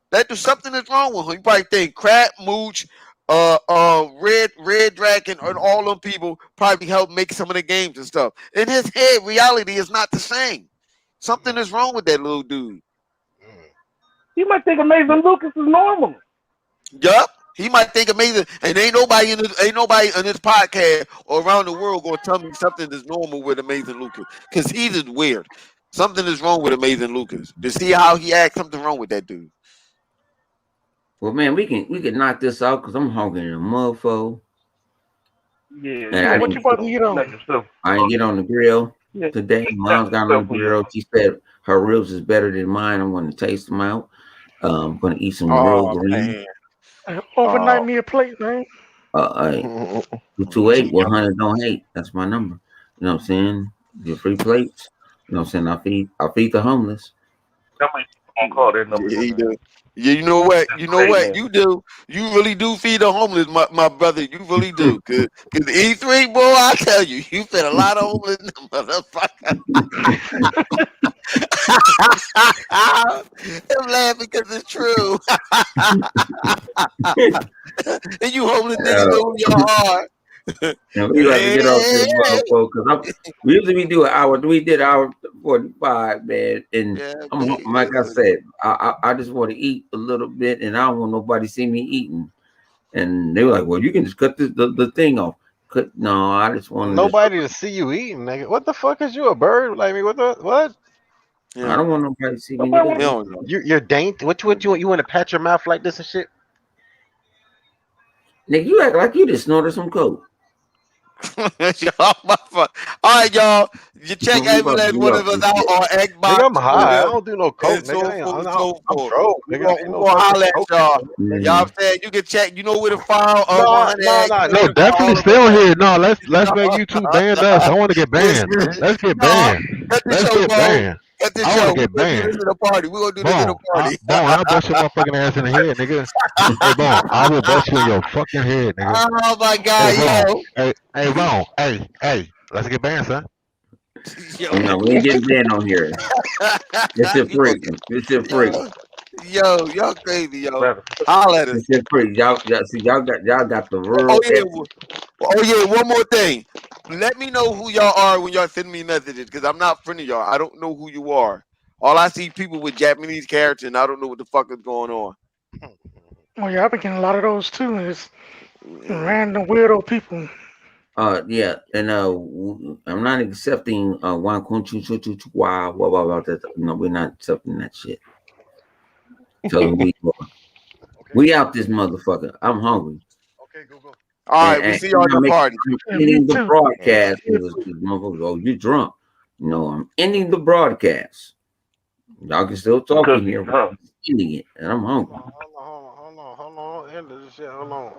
Speaker 2: That do something is wrong with him. He probably think crap, Mooch, Red Dragon, and all them people probably help make some of the games and stuff. In his head, reality is not the same. Something is wrong with that little dude.
Speaker 4: He might think Amazing Lucas is normal.
Speaker 2: Yup. He might think amazing, and ain't nobody in this podcast or around the world gonna tell me something is normal with Amazing Lucas, because he's just weird. Something is wrong with Amazing Lucas. To see how he acts, something wrong with that dude.
Speaker 1: Well, man, we can knock this out because I'm hungry in a motherfucker.
Speaker 4: Yeah.
Speaker 5: What you about to eat on?
Speaker 1: I didn't get on the grill today. Mom's got on the grill. She said her ribs is better than mine. I'm going to taste them out. I'm going to eat some real green.
Speaker 5: Overnight me a plate, man.
Speaker 1: 228 100 don't hate. That's my number. You know what I'm saying? Get free plates. You know what I'm saying? I feed the homeless.
Speaker 4: Somebody gonna call that number.
Speaker 2: Yeah, he do. Yeah, you know what? You do. You really do feed the homeless, my brother. You really do. Cause E3, boy, I tell you, you fed a lot of homeless motherfucker. I'm laughing because it's true. And you homeless niggas know who y'all are.
Speaker 1: And we got to get off this motherfucker because we usually do an hour. We did hour 45, man. And like I said, I just want to eat a little bit, and I don't want nobody to see me eating. And they were like, "Well, you can just cut the thing off." No, I just want
Speaker 6: nobody to see you eating, nigga. What the fuck is you, a bird? Like me? What?
Speaker 1: Yeah. I don't want nobody to see me.
Speaker 6: You're dainty. What you want to pat your mouth like this and shit?
Speaker 1: Nigga, you act like you just snorted some coke.
Speaker 2: All right, y'all. You check every last one of us out on Xbox.
Speaker 6: Nigga, I'm high. I don't do no coke, nigga. I'm broke, nigga.
Speaker 2: We're gonna holler at y'all. Y'all said you can check. You know where to find.
Speaker 7: No, definitely stay on here. No, let's make YouTube ban us. I want to get banned. Let's get banned. Let's get banned. I want to get banned.
Speaker 2: We're gonna do this in a party.
Speaker 7: Bone, I'll bust your motherfucking ass in the head, nigga. Hey, Bone, I will bust you in your fucking head, nigga.
Speaker 2: Oh my god,
Speaker 7: Hey, Bone. Hey, let's get banned, son.
Speaker 1: No, we ain't getting banned on here. This shit free. This shit free.
Speaker 2: Yo, y'all crazy, yo. Holla at us.
Speaker 1: This shit free. Y'all got the real.
Speaker 2: Oh yeah, one more thing. Let me know who y'all are when y'all send me messages, because I'm not friend of y'all. I don't know who you are. All I see people with Japanese characters, and I don't know what the fuck is going on.
Speaker 5: Oh yeah, I've been getting a lot of those too. Random weirdo people.
Speaker 1: Yeah, and I'm not accepting one wow, blah blah blah. No, we're not accepting that shit. So we out this motherfucker. I'm hungry.
Speaker 6: Okay, Google.
Speaker 2: All right, we see y'all at the party.
Speaker 1: I'm ending the broadcast. Oh, you drunk? No, I'm ending the broadcast. Y'all can still talk in here. I'm ending it, and I'm hungry.
Speaker 7: Hold on. End this shit. Hold on.